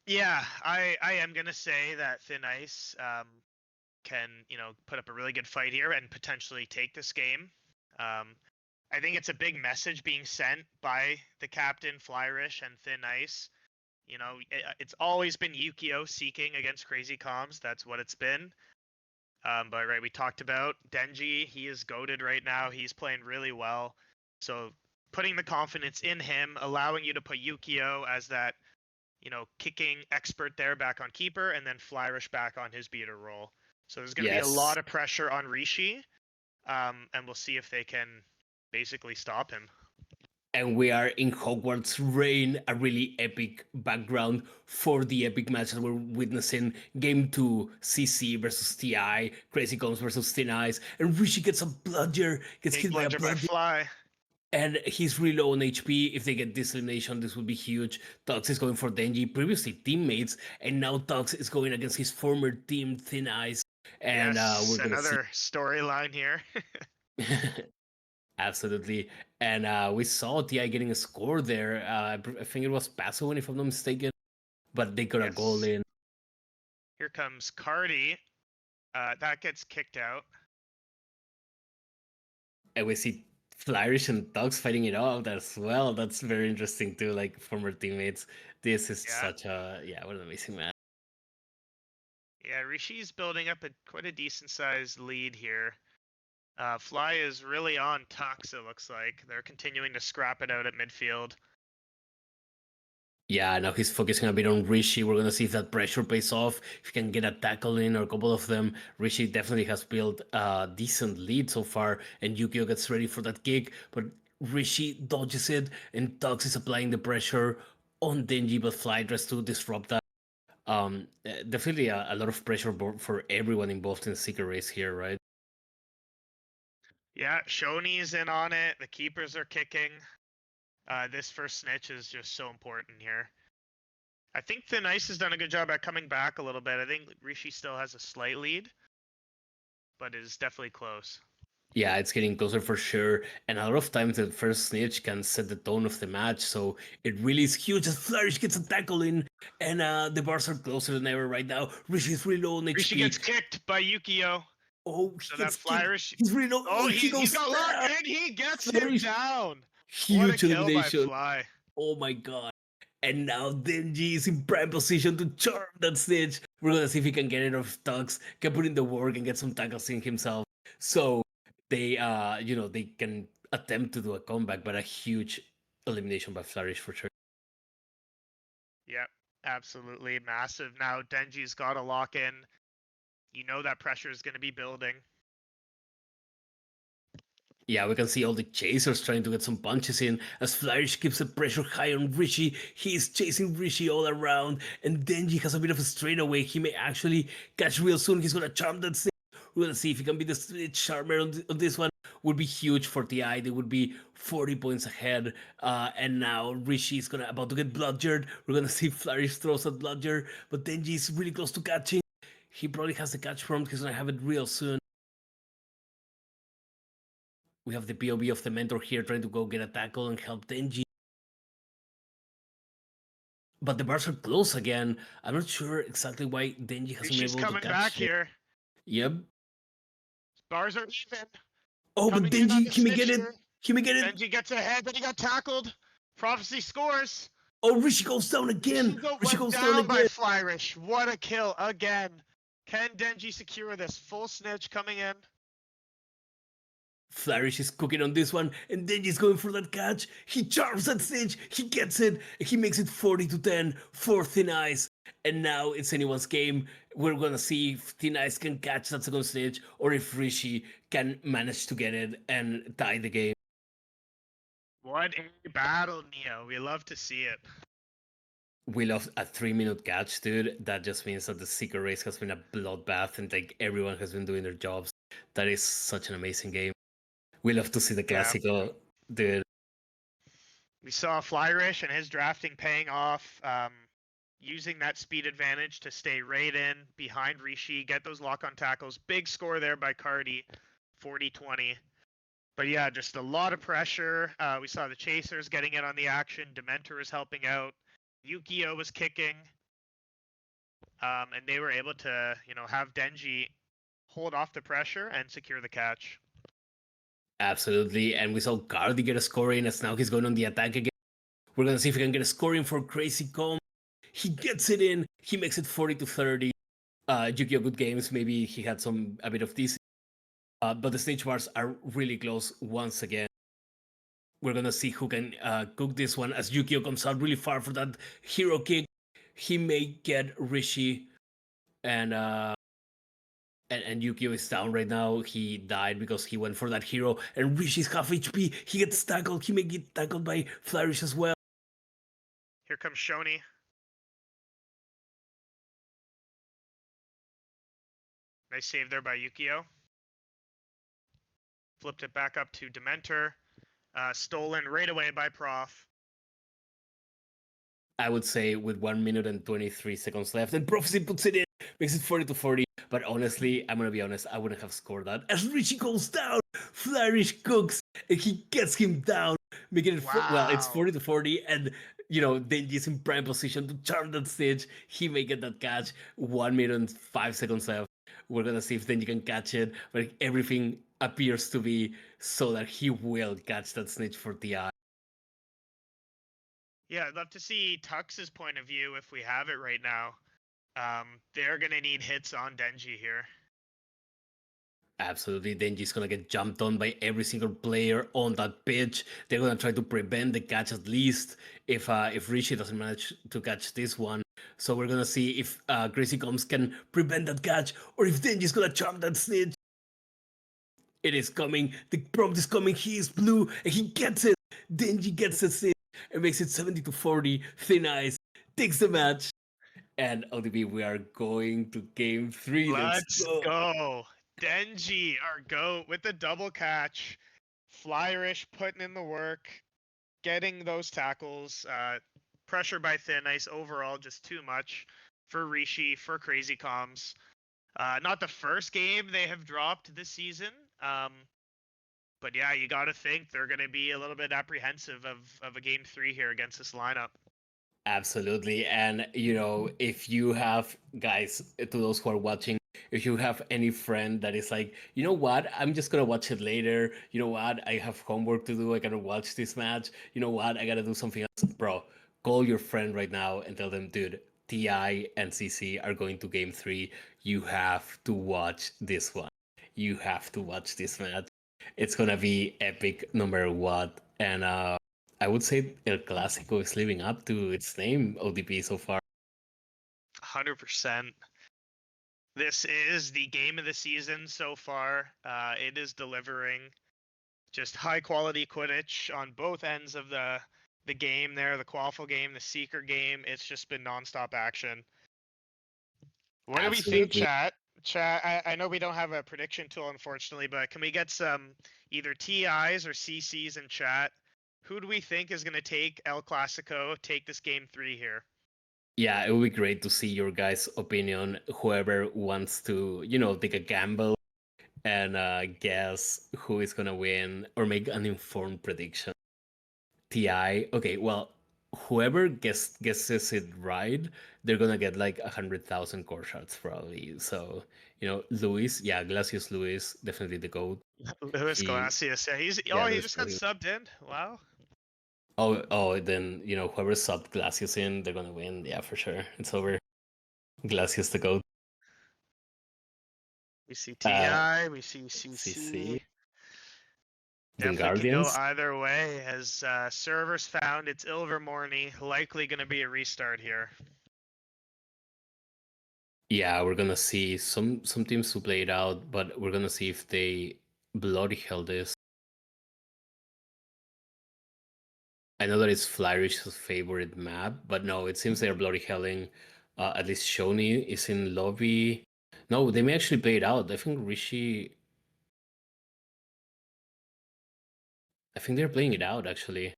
Speaker 4: Yeah, I am gonna say that Thin Ice can, put up a really good fight here and potentially take this game. I think it's a big message being sent by the captain, Flyrish, and Thin Ice. It's always been Yukio seeking against Crazy Comms. That's what it's been. But right, we talked about Denji. He is goated right now. He's playing really well. So putting the confidence in him, allowing you to put Yukio as that, kicking expert there back on keeper, and then Flyrish back on his beater role. So there's going to be a lot of pressure on Rishi, and we'll see if they can basically stop him.
Speaker 1: And we are in Hogwarts Reign, a really epic background for the epic match that we're witnessing. Game 2, CC versus TI, Crazy Comes versus Thin Ice, and Rishi gets a bludger, gets
Speaker 4: Big
Speaker 1: hit by a
Speaker 4: bludger by
Speaker 1: bludger.
Speaker 4: Fly.
Speaker 1: And he's really low on HP. If they get this elimination, this would be huge. Tux is going for Denji, previously teammates, and now Tux is going against his former team, Thin Ice. And
Speaker 4: Yes,
Speaker 1: we're gonna see.
Speaker 4: another storyline here.
Speaker 1: Absolutely. And we saw TI getting a score there. I think it was Pasoin, if I'm not mistaken. But they got a goal in.
Speaker 4: Here comes Cardi. That gets kicked out.
Speaker 1: And we see Flourish and Dogs fighting it out as well. That's very interesting too, like former teammates. This is such a what an amazing match.
Speaker 4: Yeah, Rishi's building up quite a decent sized lead here. Fly is really on Tux, it looks like. They're continuing to scrap it out at midfield.
Speaker 1: Yeah, now he's focusing a bit on Rishi. We're gonna see if that pressure pays off. If he can get a tackle in or a couple of them. Rishi definitely has built a decent lead so far, and Yukio gets ready for that kick, but Rishi dodges it, and Tux is applying the pressure on Denji, but Fly tries to disrupt that. Definitely a lot of pressure for everyone involved in the Seeker race here, right?
Speaker 4: Yeah, Shoni's in on it. The keepers are kicking. This first snitch is just so important here. I think Thin Ice has done a good job at coming back a little bit. I think Rishi still has a slight lead, but it is definitely close.
Speaker 1: Yeah, it's getting closer for sure. And a lot of times the first snitch can set the tone of the match. So it really is huge as Flourish gets a tackle in. And the bars are closer than ever right now. Rishi's really low on HP.
Speaker 4: Rishi gets kicked by Yukio.
Speaker 1: Oh,
Speaker 4: so that Flyrish.
Speaker 1: He's really low.
Speaker 4: Oh, he's got locked and he gets him down.
Speaker 1: Huge
Speaker 4: what a kill
Speaker 1: elimination.
Speaker 4: By Fly.
Speaker 1: Oh my god. And now Denji is in prime position to charm that snitch. We're gonna see if he can get it off Tux, can put in the work and get some tackles in himself. So they they can attempt to do a comeback, but a huge elimination by Flourish for sure.
Speaker 4: Yep, absolutely massive. Now Denji's got to lock in. You know that pressure is going to be building.
Speaker 1: Yeah, we can see all the chasers trying to get some punches in as Flourish keeps the pressure high on Rishi. He's chasing Rishi all around, and Denji has a bit of a straightaway. He may actually catch real soon. He's gonna charm that snake. We're gonna see if he can be the charmer on this one. Would be huge for TI. They would be 40 points ahead. And now Rishi is about to get bludgered. We're gonna see Flourish throws at bludger, but Denji is really close to catching. He probably has the catch prompt. He's gonna have it real soon. We have the POV of the mentor here trying to go get a tackle and help Denji. But the bars are close again. I'm not sure exactly why Denji hasn't been
Speaker 4: Rishi's
Speaker 1: able to
Speaker 4: coming
Speaker 1: catch
Speaker 4: back
Speaker 1: it.
Speaker 4: here.
Speaker 1: Yep.
Speaker 4: Bars are even.
Speaker 1: Oh, but
Speaker 4: Coming in on
Speaker 1: Denji,
Speaker 4: the
Speaker 1: he may get
Speaker 4: snitch
Speaker 1: it.
Speaker 4: here.
Speaker 1: He may get it.
Speaker 4: Denji gets ahead, but he got tackled. Prophecy scores.
Speaker 1: Oh, Rishi goes down again. Rishi
Speaker 4: Went
Speaker 1: goes down
Speaker 4: down by
Speaker 1: again.
Speaker 4: Flyrish. What a kill again. Can Denji secure this? Full snitch coming in.
Speaker 1: Flourish is cooking on this one, and Denji's going for that catch. He charms that stage. He gets it. He makes it 40-10 for Thin Ice. And now it's anyone's game. We're gonna see if Thin Ice can catch that second stage, or if Rishi can manage to get it and tie the game.
Speaker 4: What a battle, Neo. We love to see it.
Speaker 1: We love a 3-minute catch, dude. That just means that the Seeker race has been a bloodbath and like everyone has been doing their jobs. That is such an amazing game. We love to see the Classico, dude.
Speaker 4: We saw Flyrish and his drafting paying off, using that speed advantage to stay right in behind Rishi, get those lock-on tackles. Big score there by Cardi, 40-20. But yeah, just a lot of pressure. We saw the Chasers getting in on the action. Dementor was helping out. Yukio was kicking. And they were able to, have Denji hold off the pressure and secure the catch.
Speaker 1: Absolutely, and we saw Cardi get a score in as now he's going on the attack again. We're gonna see if he can get a score in for Crazy Calm. He gets it in. He makes it 40-30. Yukio good games. Maybe he had a bit of this. But the stage bars are really close once again. We're gonna see who can cook this one as Yukio comes out really far for that hero kick. He may get Rishi, and Yukio is down right now. He died because he went for that hero, and Rishi's half HP. He gets tackled. He may get tackled by Flourish as well.
Speaker 4: Here comes Shoni. Nice save there by Yukio. Flipped it back up to Dementor. Stolen right away by Prof.
Speaker 1: I would say with 1 minute and 23 seconds left, and Prophecy puts it in, makes it 40-40. But honestly, I'm gonna be honest, I wouldn't have scored that. As Richie goes down, Flourish cooks, and he gets him down, making it well. It's 40-40, and Denji's in prime position to charm that stage. He may get that catch. 1 minute and 5 seconds left. We're gonna see if Denji can catch it, but everything appears to be so that he will catch that snitch for TI.
Speaker 4: Yeah, I'd love to see Tux's point of view if we have it right now. They're gonna need hits on Denji here.
Speaker 1: Absolutely, Denji's gonna get jumped on by every single player on that pitch. They're gonna try to prevent the catch at least if Rishi doesn't manage to catch this one. So we're gonna see if Crazy Combs can prevent that catch or if Denji's gonna charm that snitch. It is coming. The prompt is coming. He is blue and he gets it. Denji gets the snitch and makes it 70-40. Thin Ice takes the match. And ODB, we are going to game 3.
Speaker 4: Let's go. Denji, our GOAT, with the double catch. Flyrish putting in the work, getting those tackles. Pressure by Thin Ice overall, just too much for Rishi, for Crazy Comms. Not the first game they have dropped this season. But yeah, you got to think they're going to be a little bit apprehensive of a game 3 here against this lineup.
Speaker 1: Absolutely. And, if you have, guys, to those who are watching, if you have any friend that is like, you know what, I'm just going to watch it later. You know what, I have homework to do. I got to watch this match. You know what, I got to do something else. Bro, call your friend right now and tell them, dude, TI and CC are going to game 3. You have to watch this one. You have to watch this match. It's going to be epic no matter what. And, I would say El Clásico is living up to its name, ODP, so far.
Speaker 4: 100%. This is the game of the season so far. It is delivering just high quality Quidditch on both ends of the game there, the Quaffle game, the Seeker game. It's just been nonstop action. What do we think,
Speaker 1: Absolutely.
Speaker 4: chat? Chat, I know we don't have a prediction tool, unfortunately, but can we get some either TIs or CCs in chat? Who do we think is going to take El Clasico, take this game 3 here?
Speaker 1: Yeah, it would be great to see your guys' opinion. Whoever wants to, take a gamble and guess who is gonna win or make an informed prediction. Ti, okay, well, whoever guesses it right, they're gonna get like 100,000 core shards probably. So, Luis, yeah, Glacius Luis, definitely the goat.
Speaker 4: Luis
Speaker 1: He,
Speaker 4: Glacius, yeah,
Speaker 1: yeah,
Speaker 4: he
Speaker 1: Luis
Speaker 4: just got
Speaker 1: Glacius.
Speaker 4: subbed in. Wow.
Speaker 1: Oh, then whoever subbed Glacius in, they're gonna win. Yeah, for sure. It's over. Glacius the goat.
Speaker 4: We see
Speaker 1: Uh,
Speaker 4: TI, we see
Speaker 1: CC,
Speaker 4: CC.
Speaker 1: then
Speaker 4: Definitely could go
Speaker 1: Guardians.
Speaker 4: either way, as servers found it's Ilvermorny, likely going to be a restart here.
Speaker 1: Yeah, we're gonna see some teams who play it out, but we're gonna see if they bloody hell this. I know that it's Flourish's favorite map, but no, it seems they're bloody helling. At least Shoni is in lobby. No, they may actually play it out. I think Rishi. I think they're playing it out actually.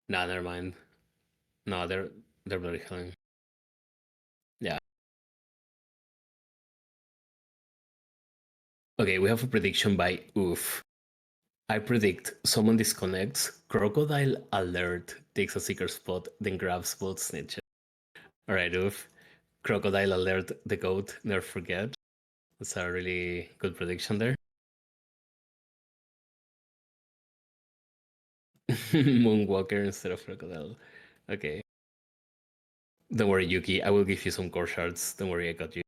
Speaker 1: Nah, never mind. No, they're bloody helling. Yeah. Okay, we have a prediction by Oof. I predict someone disconnects, Crocodile Alert takes a seeker spot, then grabs both snitches. Alright, Oof. Crocodile Alert the goat, never forget. That's a really good prediction there. Moonwalker instead of Crocodile. Okay. Don't worry, Yuki. I will give you some core shards. Don't worry, I got you.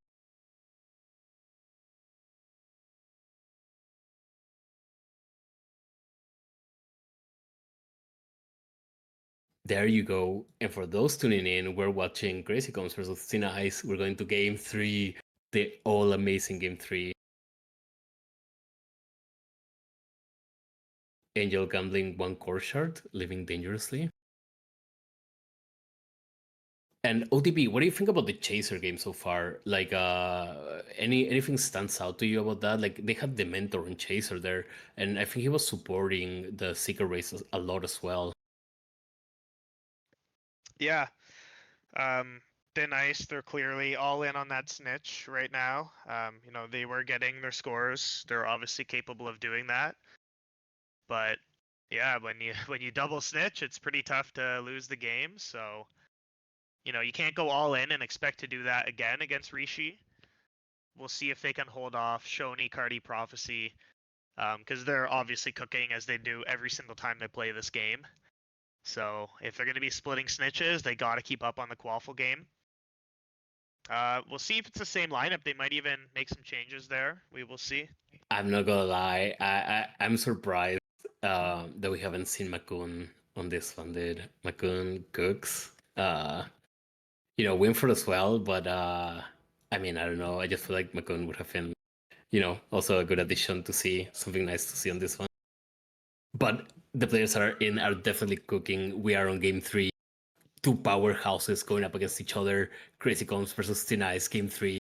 Speaker 1: There you go. And for those tuning in, we're watching Crazy Comes versus Tina Ice. We're going to game 3, the all amazing game 3. Angel gambling 1 core shard, living dangerously. And OTP, what do you think about the Chaser game so far? Like, anything stands out to you about that? Like, they had the mentor and Chaser there, and I think he was supporting the Seeker race a lot as well.
Speaker 4: Yeah. Thin Ice, they're clearly all in on that snitch right now. They were getting their scores. They're obviously capable of doing that. But yeah, when you when you double snitch, it's pretty tough to lose the game. So, you can't go all in and expect to do that again against Rishi. We'll see if they can hold off Shoni, Cardi, Prophecy, because they're obviously cooking as they do every single time they play this game. So if they're going to be splitting snitches, they got to keep up on the Quaffle game. We'll see if it's the same lineup. They might even make some changes there. We will see.
Speaker 1: I'm not gonna lie, I'm surprised that we haven't seen Makun on this one, dude. Makun cooks. Winford as well, but I mean, I don't know. I just feel like Makun would have been, also a good addition to see something nice to see on this one. But the players that are in are definitely cooking. We are on game 3. Two powerhouses going up against each other. Crazy Combs versus Thin Ice, game 3.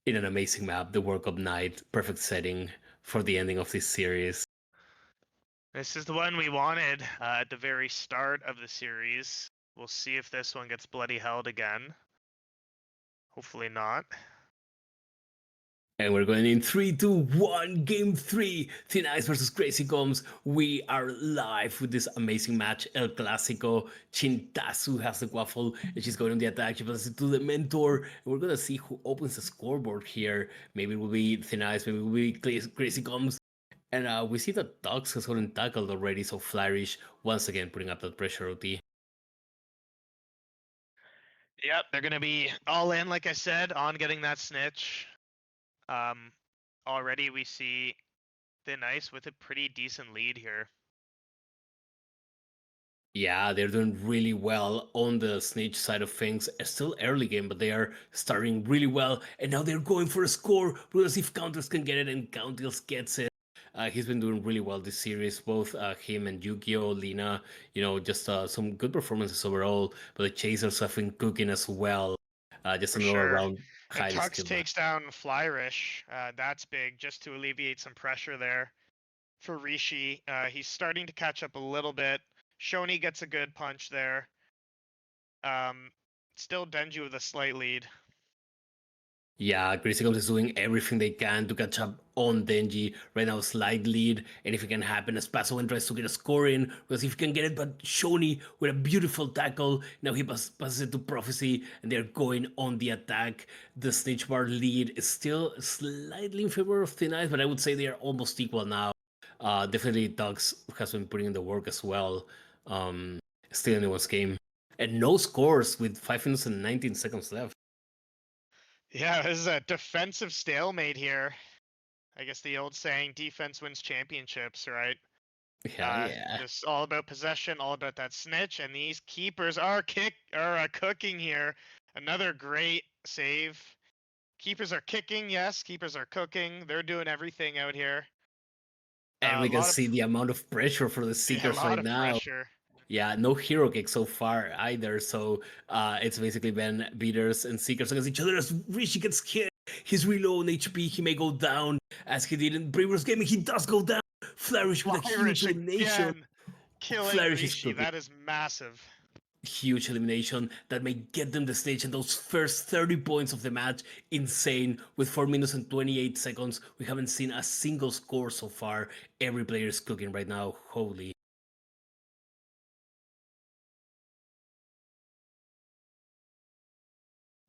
Speaker 1: In an amazing map, the World Cup night, perfect setting for the ending of this series.
Speaker 4: This is the one we wanted at the very start of the series. We'll see if this one gets bloody held again. Hopefully not.
Speaker 1: And we're going in 3, 2, 1, game 3. Thin Ice versus Crazy Combs. We are live with this amazing match, El Clásico. Chintazu has the waffle, and she's going on the attack. She passes it to the mentor. And we're going to see who opens the scoreboard here. Maybe it will be Thin Ice, maybe it will be Crazy Combs. And we see that Dogs has gotten tackled already, so Flourish once again putting up that pressure OT.
Speaker 4: Yep, they're going to be all in, like I said, on getting that snitch. Already we see Thin Ice with a pretty decent lead here.
Speaker 1: Yeah, they're doing really well on the Snitch side of things. It's still early game, but they are starting really well. And now they're going for a score. We'll see if Countess can get it, and Countess gets it. He's been doing really well this series, both him and Yukio, Lina. Just some good performances overall. But the Chasers have been cooking as well. Just
Speaker 4: For
Speaker 1: another
Speaker 4: sure.
Speaker 1: round
Speaker 4: And
Speaker 1: highly
Speaker 4: Tux
Speaker 1: skilled match.
Speaker 4: takes down Flyrish. That's big, just to alleviate some pressure there for Rishi. He's starting to catch up a little bit. Shoni gets a good punch there. Um, Still Denji with a slight lead.
Speaker 1: Yeah, Crazy Comes is doing everything they can to catch up on Denji. Right now, slight lead, and if it can happen, Espaso tries to get a score in, because if he can get it, but Shoni with a beautiful tackle, now he passes it to Prophecy, and they're going on the attack. The stage bar lead is still slightly in favor of Thin Ice, but I would say they are almost equal now. Definitely, Dogs has been putting in the work as well. Um, Still anyone's game. And no scores with 5 minutes and 19 seconds left.
Speaker 4: Yeah, this is a defensive stalemate here. I guess the old saying, defense wins championships, right?
Speaker 1: Hell yeah.
Speaker 4: Just all about possession, all about that snitch, and these keepers are cooking here. Another great save. Keepers are kicking, yes. Keepers are cooking. They're doing everything out here.
Speaker 1: And
Speaker 4: A
Speaker 1: we can
Speaker 4: lot of
Speaker 1: see the amount of pressure for the
Speaker 4: yeah, a
Speaker 1: Seekers
Speaker 4: lot
Speaker 1: right
Speaker 4: of
Speaker 1: now.
Speaker 4: pressure.
Speaker 1: Yeah, no hero kick so far either. So it's basically been beaters and Seekers against each other as Rishi gets hit. He's really low on HP. He may go down as he did in previous gaming. He does go down. Flourish with a huge
Speaker 4: Irish
Speaker 1: elimination.
Speaker 4: again, killing
Speaker 1: Flourish is
Speaker 4: Rishi.
Speaker 1: cooking.
Speaker 4: That is massive.
Speaker 1: Huge elimination that may get them the stage, and those first 30 points of the match, insane. With 4 minutes and 28 seconds, we haven't seen a single score so far. Every player is cooking right now. Holy.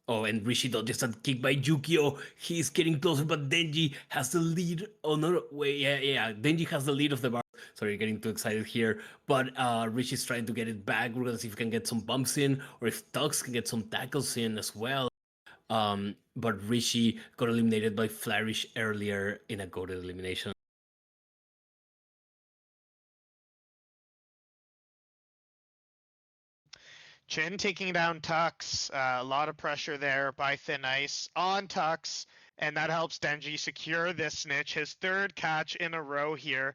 Speaker 1: Oh, and Rishi dodges that kick by Yukio. He's getting closer, but Denji has the lead. Oh, no, wait, yeah. Denji has the lead of the bar. Sorry, getting too excited here. But Rishi's trying to get it back. We're gonna see if he can get some bumps in, or if Tux can get some tackles in as well. But Rishi got eliminated by Flourish earlier in a goated elimination.
Speaker 4: Chin taking down Tux. A lot of pressure there by Thin Ice on Tux, and that helps Denji secure this snitch, his third catch in a row here.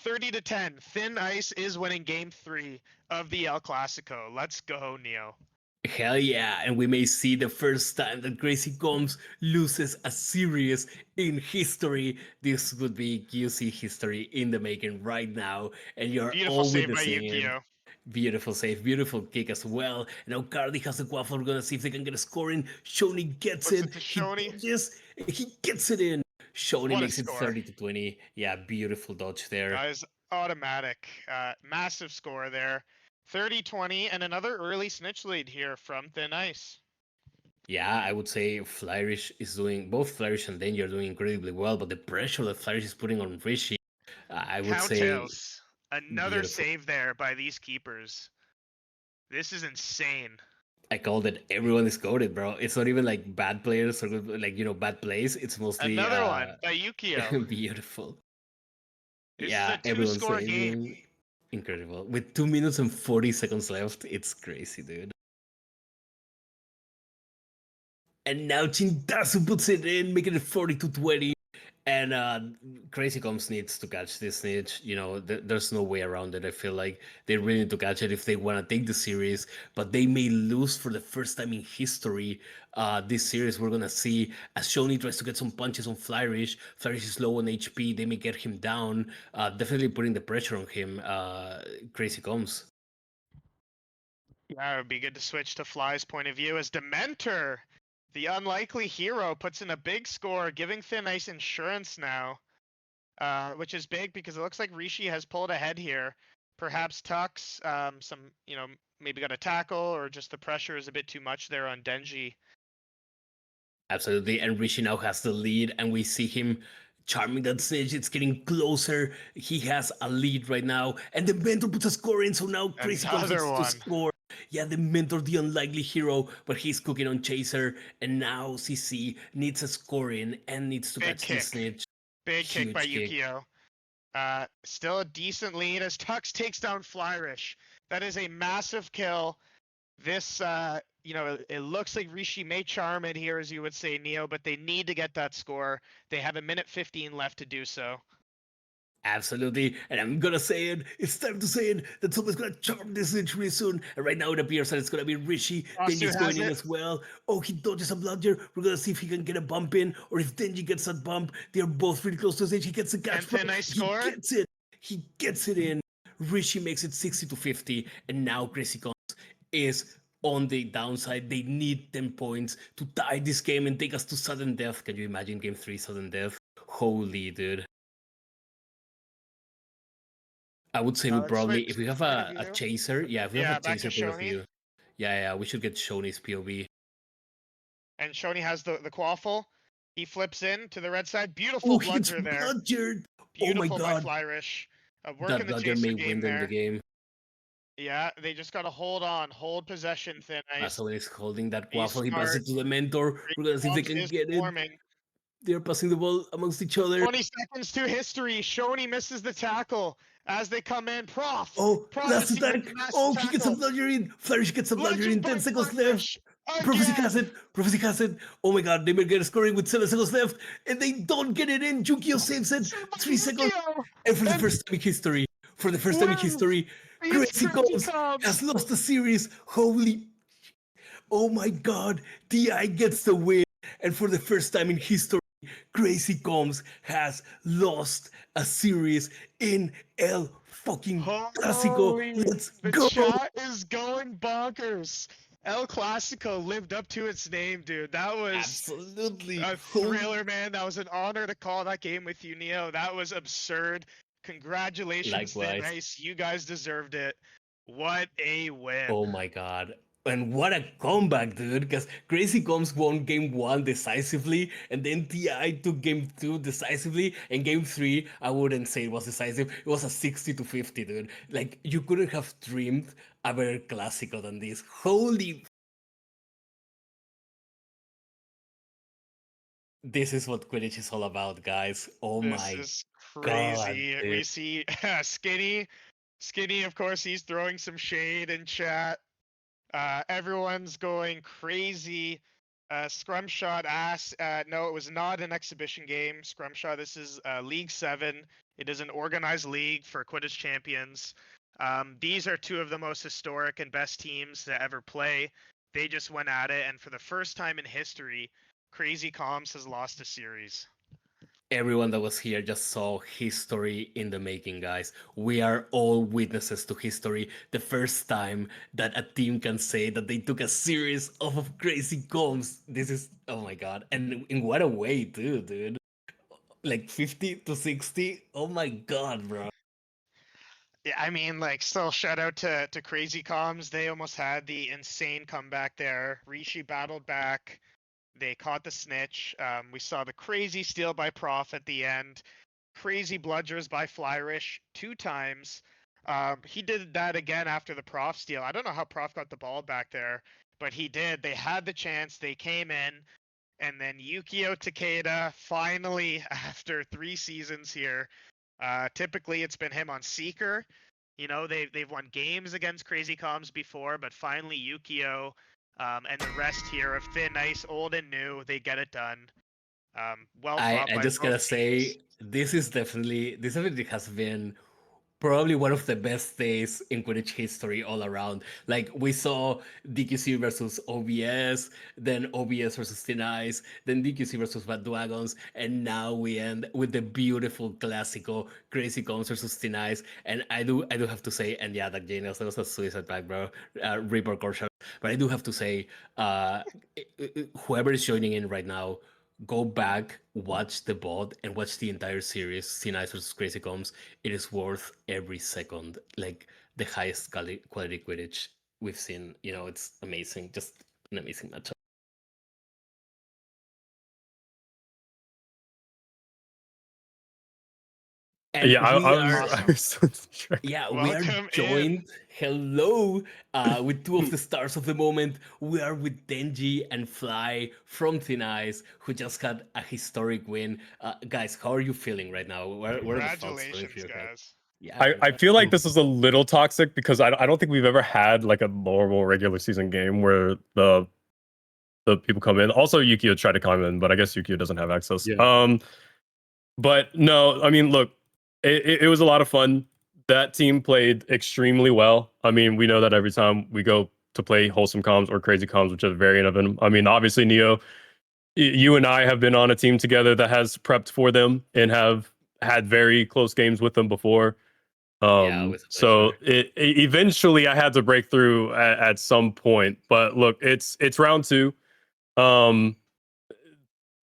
Speaker 4: 30-10. Thin Ice is winning game 3 of the El Clasico. Let's go, Neo.
Speaker 1: Hell yeah, and we may see the first time that Crazy Combs loses a series in history. This would be QC history in the making right now, and you're
Speaker 4: Beautiful
Speaker 1: all
Speaker 4: save by
Speaker 1: witnessing it.
Speaker 4: Yukio.
Speaker 1: Beautiful save, beautiful kick as well. And now Cardi has the quaffle. We're gonna see if they can get a score in. Shoni gets
Speaker 4: Puts
Speaker 1: it.
Speaker 4: it to
Speaker 1: He
Speaker 4: Shoni.
Speaker 1: dodges. He gets it in. Shoni
Speaker 4: What a
Speaker 1: makes it
Speaker 4: score.
Speaker 1: 30-20. Yeah, beautiful dodge there.
Speaker 4: Guys, automatic. Massive score there. 30-20, and another early snitch lead here from Thin Ice.
Speaker 1: Yeah, I would say Flourish is doing, both Flourish and Danger are doing incredibly well, but the pressure that Flourish is putting on Rishi, I would say
Speaker 4: Cowtails. Another
Speaker 1: beautiful.
Speaker 4: save there by these keepers. This is insane.
Speaker 1: I called it. Everyone is coded, bro. It's not even like bad players or good, like bad plays. It's mostly
Speaker 4: Another one by Yukio.
Speaker 1: beautiful.
Speaker 4: This is a
Speaker 1: Yeah, everyone's
Speaker 4: two-score game.
Speaker 1: saving. Incredible. With 2 minutes and 40 seconds left, it's crazy, dude. And now Chintazu puts it in, making it 40-20. And Crazy Combs needs to catch this snitch. There's no way around it. I feel like they really need to catch it if they want to take the series. But they may lose for the first time in history. This series, we're going to see as Shoni tries to get some punches on Flourish. Flourish is low on HP. They may get him down. Definitely putting the pressure on him. Crazy Combs.
Speaker 4: Yeah, it would be good to switch to Fly's point of view as Dementor, the unlikely hero, puts in a big score, giving Thin Ice insurance now, which is big because it looks like Rishi has pulled ahead here. Perhaps Tux, maybe got a tackle, or just the pressure is a bit too much there on Denji.
Speaker 1: Absolutely, and Rishi now has the lead, and we see him charming that snitch. It's getting closer. He has a lead right now, and the mentor puts a score in, so now Crazy Combs
Speaker 4: Another
Speaker 1: needs to
Speaker 4: one.
Speaker 1: score. Yeah, the mentor, the unlikely hero, but he's cooking on Chaser, and now CC needs a score in and needs to
Speaker 4: Big
Speaker 1: catch
Speaker 4: kick.
Speaker 1: this snitch.
Speaker 4: Big kick by
Speaker 1: Huge kick.
Speaker 4: Yukio. Still a decent lead as Tux takes down Flyrish. That is a massive kill. This, it looks like Rishi may charm it here, as you would say, Neo, but they need to get that score. They have a minute 15 left to do so.
Speaker 1: Absolutely, and I'm gonna say it. It's time to say it. That someone's gonna charm this injury soon. And right now it appears that it's gonna be Rishi.
Speaker 4: Foster
Speaker 1: Denji's
Speaker 4: has
Speaker 1: going in
Speaker 4: it.
Speaker 1: as well. Oh, he dodges a bludger. We're gonna see if he can get a bump in, or if Denji gets that bump. They're both really close to his edge. He gets a catch.
Speaker 4: And Thin Ice
Speaker 1: He
Speaker 4: score.
Speaker 1: gets it. He gets it in. Rishi makes it 60 to 50, and now Crazy Cons is on the downside. They need 10 points to tie this game and take us to sudden death. Can you imagine game 3 sudden death? Holy dude. I would say we
Speaker 4: Let's
Speaker 1: probably,
Speaker 4: switch
Speaker 1: if we have
Speaker 4: point of
Speaker 1: a
Speaker 4: view.
Speaker 1: chaser, yeah, if we have
Speaker 4: Yeah,
Speaker 1: a
Speaker 4: back to
Speaker 1: chaser point of
Speaker 4: Shoney.
Speaker 1: view, yeah, we should get Shoney's POV.
Speaker 4: And Shoney has the quaffle. He flips in to the red side. Beautiful
Speaker 1: Oh, he gets
Speaker 4: bludger there.
Speaker 1: bludgered. Oh my
Speaker 4: Beautiful by
Speaker 1: god,
Speaker 4: Flyrish.
Speaker 1: that
Speaker 4: Working the
Speaker 1: bludger
Speaker 4: chaser
Speaker 1: may
Speaker 4: game
Speaker 1: win them the
Speaker 4: there.
Speaker 1: game.
Speaker 4: Yeah, they just gotta hold on, hold possession, Thin Ice.
Speaker 1: So when he's holding that
Speaker 4: He's
Speaker 1: waffle, he passes
Speaker 4: smart.
Speaker 1: it to the mentor. We're gonna see if they
Speaker 4: Bombs
Speaker 1: can
Speaker 4: is
Speaker 1: get it.
Speaker 4: forming.
Speaker 1: They're passing the ball amongst each other.
Speaker 4: 20 seconds to history. Shoney misses the tackle as they come in. Prof.
Speaker 1: Oh,
Speaker 4: Prof
Speaker 1: last
Speaker 4: is here with
Speaker 1: attack.
Speaker 4: the massive
Speaker 1: Oh, he gets a
Speaker 4: tackle.
Speaker 1: bludger in. Flourish gets a bludger
Speaker 4: Bludgered
Speaker 1: in.
Speaker 4: by
Speaker 1: 10 seconds left.
Speaker 4: Flyrish.
Speaker 1: Prophecy
Speaker 4: Again.
Speaker 1: has it. Prophecy has it. Oh my god, they may get scoring with 7 seconds left, and they don't get it in. Jukio saves it. 3 seconds.
Speaker 4: Yukio.
Speaker 1: And for the
Speaker 4: And
Speaker 1: first time in history,
Speaker 4: It's
Speaker 1: Crazy
Speaker 4: Crazy
Speaker 1: Combs
Speaker 4: Cubs.
Speaker 1: has lost the series. Holy. Oh my god. TI gets the win. And for the first time in history, Crazy Combs has lost a series in El fucking Clásico.
Speaker 4: Holy,
Speaker 1: Let's
Speaker 4: the
Speaker 1: go.
Speaker 4: chat is going bonkers. El Clasico lived up to its name, dude. That was
Speaker 1: Absolutely.
Speaker 4: a thriller, man. That was an honor to call that game with you, Neo. That was absurd. Congratulations, Thin
Speaker 1: Likewise.
Speaker 4: Ice. You guys deserved it. What a win.
Speaker 1: Oh my god. And what a comeback, dude. Because Crazy Combs won game 1 decisively, and then TI took game 2 decisively, and game 3, I wouldn't say it was decisive. It was a 60 to 50, dude. Like, you couldn't have dreamed a better Clásico than this. Holy. This is what Quidditch is all about, guys. Oh
Speaker 4: This
Speaker 1: my
Speaker 4: is
Speaker 1: god.
Speaker 4: crazy.
Speaker 1: Dude.
Speaker 4: We see Skinny. Skinny, of course, he's throwing some shade in chat. Everyone's going crazy. Scrumshot asks, no, it was not an exhibition game. Scrumshot, this is League 7. It is an organized league for Quidditch champions. These are two of the most historic and best teams to ever play. They just went at it, and for the first time in history, Crazy Comms has lost a series.
Speaker 1: Everyone that was here just saw history in the making, guys. We are all witnesses to history. The first time that a team can say that they took a series off of Crazy Combs. This is, oh my god. And in what a way, too, dude. Like 50 to 60. Oh my god, bro.
Speaker 4: Yeah, I mean, like, still shout out to Crazy Comms. They almost had the insane comeback there. Rishi battled back. They caught the snitch. We saw the crazy steal by Prof at the end. Crazy bludgers by Flyrish 2 times. He did that again after the Prof steal. I don't know how Prof got the ball back there, but he did. They had the chance. They came in. And then Yukio Takeda, finally, after 3 seasons here, typically it's been him on Seeker. You know, they've won games against Crazy Comms before, but finally Yukio and the rest here of Thin Ice, old and new, they get it done. Well fought
Speaker 1: I
Speaker 4: by
Speaker 1: just
Speaker 4: both
Speaker 1: gotta
Speaker 4: teams.
Speaker 1: say, this definitely has been probably one of the best days in Quidditch history all around. Like, we saw DQC versus OBS, then OBS versus Thin Ice, then DQC versus Bad Dragons, and now we end with the beautiful Clásico Crazy Combs versus Thin Ice. And I do have to say, and yeah, that Genius, that was a suicide pact, bro. Reaper Corshot. But I do have to say, whoever is joining in right now, go back, watch the bot, and watch the entire series, Thin Ice versus Crazy Combs. It is worth every second. Like, the highest quality Quidditch we've seen. You know, it's amazing. Just an amazing matchup. And
Speaker 5: Yeah,
Speaker 1: we are
Speaker 5: I
Speaker 4: Awesome.
Speaker 5: was so distracted.
Speaker 1: yeah, we are
Speaker 4: Welcome in.
Speaker 1: joined. Hello, with two of the stars of the moment. We are with Denji and Fly from Thin Ice, who just had a historic win. Guys, how are you feeling right now? Where are the thoughts running through
Speaker 4: Congratulations,
Speaker 1: your head?
Speaker 4: guys.
Speaker 1: Yeah,
Speaker 5: I feel like
Speaker 1: congrats.
Speaker 5: this is a little toxic because I don't think we've ever had like a normal regular season game where the people come in. Also, Yukio tried to come in, but I guess Yukio doesn't have access.
Speaker 6: Yeah.
Speaker 5: But no, I mean, look, it was a lot of fun. That team played extremely well. I mean, we know that every time we go to play wholesome comms or crazy comms, which is a variant of them. I mean, obviously, Neo, you and I have been on a team together that has prepped for them and have had very close games with them before.
Speaker 1: Yeah, always a
Speaker 5: So
Speaker 1: pleasure.
Speaker 5: eventually I had to break through at some point. But look, it's round two. Um,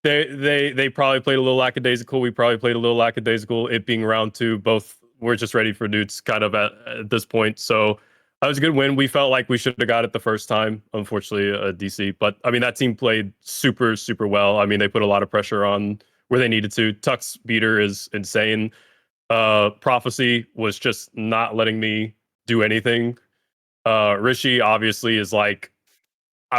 Speaker 5: they probably played a little lackadaisical. We probably played a little lackadaisical. It being round two, both we're just ready for Newts kind of at this point. So that was a good win. We felt like we should have got it the first time. Unfortunately, DC. But I mean, that team played super super well. I mean, they put a lot of pressure on where they needed to. Tuck's beater is insane. Prophecy was just not letting me do anything. Rishi obviously is like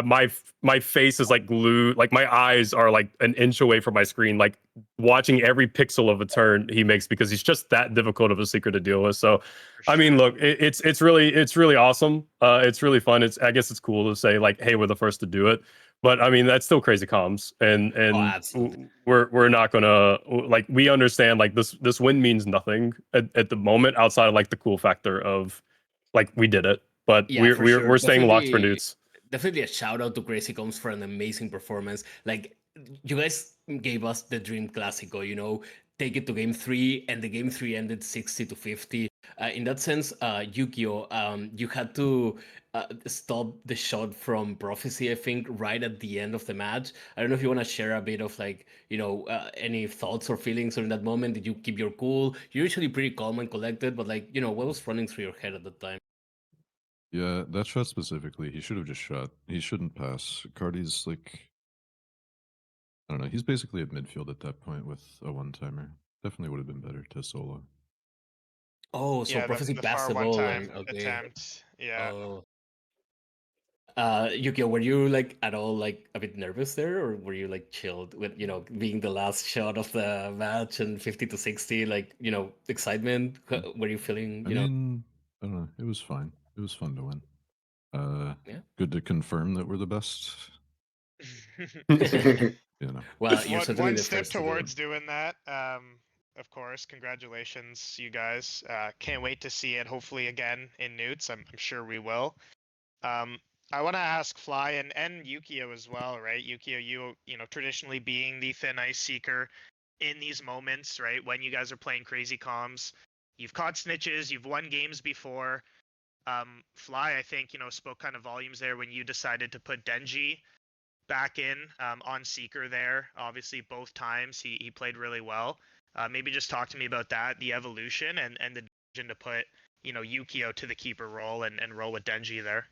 Speaker 5: my face is like glued, like my eyes are like an inch away from my screen, like watching every pixel of a turn he makes because he's just that difficult of a secret to deal with. So
Speaker 4: For
Speaker 5: I mean,
Speaker 4: sure.
Speaker 5: look, it's really awesome. It's really fun. I guess it's cool to say like, hey, we're the first to do it. But I mean, that's still crazy comms, and
Speaker 1: Oh, absolutely.
Speaker 5: we're not gonna like we understand like this win means nothing at the moment outside of like the cool factor of like we did it, but
Speaker 1: Yeah, for sure.
Speaker 5: we're staying locked for
Speaker 1: Definitely,
Speaker 5: Newts.
Speaker 1: definitely a shout out to Crazy Combs for an amazing performance. Like, you guys gave us the dream classico, take it to game three, and the game three ended 60-50. In that sense, Yukio, you had to stop the shot from Prophecy, I think, right at the end of the match. I don't know if you want to share a bit of like, any thoughts or feelings in that moment. Did you keep your cool? You're usually pretty calm and collected, but like, what was running through your head at the time?
Speaker 6: Yeah, that shot specifically, he should have just shot. He shouldn't pass. Cardi's like, I don't know. He's basically at midfield at that point with a one timer. Definitely would have been better to solo.
Speaker 1: Oh, so
Speaker 4: Yeah, the
Speaker 1: Prophecy
Speaker 4: the
Speaker 1: passed
Speaker 4: far
Speaker 1: the
Speaker 4: one
Speaker 1: ball
Speaker 4: time
Speaker 1: and okay.
Speaker 4: attempt. Yeah.
Speaker 1: Oh. Yukio, were you like at all like a bit nervous there, or were you like chilled with being the last shot of the match and 50-60, like excitement? Were you feeling
Speaker 6: I mean, I don't know. It was fine. It was fun to win.
Speaker 1: yeah?
Speaker 6: Good to confirm that we're the best. You know.
Speaker 1: Well, you're
Speaker 4: one
Speaker 1: certainly
Speaker 4: one
Speaker 1: the
Speaker 4: step
Speaker 1: first to do it.
Speaker 4: towards doing that. Of course, congratulations, you guys. Can't wait to see it. Hopefully again in Newts. I'm sure we will. Um, I want to ask Fly and Yukio as well, right? Yukio, you know traditionally being the thin ice seeker in these moments, right? When you guys are playing crazy comms, you've caught snitches, you've won games before. Fly, I think spoke kind of volumes there when you decided to put Denji back in on Seeker there. Obviously, both times he played really well. Maybe just talk to me about that, the evolution, and the decision to put Yukio to the keeper role and roll with Denji there.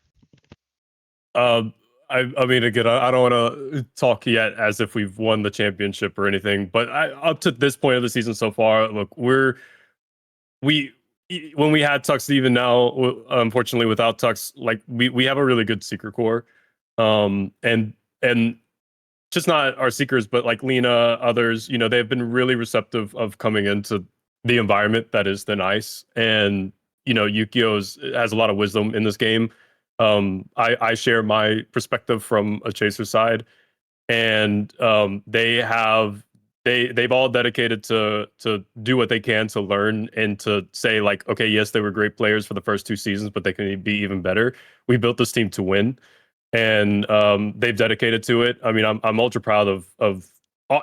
Speaker 5: Um, I mean, again, I don't want to talk yet as if we've won the championship or anything, but up to this point of the season so far, look, we when we had Tux, even now, unfortunately, without Tux, like we have a really good seeker core, and just not our seekers, but like Lena, others, they've been really receptive of coming into the environment that is Thin Ice. And, Yukio has a lot of wisdom in this game. I share my perspective from a chaser side, and they've all dedicated to do what they can to learn and to say like, okay, yes, they were great players for the first two seasons, but they can be even better. We built this team to win, and they've dedicated to it. I mean, I'm ultra proud of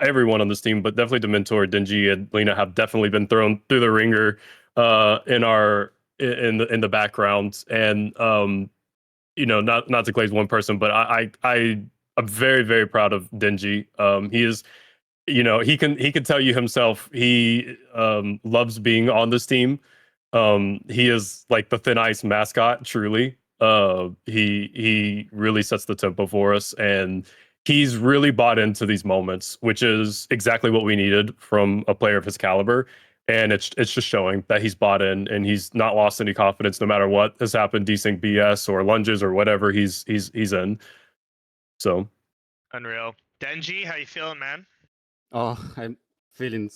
Speaker 5: everyone on this team, but definitely the mentor Dingy and Lena have definitely been thrown through the ringer in the background. And not to glaze one person, but I'm very very proud of Dingy. He is, he can tell you himself he loves being on this team. He is like the Thin Ice mascot, truly. He really sets the tempo for us, and he's really bought into these moments, which is exactly what we needed from a player of his caliber. and it's just showing that he's bought in and he's not lost any confidence no matter what has happened, desync BS or lunges or whatever he's in. So
Speaker 4: Unreal. Denji, how you feeling, man?
Speaker 7: Oh, I'm feeling.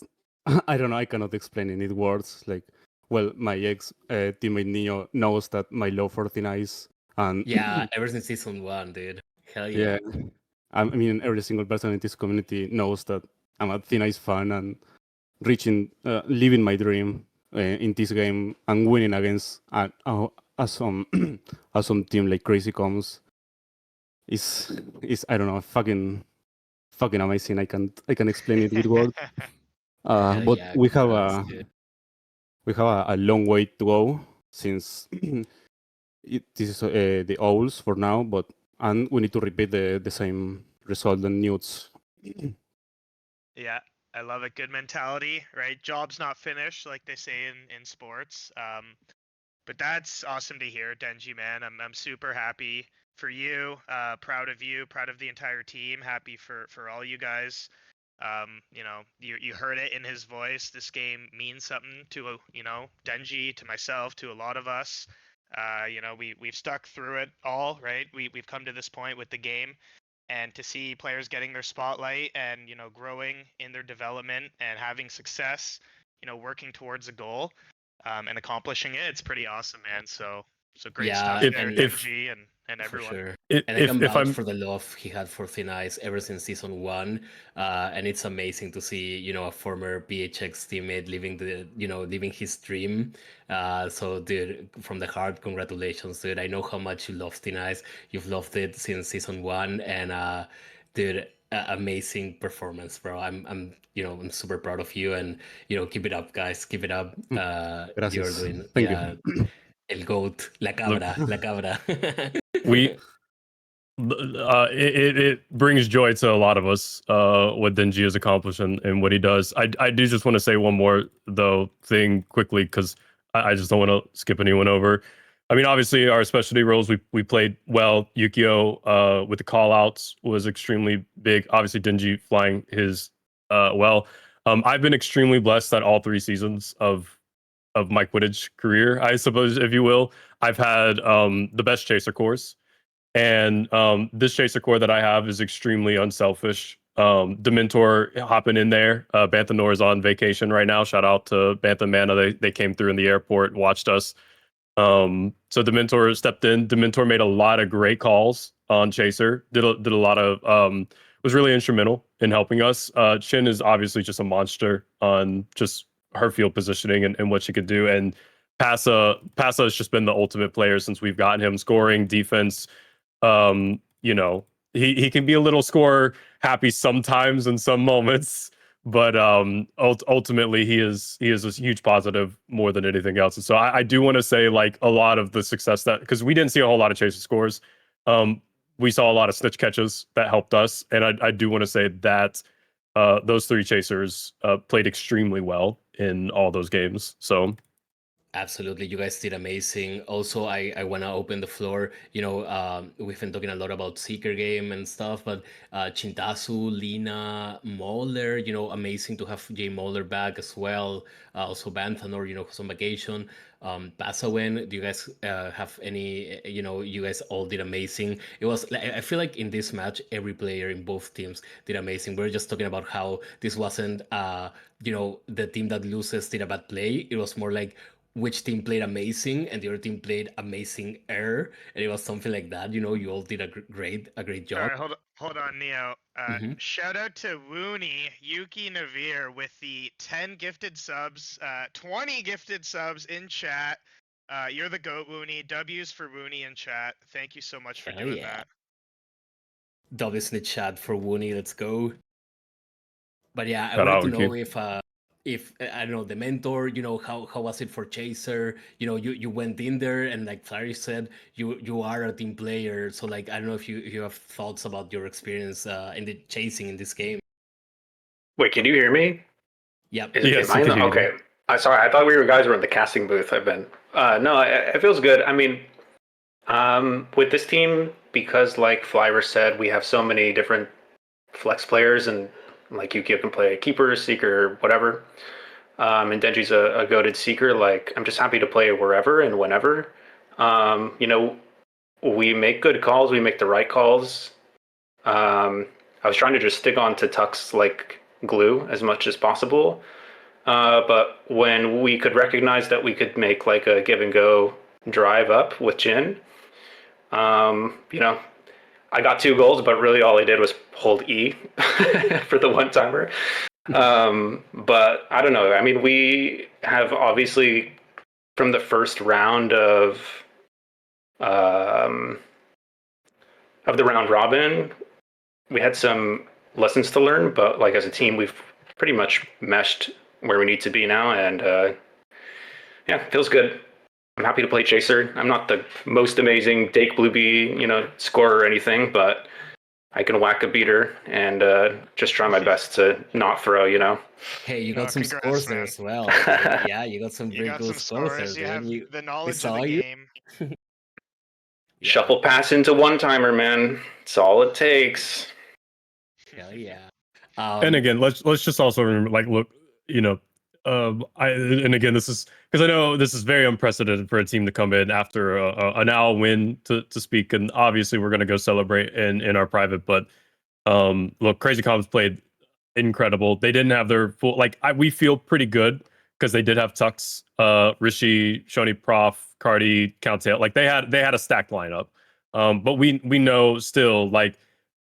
Speaker 7: I don't know. I cannot explain in it words. Like, well, my ex teammate Neo knows that my love for Thin Ice, and
Speaker 1: Yeah, ever since season 1, dude. Hell yeah.
Speaker 7: yeah, I mean, every single person in this community knows that I'm a Thin Ice fan and living my dream in this game and winning against a some a some team like Crazy Coms is I don't know, fucking amazing. I can explain it with words.
Speaker 1: Hell
Speaker 7: But
Speaker 1: yeah,
Speaker 7: we have
Speaker 1: congrats,
Speaker 7: a
Speaker 1: dude.
Speaker 7: we have a long way to go since this is the Owls for now, and we need to repeat the same result and Newts.
Speaker 4: Yeah, I love it. Good mentality, right? Job's not finished, like they say in sports. But that's awesome to hear, Denji, man. I'm super happy for you. Proud of you. Proud of the entire team. Happy for all you guys. You know, you heard it in his voice. This game means something to Denji, to myself, to a lot of us. You know, we've stuck through it all, right? We've come to this point with the game, and to see players getting their spotlight and growing in their development and having success, working towards a goal, and accomplishing it, it's pretty awesome, man. So great
Speaker 1: Yeah,
Speaker 4: stuff there,
Speaker 1: and
Speaker 4: Denji and
Speaker 1: for
Speaker 4: everyone.
Speaker 1: sure. And I can
Speaker 5: if
Speaker 1: vouch
Speaker 5: I'm
Speaker 1: for the love he had for Thin Ice ever since season 1. And it's amazing to see, a former PHX teammate living his dream. So, dude, from the heart, congratulations, dude. I know how much you love Thin Ice. You've loved it since season 1, and dude, amazing performance, bro. I'm super proud of you, and keep it up, guys. Keep it up. You're
Speaker 7: Gracias.
Speaker 1: doing,
Speaker 7: Thank
Speaker 1: yeah,
Speaker 7: you.
Speaker 1: el goat, la
Speaker 5: look,
Speaker 1: cabra, la cabra.
Speaker 5: we it brings joy to a lot of us what Denji has accomplished and what he does. I do just want to say one more though thing quickly because I just don't want to skip anyone over. I mean, obviously our specialty roles we played well. Yukio with the call outs was extremely big. Obviously Denji flying his well. I've been extremely blessed that all 3 seasons of my Quidditch career, I suppose, if you will, I've had the best chaser course. And this chaser core that I have is extremely unselfish. Dementor hopping in there. Bantha Nor is on vacation right now. Shout out to Bantha Mana. They came through in the airport, watched us. So Dementor stepped in. Dementor made a lot of great calls on Chaser. Did a lot of was really instrumental in helping us. Chin is obviously just a monster on just her field positioning and what she could do. And Passa has just been the ultimate player since we've gotten him. Scoring, defense, you know, he can be a little score happy sometimes in some moments, but ultimately he is a huge positive more than anything else. And so I do want to say like a lot of the success that because we didn't see a whole lot of chaser scores, we saw a lot of snitch catches that helped us, and I do want to say that those 3 chasers played extremely well in all those games. So
Speaker 1: Absolutely, you guys did amazing. Also, I want to open the floor. We've been talking a lot about Seeker game and stuff, but Chintasu, Lina, Moller, amazing to have Jay Moller back as well. Also, Banthanor, who's on vacation. Pasawen, do you guys have any, you guys all did amazing. It was, I feel like in this match, every player in both teams did amazing. We're just talking about how this wasn't, the team that loses did a bad play. It was more like, which team played amazing and the other team played amazing air, and it was something like that. You all did a great
Speaker 4: All
Speaker 1: job.
Speaker 4: right, hold on, Neo.
Speaker 1: Mhm.
Speaker 4: Shout out to Woony Yuki Navir with the 10 gifted subs, 20 gifted subs in chat. You're the goat, Woony. W's for Woony in chat. Thank you so much for
Speaker 1: Hell
Speaker 4: doing
Speaker 1: yeah.
Speaker 4: that.
Speaker 1: W's in the chat for Woony. Let's go. But yeah, I
Speaker 5: shout
Speaker 1: wanted
Speaker 5: out
Speaker 1: to know
Speaker 5: Ricky.
Speaker 1: if I don't know, the mentor, how was it for Chaser? You went in there, and like Flary said, you are a team player. So like, I don't know if you have thoughts about your experience in the chasing in this game.
Speaker 8: Wait, can you hear me?
Speaker 1: Yep.
Speaker 5: Yes,
Speaker 8: Am I
Speaker 5: we
Speaker 8: in
Speaker 5: can
Speaker 8: the?
Speaker 5: hear you.
Speaker 8: Okay. Sorry, I thought guys were in the casting booth. I've been. No, it feels good. I mean, with this team, because like Flyer said, we have so many different flex players, and like Yukio can play keeper, seeker, whatever. And Denji's a goated seeker. Like, I'm just happy to play wherever and whenever. You know, we make good calls. We make the right calls. I was trying to just stick on to Tux like glue as much as possible. But when we could recognize that we could make like a give and go drive up with Jin, you know, I got 2 goals, but really all I did was hold E for the one timer. But I don't know. I mean, we have obviously from the first round um, of the round robin, we had some lessons to learn. But like as a team, we've pretty much meshed where we need to be now, and yeah, feels good. I'm happy to play Chaser. I'm not the most amazing Dake Blueby, scorer or anything, but I can whack a beater and just try my best to not throw.
Speaker 1: Hey, you got
Speaker 4: No,
Speaker 1: some
Speaker 4: congrats,
Speaker 1: scores there
Speaker 4: man.
Speaker 1: as well, dude. Yeah, you got some
Speaker 4: You
Speaker 1: pretty
Speaker 4: got
Speaker 1: cool
Speaker 4: some
Speaker 1: scores there,
Speaker 4: scores. You
Speaker 1: dude.
Speaker 4: have the
Speaker 1: We
Speaker 4: knowledge of
Speaker 1: saw
Speaker 4: the
Speaker 1: you.
Speaker 4: game.
Speaker 1: Yeah,
Speaker 8: Shuffle pass into one timer, man. It's all it takes.
Speaker 1: hell yeah.
Speaker 5: And again, let's just also remember, like, look, and again, this is because I know this is very unprecedented for a team to come in after an OWL win to speak, and obviously we're gonna go celebrate in our private. But look, Crazy Comms played incredible. They didn't have their full we feel pretty good because they did have Tux, Rishi, Shoni, Prof, Cardi, Countail. Like they had a stacked lineup. But we know still like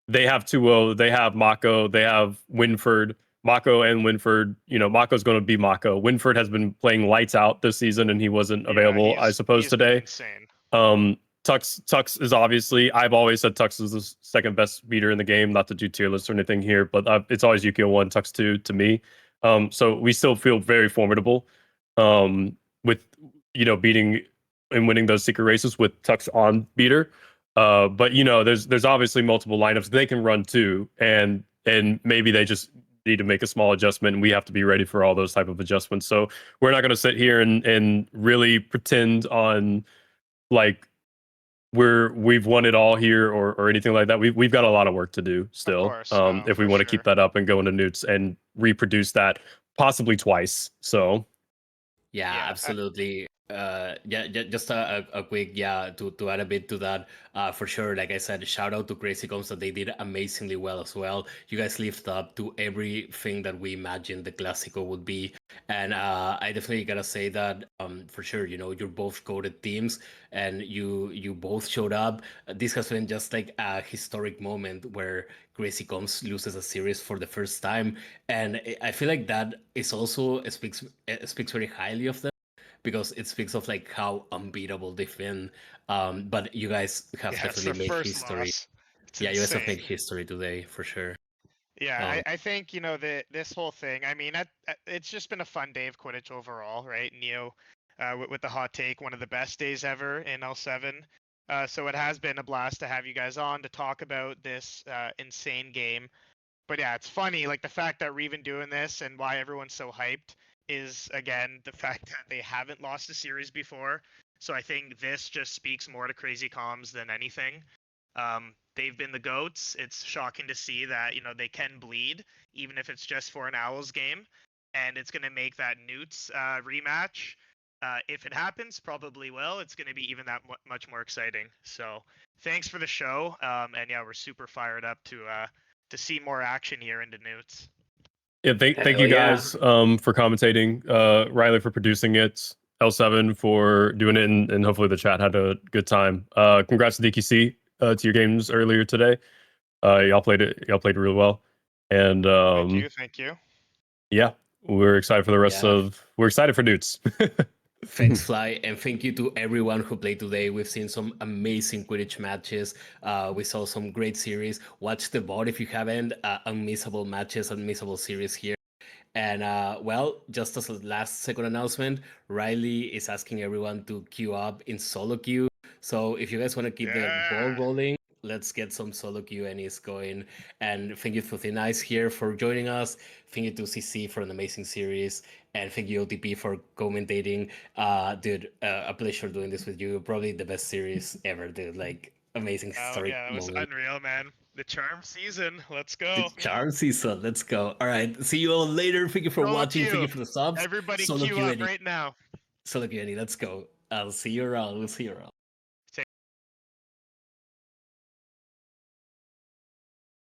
Speaker 5: they have 2-0, they have Mako, they have Winford. Mako and Winford, Mako's going to be Mako. Winford has been playing lights out this season, and he wasn't available, I suppose,
Speaker 4: he's been
Speaker 5: today.
Speaker 4: insane.
Speaker 5: Tux is obviously, I've always said Tux is the second best beater in the game, not to do tier lists or anything here, but it's always Yukio 1, Tux 2 to me. So we still feel very formidable with, beating and winning those secret races with Tux on beater. But there's obviously multiple lineups they can run too, and maybe they just need to make a small adjustment, and we have to be ready for all those type of adjustments. So we're not going to sit here and really pretend on like we've won it all here or anything like that. We've got a lot of work to do still.
Speaker 4: Course, no,
Speaker 5: if we
Speaker 4: for
Speaker 5: want to keep
Speaker 4: sure.
Speaker 5: that up and go into newts and reproduce that possibly twice. So
Speaker 1: Yeah,
Speaker 4: Yeah,
Speaker 1: absolutely. Just a quick to add a bit to that. For sure, like I said, shout out to Crazy Coms that they did amazingly well as well. You guys lived up to everything that we imagined the Classico would be, and I definitely gotta say that for sure. You're both coded teams, and you both showed up. This has been just like a historic moment where Crazy Coms loses a series for the first time, and I feel like that is also speaks very highly of them because it speaks of like how unbeatable they've been. But you guys have
Speaker 4: yeah, it's their
Speaker 1: definitely made
Speaker 4: first
Speaker 1: history.
Speaker 4: loss. It's
Speaker 1: Yeah, you guys have made
Speaker 4: insane.
Speaker 1: history today for sure.
Speaker 4: Yeah,
Speaker 1: Um,
Speaker 4: I think this whole thing. I mean, it's just been a fun day of Quidditch overall, right? Neo, with the hot take, one of the best days ever in L7. So it has been a blast to have you guys on to talk about this insane game. But yeah, it's funny, like the fact that we're even doing this and why everyone's so hyped is again the fact that they haven't lost a series before. So I think this just speaks more to Crazy Comms than anything. They've been the goats. It's shocking to see that they can bleed, even if it's just for an Owls game, and it's going to make that Newts rematch. If it happens, probably will. It's going to be even that much more exciting. So thanks for the show, and yeah, we're super fired up to see more action here into Newts.
Speaker 5: yeah, thank
Speaker 8: Hell
Speaker 5: you
Speaker 8: yeah.
Speaker 5: guys for commentating, Riley for producing it, L7 for doing it, and hopefully the chat had a good time. Congrats to DQC to your games earlier today. Y'all played really well, and
Speaker 4: Thank you.
Speaker 5: yeah, we're excited for the rest
Speaker 1: Yeah.
Speaker 5: we're excited for Newts.
Speaker 1: Thanks, Fly, and thank you to everyone who played today. We've seen some amazing Quidditch matches. We saw some great series. Watch the VOD if you haven't. Unmissable matches, unmissable series here. And well, just as a last second announcement, Riley is asking everyone to queue up in solo queue. So if you guys want to keep the ball
Speaker 4: Yeah.
Speaker 1: rolling, let's get some solo queue and it's going. And thank you to Thin Ice here for joining us. Thank you to CC for an amazing series. And thank you, OTP, for commentating. Dude, a pleasure doing this with you. Probably the best series ever, dude. Like, amazing
Speaker 4: Oh
Speaker 1: historic
Speaker 4: yeah, that was
Speaker 1: moment.
Speaker 4: unreal, man. The charm season. Let's
Speaker 1: The
Speaker 4: go.
Speaker 1: charm season. Let's go. All right. See you all later. Thank you for
Speaker 4: Solo
Speaker 1: watching. Thank
Speaker 4: queue.
Speaker 1: you for the subs.
Speaker 4: Everybody
Speaker 1: Solo
Speaker 4: queue up
Speaker 1: Q&A.
Speaker 4: right now.
Speaker 1: Solo Q&A. Let's go. I'll see you around. We'll see you around.